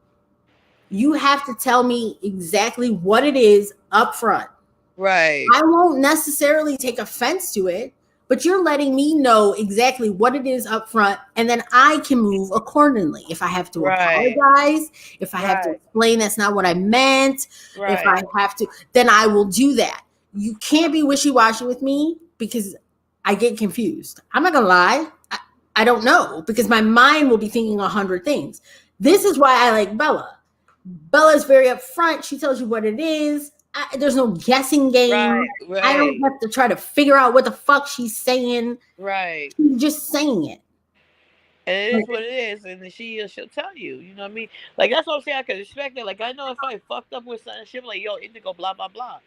Speaker 1: You have to tell me exactly what it is up front.
Speaker 4: Right.
Speaker 1: I won't necessarily take offense to it, but you're letting me know exactly what it is up front, and then I can move accordingly. If I have to apologize, if I have to explain that's not what I meant, if I have to, then I will do that. You can't be wishy-washy with me because I get confused. I'm not going to lie. I don't know because my mind will be thinking 100 things. This is why I like Bella. Bella's very upfront. She tells you what it is. There's no guessing game.
Speaker 2: Right,
Speaker 1: I don't
Speaker 2: right,
Speaker 1: have to try to figure out what the fuck she's saying.
Speaker 2: right.
Speaker 1: She's just saying it.
Speaker 2: And it is what it is, and she'll tell you. You know what I mean? Like that's what I'm saying. I can respect that. Like I know if I fucked up with something, she'll be like, "Yo, Indigo, blah blah blah."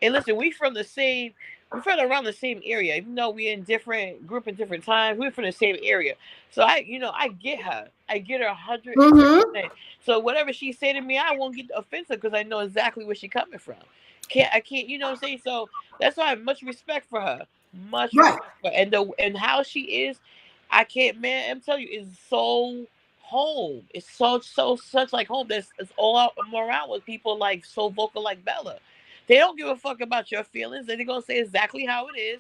Speaker 2: And listen, we're from around the same area, even though we're in different group in different times. We're from the same area, so I get her. I get her 110%.
Speaker 1: Mm-hmm.
Speaker 2: So whatever she say to me, I won't get offensive because I know exactly where she coming from. I can't, you know what I'm saying? So that's why I have much respect for her, much
Speaker 1: Right.
Speaker 2: respect for her. And how she is, I can't, man. I'm telling you, is so home. It's such like home. That's it's all out around with people like so vocal like Bella. They don't give a fuck about your feelings. They're gonna say exactly how it is.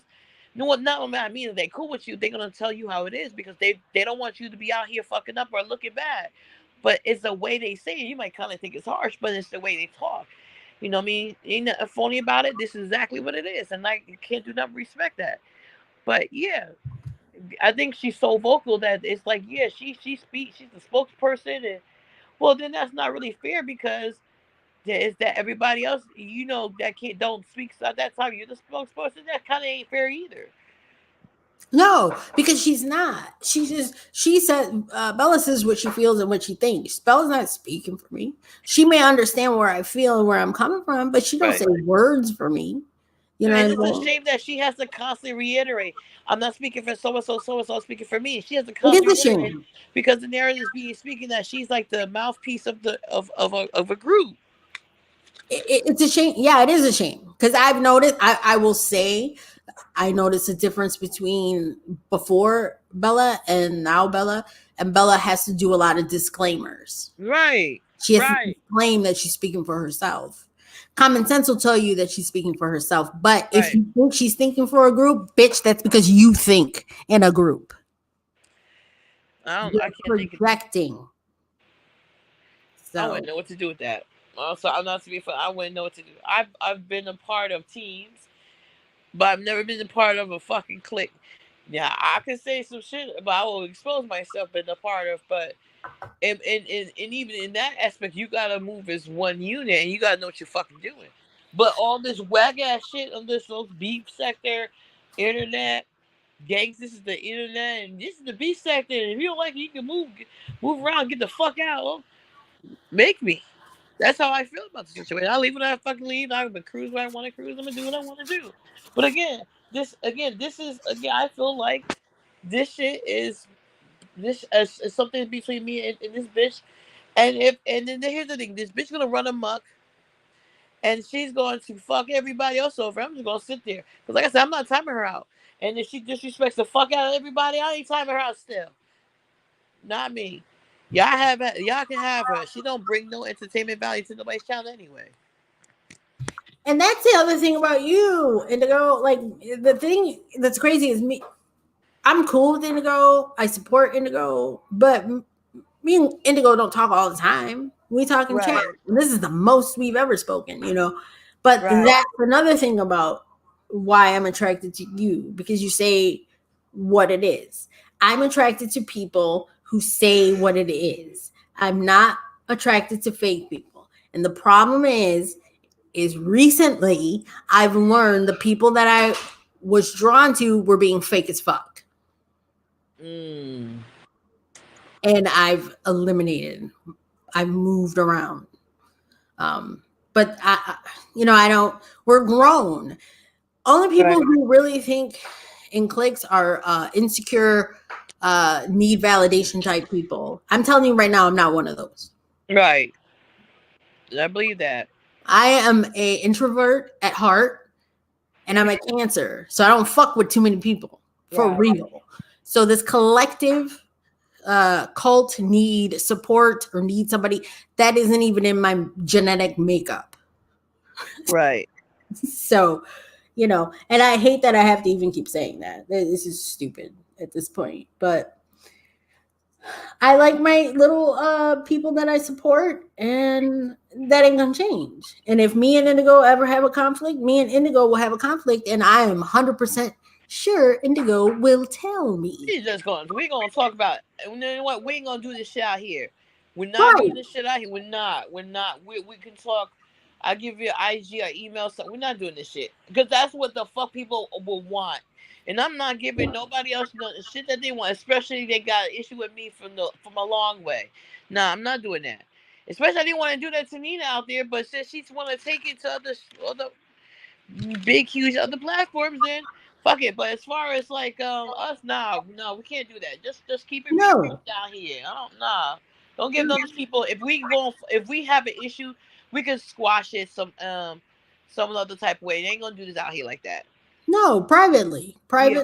Speaker 2: No, what not I mean, if they cool with you, they're gonna tell you how it is because they don't want you to be out here fucking up or looking bad. But it's the way they say it. You might kind of think it's harsh, but it's the way they talk. You know what I mean? Ain't nothing phony about it. This is exactly what it is, and like you can't do nothing but respect that. But yeah, I think she's so vocal that it's like yeah, she speaks. She's the spokesperson, and well, then that's not really fair because there is that everybody else, that can't don't speak at that time. You're the spokesperson. That kind of ain't fair either.
Speaker 1: No, because she's not. She said Bella says what she feels and what she thinks. Bella's not speaking for me. She may understand where I feel and where I'm coming from, but she don't
Speaker 2: Right.
Speaker 1: say words for me. You know
Speaker 2: And
Speaker 1: what I'm
Speaker 2: it's a
Speaker 1: saying?
Speaker 2: shame that she has to constantly reiterate, I'm not speaking for so and so, I'm speaking for me. She has to
Speaker 1: It
Speaker 2: constantly
Speaker 1: is a
Speaker 2: reiterate
Speaker 1: shame.
Speaker 2: because the narrative is being speaking that she's like the mouthpiece of a group.
Speaker 1: It's a shame. Yeah, it is a shame because I've noticed. I will say, I noticed a difference between before Bella and now Bella, and Bella has to do a lot of disclaimers.
Speaker 2: Right.
Speaker 1: She has to
Speaker 2: Right.
Speaker 1: claim that she's speaking for herself. Common sense will tell you that she's speaking for herself. But if
Speaker 2: Right.
Speaker 1: you think she's thinking for a group, bitch, that's because you think in a group.
Speaker 2: I
Speaker 1: You're
Speaker 2: can't think of
Speaker 1: projecting.
Speaker 2: I wouldn't
Speaker 1: So
Speaker 2: know what to do with that. Also, I'm not to be I wouldn't know what to do. I've been a part of teams, but I've never been a part of a fucking clique. Yeah, I can say some shit, but I will expose myself being a part of. But and even in that aspect, you gotta move as one unit, and you gotta know what you're fucking doing. But all this wag ass shit on this those beef sector, internet, gangs. This is the internet, and this is the beef sector. And if you don't like it, you can move around, get the fuck out. Well, make me. That's how I feel about the situation. I leave when I fucking leave. I'm gonna cruise where I want to cruise. I'm gonna do what I want to do. But this is again. I feel like this shit is something between me and this bitch. And then here's the thing: this bitch gonna run amok, and she's going to fuck everybody else over. I'm just gonna sit there because, like I said, I'm not timing her out. And if she disrespects the fuck out of everybody, I ain't timing her out still. Not me. Y'all can have her. She don't bring no entertainment value to nobody's channel anyway.
Speaker 1: and that's the other thing about you, Indigo. Like the thing that's crazy is me. I'm cool with Indigo. I support Indigo, but me and Indigo don't talk all the time. We talk in chat.
Speaker 2: Right.
Speaker 1: And this is the most we've ever spoken, you know. But
Speaker 2: Right.
Speaker 1: that's another thing about why I'm attracted to you because you say what it is. I'm attracted to people who say what it is. I'm not attracted to fake people. And the problem is recently I've learned the people that I was drawn to were being fake as fuck.
Speaker 2: Mm.
Speaker 1: And I've moved around. But I don't, we're grown. Only people
Speaker 2: Right.
Speaker 1: who really think in cliques are insecure, need validation type people. I'm telling you right now, I'm not one of those.
Speaker 2: Right. I believe that.
Speaker 1: I am a introvert at heart and I'm a Cancer. So I don't fuck with too many people for
Speaker 2: Right.
Speaker 1: real. So this collective cult need support or need somebody that isn't even in my genetic makeup.
Speaker 2: Right.
Speaker 1: So, and I hate that I have to even keep saying that. This is stupid at this point. But I like my little people that I support, and that ain't gonna change. And if me and Indigo ever have a conflict, me and Indigo will have a conflict, and I am 100% sure Indigo will tell me.
Speaker 2: We gonna talk about. You know what? We ain't gonna do this shit out here.
Speaker 4: We're not
Speaker 1: Right.
Speaker 4: doing this shit out here. We're not. We can talk. I'll give you an IG or email. So we're not doing this shit because that's what the fuck people will want. And I'm not giving nobody else no shit that they want. Especially they got an issue with me from a long way. Nah, I'm not doing that. Especially I didn't want to do that to Nina out there, but since she's want to take it to other big, huge other platforms, then fuck it. But as far as like us, nah, no, we can't do that. Just keep it real
Speaker 1: No.
Speaker 4: down here. I don't nah. Don't give those people. If we have an issue, we can squash it some other type of way. They ain't gonna do this out here like that.
Speaker 1: No, privately,
Speaker 4: Yeah,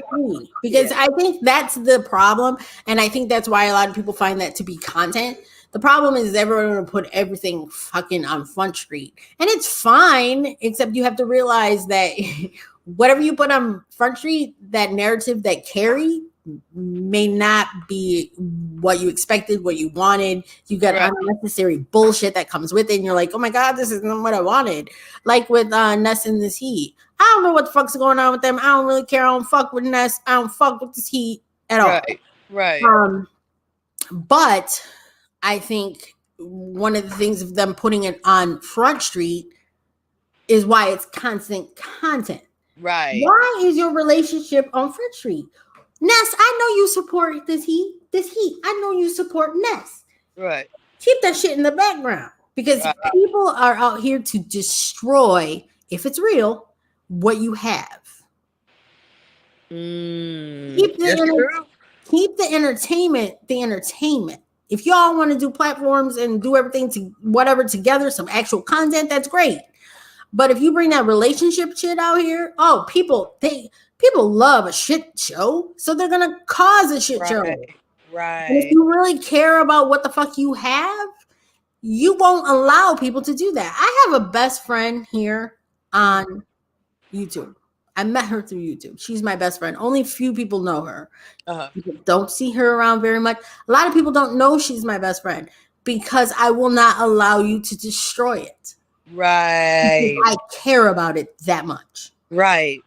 Speaker 1: because
Speaker 4: yeah,
Speaker 1: I think that's the problem, and I think that's why a lot of people find that to be content. The problem is everyone will put everything fucking on Front Street, and it's fine, except you have to realize that whatever you put on Front Street, that narrative that carry may not be what you expected, what you wanted. You got
Speaker 4: right,
Speaker 1: unnecessary bullshit that comes with it, and you're like, oh my god, this isn't what I wanted. Like with Ness and this heat. I don't know what the fuck's going on with them. I don't really care. I don't fuck with Ness. I don't fuck with this heat at all.
Speaker 4: right, right,
Speaker 1: But I think one of the things of them putting it on Front Street is why it's constant content.
Speaker 4: right,
Speaker 1: Why is your relationship on Front Street? Ness, I know you support this heat. This heat. I know you support Ness.
Speaker 4: right,
Speaker 1: Keep that shit in the background because
Speaker 4: right.
Speaker 1: people are out here to destroy, if it's real, what you have. Keep
Speaker 4: That's true.
Speaker 1: keep the entertainment the entertainment. If y'all want to do platforms and do everything to whatever together, some actual content, that's great. But if you bring that relationship shit out here, oh, people love a shit show, so they're gonna cause a shit show.
Speaker 4: Right,
Speaker 1: And if
Speaker 4: right.
Speaker 1: you really care about what the fuck you have, you won't allow people to do that. I have a best friend here on YouTube. I met her through YouTube. She's my best friend. Only few people know her.
Speaker 4: Uh-huh.
Speaker 1: People don't see her around very much. A lot of people don't know she's my best friend because I will not allow you to destroy it.
Speaker 4: Right,
Speaker 1: I care about it that much.
Speaker 4: right.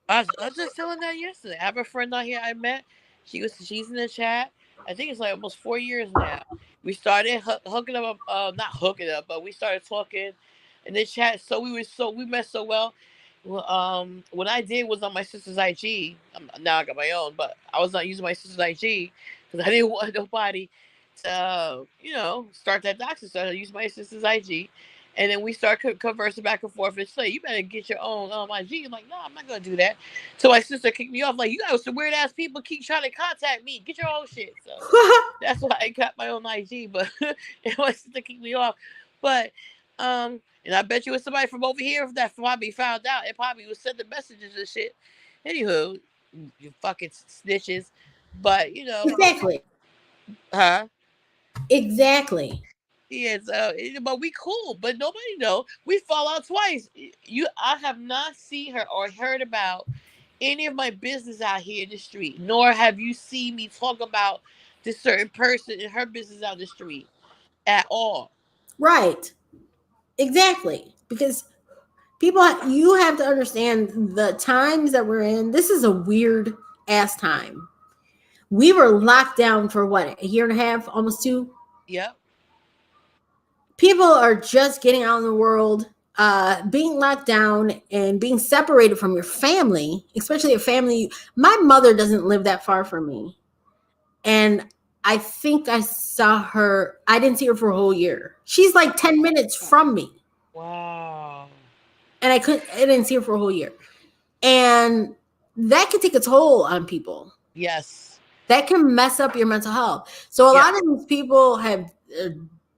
Speaker 4: I was just telling that yesterday. I have a friend out here I met. She's in the chat. I think it's like almost 4 years now. We started hooking up, not hooking up, but we started talking in the chat. So we met so well. Well, what I did was on my sister's IG. Now I got my own, but I was not using my sister's IG because I didn't want nobody to, start that doxing. So I used my sister's IG. And then we start conversing back and forth and say, you better get your own IG. I'm like, no, I'm not going to do that. So my sister kicked me off. Like, you got some weird ass people keep trying to contact me. Get your own shit. So that's why I got my own IG. But and my sister kicked me off. But, and I bet you it was somebody from over here that probably found out. It probably was sending messages and shit. Anywho, you fucking snitches. But,
Speaker 1: Exactly.
Speaker 4: huh?
Speaker 1: Exactly.
Speaker 4: Yeah, so but we cool, but nobody know. We fall out twice. I have not seen her or heard about any of my business out here in the street, nor have you seen me talk about this certain person and her business out the street at all.
Speaker 1: Right. Exactly. Because you have to understand the times that we're in. This is a weird ass time. We were locked down for what, a year and a half, almost two?
Speaker 4: Yep.
Speaker 1: People are just getting out in the world, being locked down and being separated from your family, especially a family. My mother doesn't live that far from me. And I think I didn't see her for a whole year. She's like 10 minutes from me.
Speaker 4: Wow.
Speaker 1: And I didn't see her for a whole year. And that can take a toll on people.
Speaker 4: Yes.
Speaker 1: That can mess up your mental health. So a lot of these people have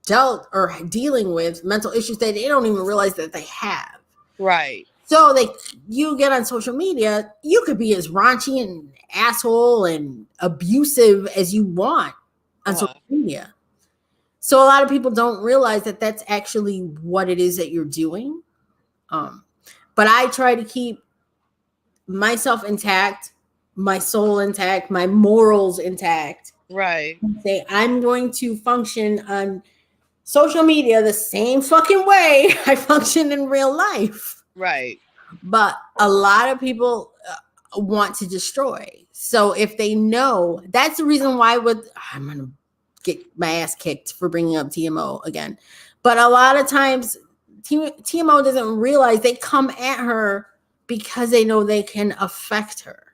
Speaker 1: dealt or dealing with mental issues that they don't even realize that they have.
Speaker 4: Right.
Speaker 1: So you get on social media, you could be as raunchy and asshole and abusive as you want on social media. So a lot of people don't realize that that's actually what it is that you're doing. But I try to keep myself intact, my soul intact, my morals intact.
Speaker 4: Right.
Speaker 1: Say I'm going to function on social media the same fucking way I function in real life.
Speaker 4: Right.
Speaker 1: But a lot of people want to destroy. So if they know, that's the reason why I'm gonna get my ass kicked for bringing up TMO again. But a lot of times, TMO doesn't realize they come at her because they know they can affect her.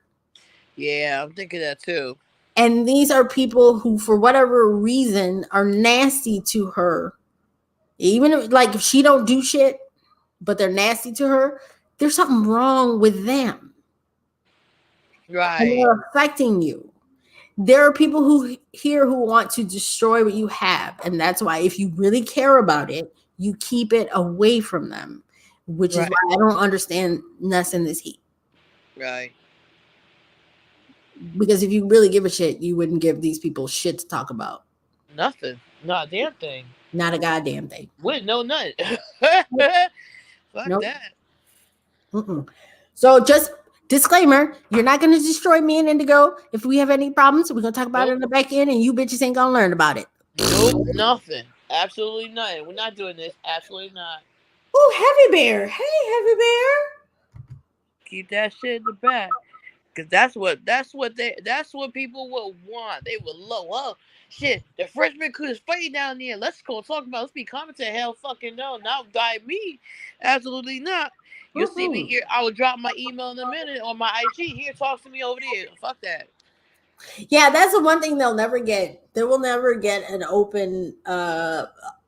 Speaker 4: Yeah, I'm thinking that too.
Speaker 1: And these are people who, for whatever reason, are nasty to her. Even if she don't do shit, but they're nasty to her, there's something wrong with them. And
Speaker 4: Right.
Speaker 1: they're affecting you. There are people who want to destroy what you have. And that's why if you really care about it, you keep it away from them, which is
Speaker 4: Right.
Speaker 1: why I don't understand Ness in this heat.
Speaker 4: Right.
Speaker 1: Because if you really give a shit, you wouldn't give these people shit to talk about.
Speaker 4: Nothing. Not a damn thing.
Speaker 1: Not a goddamn thing.
Speaker 4: Wouldn't know nothing. Fuck
Speaker 1: Nope.
Speaker 4: that.
Speaker 1: Mm-mm. So just disclaimer, you're not going to destroy me and Indigo. If we have any problems, we're going to talk about it in the back end, and you bitches ain't going to learn about it.
Speaker 4: Nope, nothing. Absolutely nothing. We're not doing this. Absolutely not.
Speaker 1: Oh, Heavy Bear. Hey, Heavy Bear.
Speaker 4: Keep that shit in the back. Cause that's what people will want. They will love. Well, shit, the freshman crew is fighting down there. Let's go talk about. Let's be commenting. Hell, fucking no, not die me. Absolutely not. You'll see me here. I will drop my email in a minute on my IG. Here, talk to me over there. Fuck that.
Speaker 1: Yeah, that's the one thing they'll never get. They will never get an open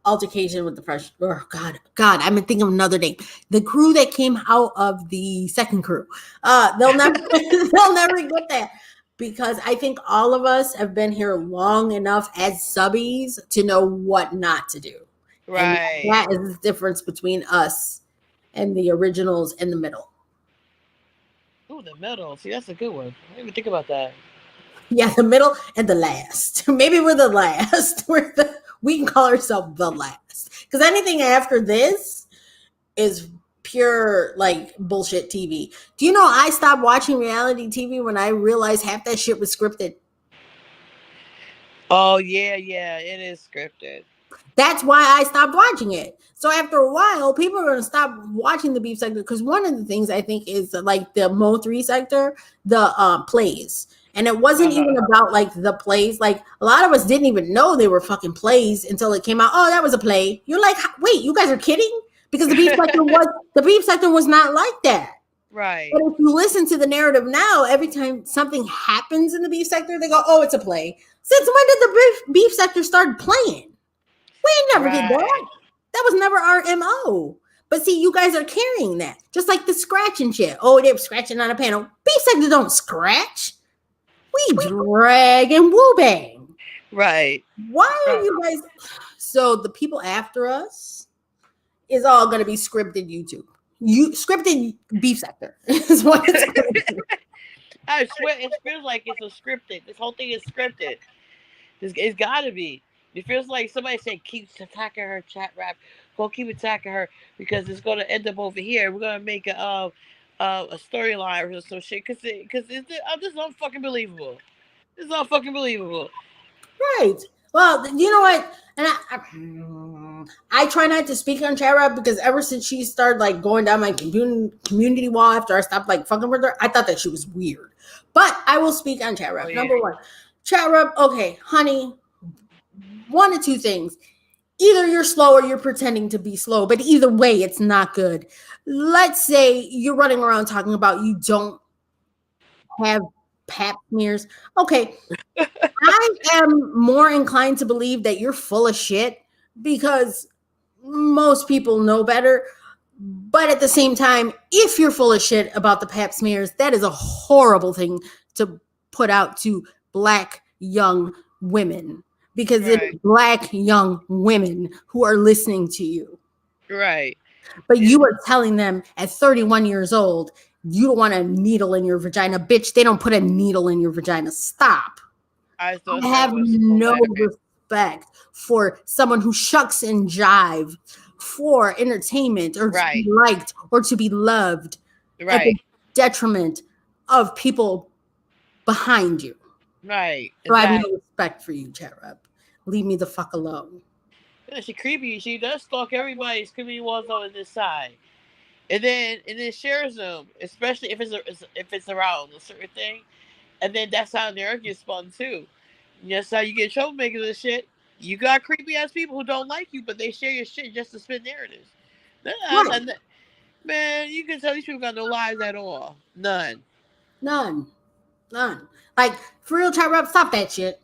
Speaker 1: altercation with the fresh. Oh God, I've been thinking of another name. The crew that came out of the second crew. They'll never they'll never get that. Because I think all of us have been here long enough as subbies to know what not to do.
Speaker 4: Right.
Speaker 1: And that is the difference between us and the originals in the middle.
Speaker 4: Ooh, the middle. See, that's a good one. I didn't even think about that.
Speaker 1: Yeah, the middle and the last. Maybe we're the last. We can call ourselves the last. Because anything after this is pure like bullshit TV. Do you know I stopped watching reality TV when I realized half that shit was scripted?
Speaker 4: Oh yeah, it is scripted.
Speaker 1: That's why I stopped watching it. So after a while, people are going to stop watching the beef sector because one of the things I think is like the Mo 3 sector, the plays. And it wasn't even about like the plays. Like a lot of us didn't even know they were fucking plays until it came out. Oh, that was a play. You're like, wait, you guys are kidding? Because the beef sector was not like that.
Speaker 4: Right.
Speaker 1: But if you listen to the narrative now, every time something happens in the beef sector, they go, oh, it's a play. Since when did the beef sector start playing? We never did that. That was never our MO. But see, you guys are carrying that. Just like the scratching shit. Oh, they're scratching on a panel. Beef sector don't scratch. We drag and woo bang.
Speaker 4: Right.
Speaker 1: Why are you guys? So the people after us is all going to be scripted YouTube. Scripted beef sector is what it's going to be.
Speaker 4: I swear, it feels like it's a scripted. This whole thing is scripted. It's got to be. It feels like somebody said, keep attacking her, chat rap. Go keep attacking her because it's going to end up over here. We're going to make a storyline or some shit because this is unfucking believable. This is unfucking believable.
Speaker 1: Right. Well, you know what? And I try not to speak on chat rap because ever since she started like going down my community wall after I stopped like fucking with her, I thought that she was weird. But I will speak on chat rap. Number one, chat rap. Okay, honey. One of two things. Either you're slow or you're pretending to be slow, but either way, it's not good. Let's say you're running around talking about you don't have pap smears. Okay, I am more inclined to believe that you're full of shit because most people know better. But at the same time, if you're full of shit about the pap smears, that is a horrible thing to put out to Black young women because it's Black young women who are listening to you.
Speaker 4: Right.
Speaker 1: But you are telling them at 31 years old, you don't want a needle in your vagina. Bitch, they don't put a needle in your vagina. Stop. I have no respect for someone who shucks and jive for entertainment or to be liked or to be loved at the detriment of people behind you.
Speaker 4: Right.
Speaker 1: So I have no respect for you, chat rep. Leave me the fuck alone.
Speaker 4: Yeah, she creepy. She does stalk everybody's creepy walls on this side. And then shares them, especially if it's around a certain thing. And then that's how the earth gets spun too. That's how you get troublemakers and shit. You got creepy ass people who don't like you, but they share your shit just to spin narratives.
Speaker 1: Right.
Speaker 4: Man, you can tell these people got no lives at all. None.
Speaker 1: None. Like, for real, chat rep, stop that shit.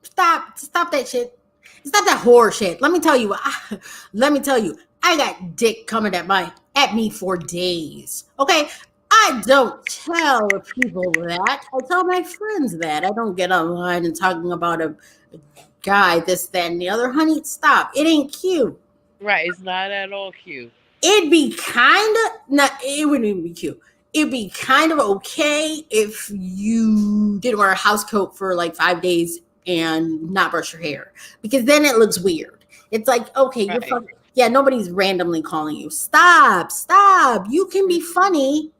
Speaker 1: Stop that shit. Stop that horror shit. Let me tell you. I got dick coming at me for days. Okay, I don't tell people that. I tell my friends that. I don't get online and talking about a guy, this, that, and the other. Honey, stop. It ain't cute.
Speaker 4: Right, it's not at all cute.
Speaker 1: It'd be kind of not. It wouldn't even be cute. It'd be kind of okay if you didn't wear a house coat for like 5 days and not brush your hair, because then it looks weird. It's like, okay, you're
Speaker 4: Right.
Speaker 1: fucking, yeah, nobody's randomly calling you. Stop. You can be funny.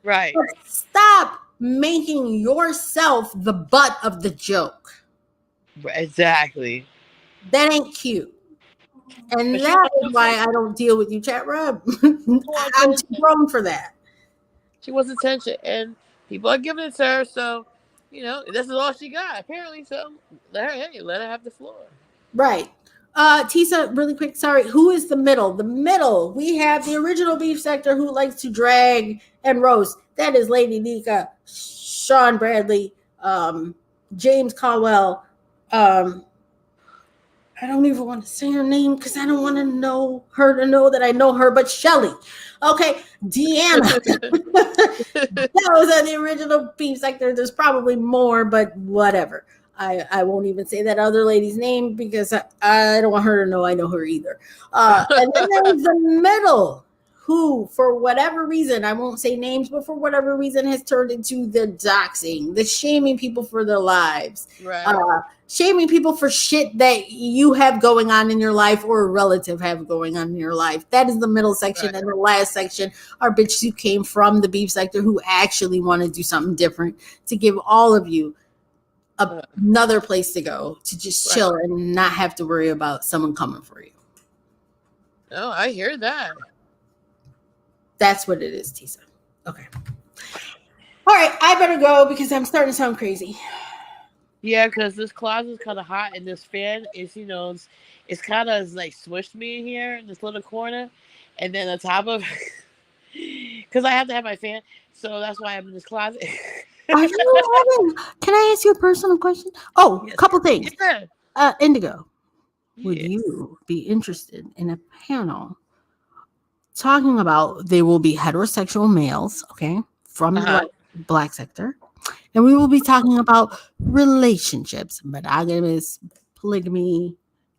Speaker 4: Right.
Speaker 1: But stop making yourself the butt of the joke.
Speaker 4: Exactly.
Speaker 1: That ain't cute. And
Speaker 4: But she
Speaker 1: that
Speaker 4: wants
Speaker 1: is why I don't deal with you, chat rub. I'm too grown for that.
Speaker 4: She wants attention, and people are giving it to her. So, this is all she got apparently. So let her have the floor.
Speaker 1: Right. Tisa, really quick, sorry. Who is the middle? The middle. We have the original beef sector who likes to drag and roast. That is Lady Nika, Sean Bradley, James Caldwell. I don't even want to say her name because I don't want to know her to know that I know her, but Shelly. Okay, Deanna. Those are the original beef sector. There's probably more, but whatever. I won't even say that other lady's name because I don't want her to know I know her either. And then there's the middle, who, for whatever reason, I won't say names, but for whatever reason, has turned into the doxing, the shaming people for their lives,
Speaker 4: Right.
Speaker 1: shaming people for shit that you have going on in your life or a relative have going on in your life. That is the middle section.
Speaker 4: Right.
Speaker 1: And the last section are bitches who came from the beef sector who actually want to do something different to give all of you another place to go to just chill and not have to worry about someone coming for you.
Speaker 4: Oh, I hear that.
Speaker 1: That's what it is, Tisa. Okay. All right, I better go because I'm starting to sound crazy.
Speaker 4: Yeah, because this closet is kind of hot, and this fan is, it's kind of like smushed me in here in this little corner, and then on top of, because I have to have my fan, so that's why I'm in this closet.
Speaker 1: Are you having? Can I ask you a personal question? Oh,
Speaker 4: Yes.
Speaker 1: a couple things.
Speaker 4: Yeah.
Speaker 1: Indigo, would
Speaker 4: Yes.
Speaker 1: you be interested in a panel talking about they will be heterosexual males, okay, from the black sector, and we will be talking about relationships, monogamous, polygamy,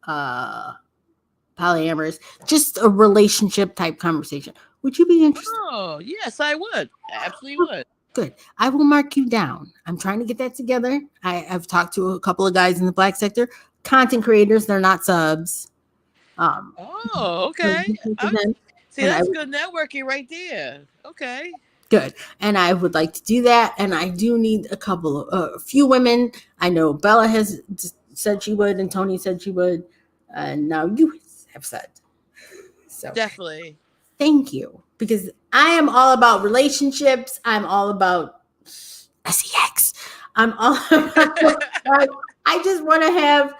Speaker 1: polyamorous, just a relationship type conversation. Would you be interested?
Speaker 4: Oh, yes, I would. I absolutely would.
Speaker 1: Good. I will mark you down. I'm trying to get that together. I've talked to a couple of guys in the black sector, content creators. They're not subs.
Speaker 4: Oh, okay. See, that's good networking right there. Okay.
Speaker 1: Good. And I would like to do that. And I do need a few women. I know Bella has said she would, and Tony said she would. And now you have said. So
Speaker 4: definitely.
Speaker 1: Thank you. Because I am all about relationships. I'm all about sex. I'm all about, I just want to have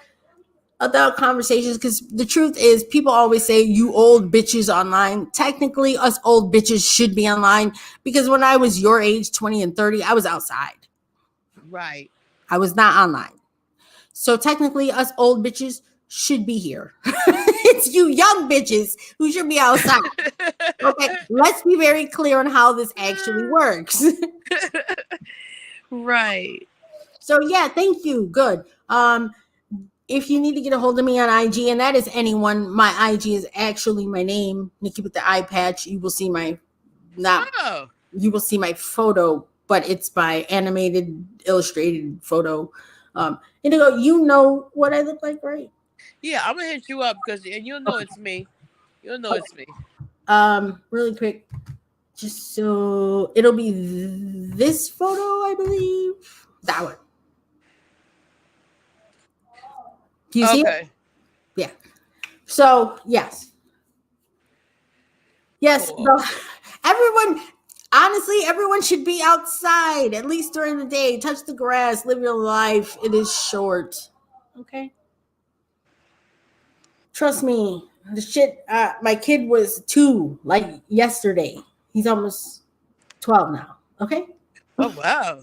Speaker 1: adult conversations because the truth is people always say you old bitches online. Technically, us old bitches should be online because when I was your age, 20 and 30, I was outside.
Speaker 4: Right.
Speaker 1: I was not online. So technically, us old bitches should be here. It's you young bitches who should be outside. Okay, let's be very clear on how this actually works.
Speaker 4: Right.
Speaker 1: So yeah, thank you. Good. If you need to get a hold of me on IG, and that is anyone, my IG is actually my name, Nikki with the eye patch. You will see you will see my photo, but it's my animated, illustrated photo. Indigo, you know what I look like, right?
Speaker 4: Yeah, I'm gonna hit you up and you'll know it's me. You'll know it's me.
Speaker 1: Really quick, just so it'll be this photo, I believe. That one. Do you see it? Yeah. So yes. Cool. Everyone, Honestly, everyone should be outside at least during the day. Touch the grass, live your life. It is short. Okay. Trust me. The shit. My kid was 2 like yesterday. He's almost 12 now. Okay.
Speaker 4: Oh wow.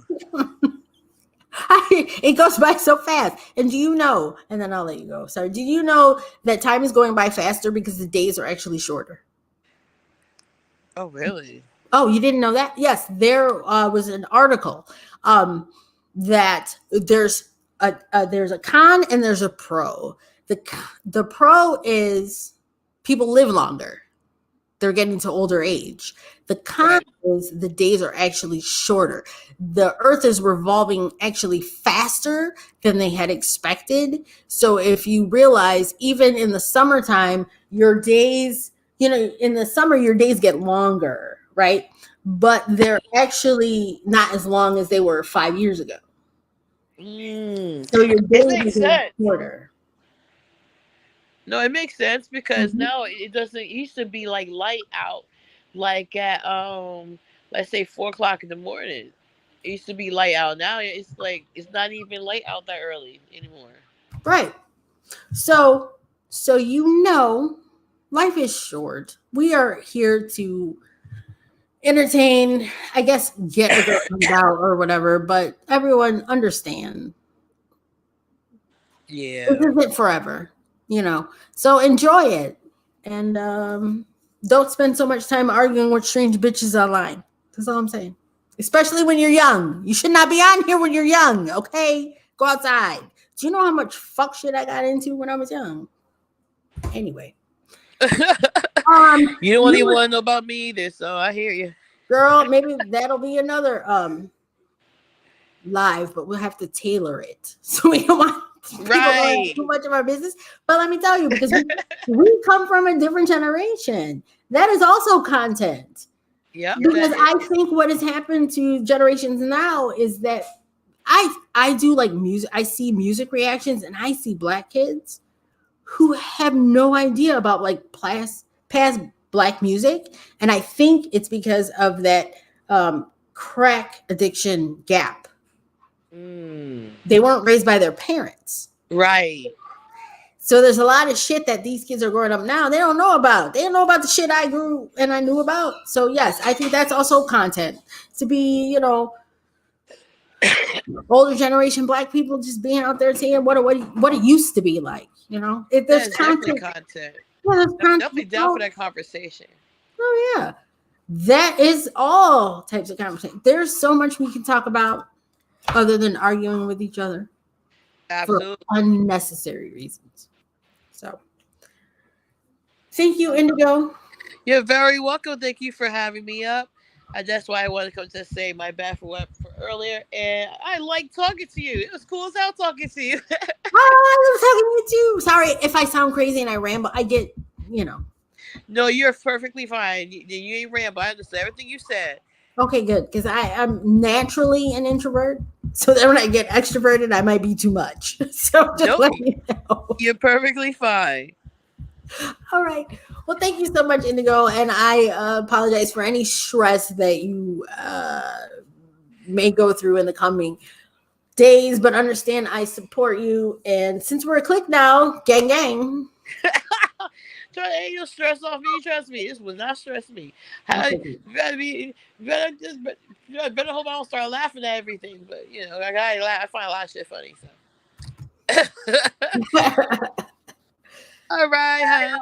Speaker 1: It goes by so fast. And do you know? And then I'll let you go. Sorry. Do you know that time is going by faster because the days are actually shorter?
Speaker 4: Oh really?
Speaker 1: Oh, you didn't know that? Yes, there was an article that there's a con and there's a pro. The pro is people live longer. They're getting to older age. The con
Speaker 4: Right.
Speaker 1: is the days are actually shorter. The earth is revolving actually faster than they had expected. So if you realize, even in the summertime, your days, in the summer, your days get longer, right? But they're actually not as long as they were 5 years ago. So your
Speaker 4: It
Speaker 1: days are
Speaker 4: makes
Speaker 1: getting
Speaker 4: sense.
Speaker 1: shorter.
Speaker 4: No, it makes sense because
Speaker 1: Mhm.
Speaker 4: now it doesn't. It used to be like light out, like at let's say 4 o'clock in the morning. It used to be light out. Now it's like it's not even light out that early anymore.
Speaker 1: Right. So, so life is short. We are here to entertain, I guess, get a good night out or whatever, but everyone understand this
Speaker 4: Yeah.
Speaker 1: isn't forever, So enjoy it. And don't spend so much time arguing with strange bitches online. That's all I'm saying. Especially when you're young. You should not be on here when you're young, okay? Go outside. Do you know how much fuck shit I got into when I was young? Anyway.
Speaker 4: You don't
Speaker 1: You
Speaker 4: even want to know about me either, so I hear you.
Speaker 1: Girl, maybe that'll be another live, but we'll have to tailor it. So we don't want people knowing
Speaker 4: Right.
Speaker 1: too much of our business. But let me tell you, because we come from a different generation. That is also content.
Speaker 4: Yep,
Speaker 1: Because
Speaker 4: that
Speaker 1: I
Speaker 4: is.
Speaker 1: think what has happened to generations now is that I do like music. I see music reactions and I see black kids who have no idea about like past black music, and I think it's because of that crack addiction gap.
Speaker 4: Mm,
Speaker 1: They weren't raised by their parents,
Speaker 4: right.
Speaker 1: so there's a lot of shit that these kids are growing up now they don't know about. They don't know about the shit I grew and I knew about. So yes, I think that's also content to be, older generation black people just being out there saying what it used to be like. If
Speaker 4: That
Speaker 1: there's
Speaker 4: is definitely
Speaker 1: content,
Speaker 4: content.
Speaker 1: well, there's
Speaker 4: I'm
Speaker 1: content.
Speaker 4: definitely down for that conversation.
Speaker 1: Oh yeah. That is all types of conversation. There's so much we can talk about other than arguing with each other for
Speaker 4: Absolutely.
Speaker 1: unnecessary reasons. So thank you, Indigo.
Speaker 4: You're very welcome. Thank you for having me up. That's why I wanted to come to say my bad for what for earlier. And I like talking to you. It was cool as hell talking to you.
Speaker 1: I was talking to you too. Sorry if I sound crazy and I ramble. I get, you know.
Speaker 4: No, you're perfectly fine. You ain't ramble. I understand everything you said.
Speaker 1: Okay, good. Because I'm naturally an introvert. So then when I get extroverted, I might be too much. So just
Speaker 4: Nope.
Speaker 1: let me know.
Speaker 4: You're perfectly fine.
Speaker 1: All right. Well, thank you so much, Indigo. And I apologize for any stress that you may go through in the coming days, but understand I support you. And since we're a clique now, gang, gang.
Speaker 4: Ain't no stress off me. Trust me. This will not stress me. How,
Speaker 1: Okay.
Speaker 4: you gotta be. You better just. You better hope I don't start laughing at everything. But I gotta laugh. I find a lot of shit funny. So. All right, hon.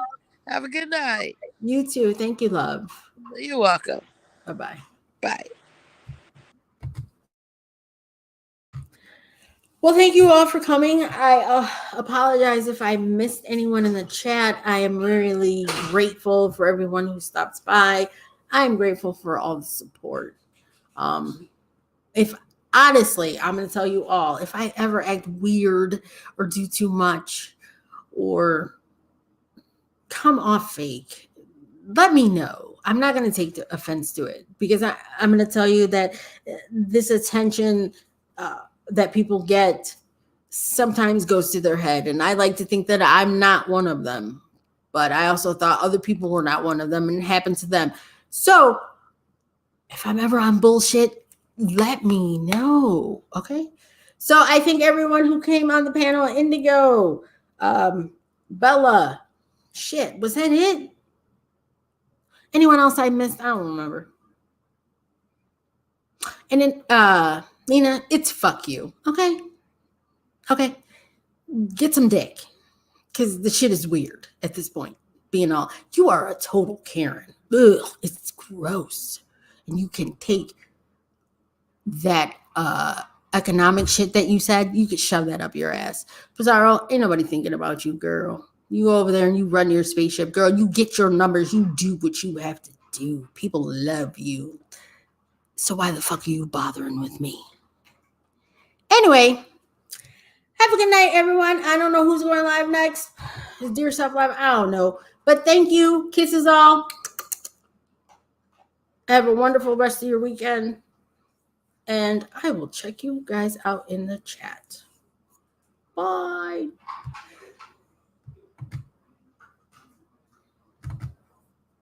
Speaker 4: Have a good night.
Speaker 1: You too. Thank you, love.
Speaker 4: You're welcome.
Speaker 1: Bye bye.
Speaker 4: Bye.
Speaker 1: Well, thank you all for coming. I apologize if I missed anyone in the chat. I am really grateful for everyone who stops by. I'm grateful for all the support. If honestly, I'm going to tell you all, if I ever act weird or do too much or come off fake, let me know. I'm not going to take offense to it because I'm going to tell you that this attention that people get sometimes goes to their head. And I like to think that I'm not one of them. But I also thought other people were not one of them and it happened to them. So If I'm ever on bullshit, let me know. Okay. So I think everyone who came on the panel, Indigo, Bella, shit, was that it? Anyone else I missed? I don't remember. And then Nina, it's fuck you. Okay. Okay. Get some dick. Because the shit is weird at this point. Being all, you are a total Karen. Ugh, it's gross. And you can take that economic shit that you said, you could shove that up your ass. Pizarro, ain't nobody thinking about you, girl. You go over there and you run your spaceship, girl. You get your numbers. You do what you have to do. People love you. So why the fuck are you bothering with me? Anyway, have a good night, everyone. I don't know who's going live next. Is Dear Self Live? I don't know. But thank you. Kisses all. Have a wonderful rest of your weekend. And I will check you guys out in the chat. Bye.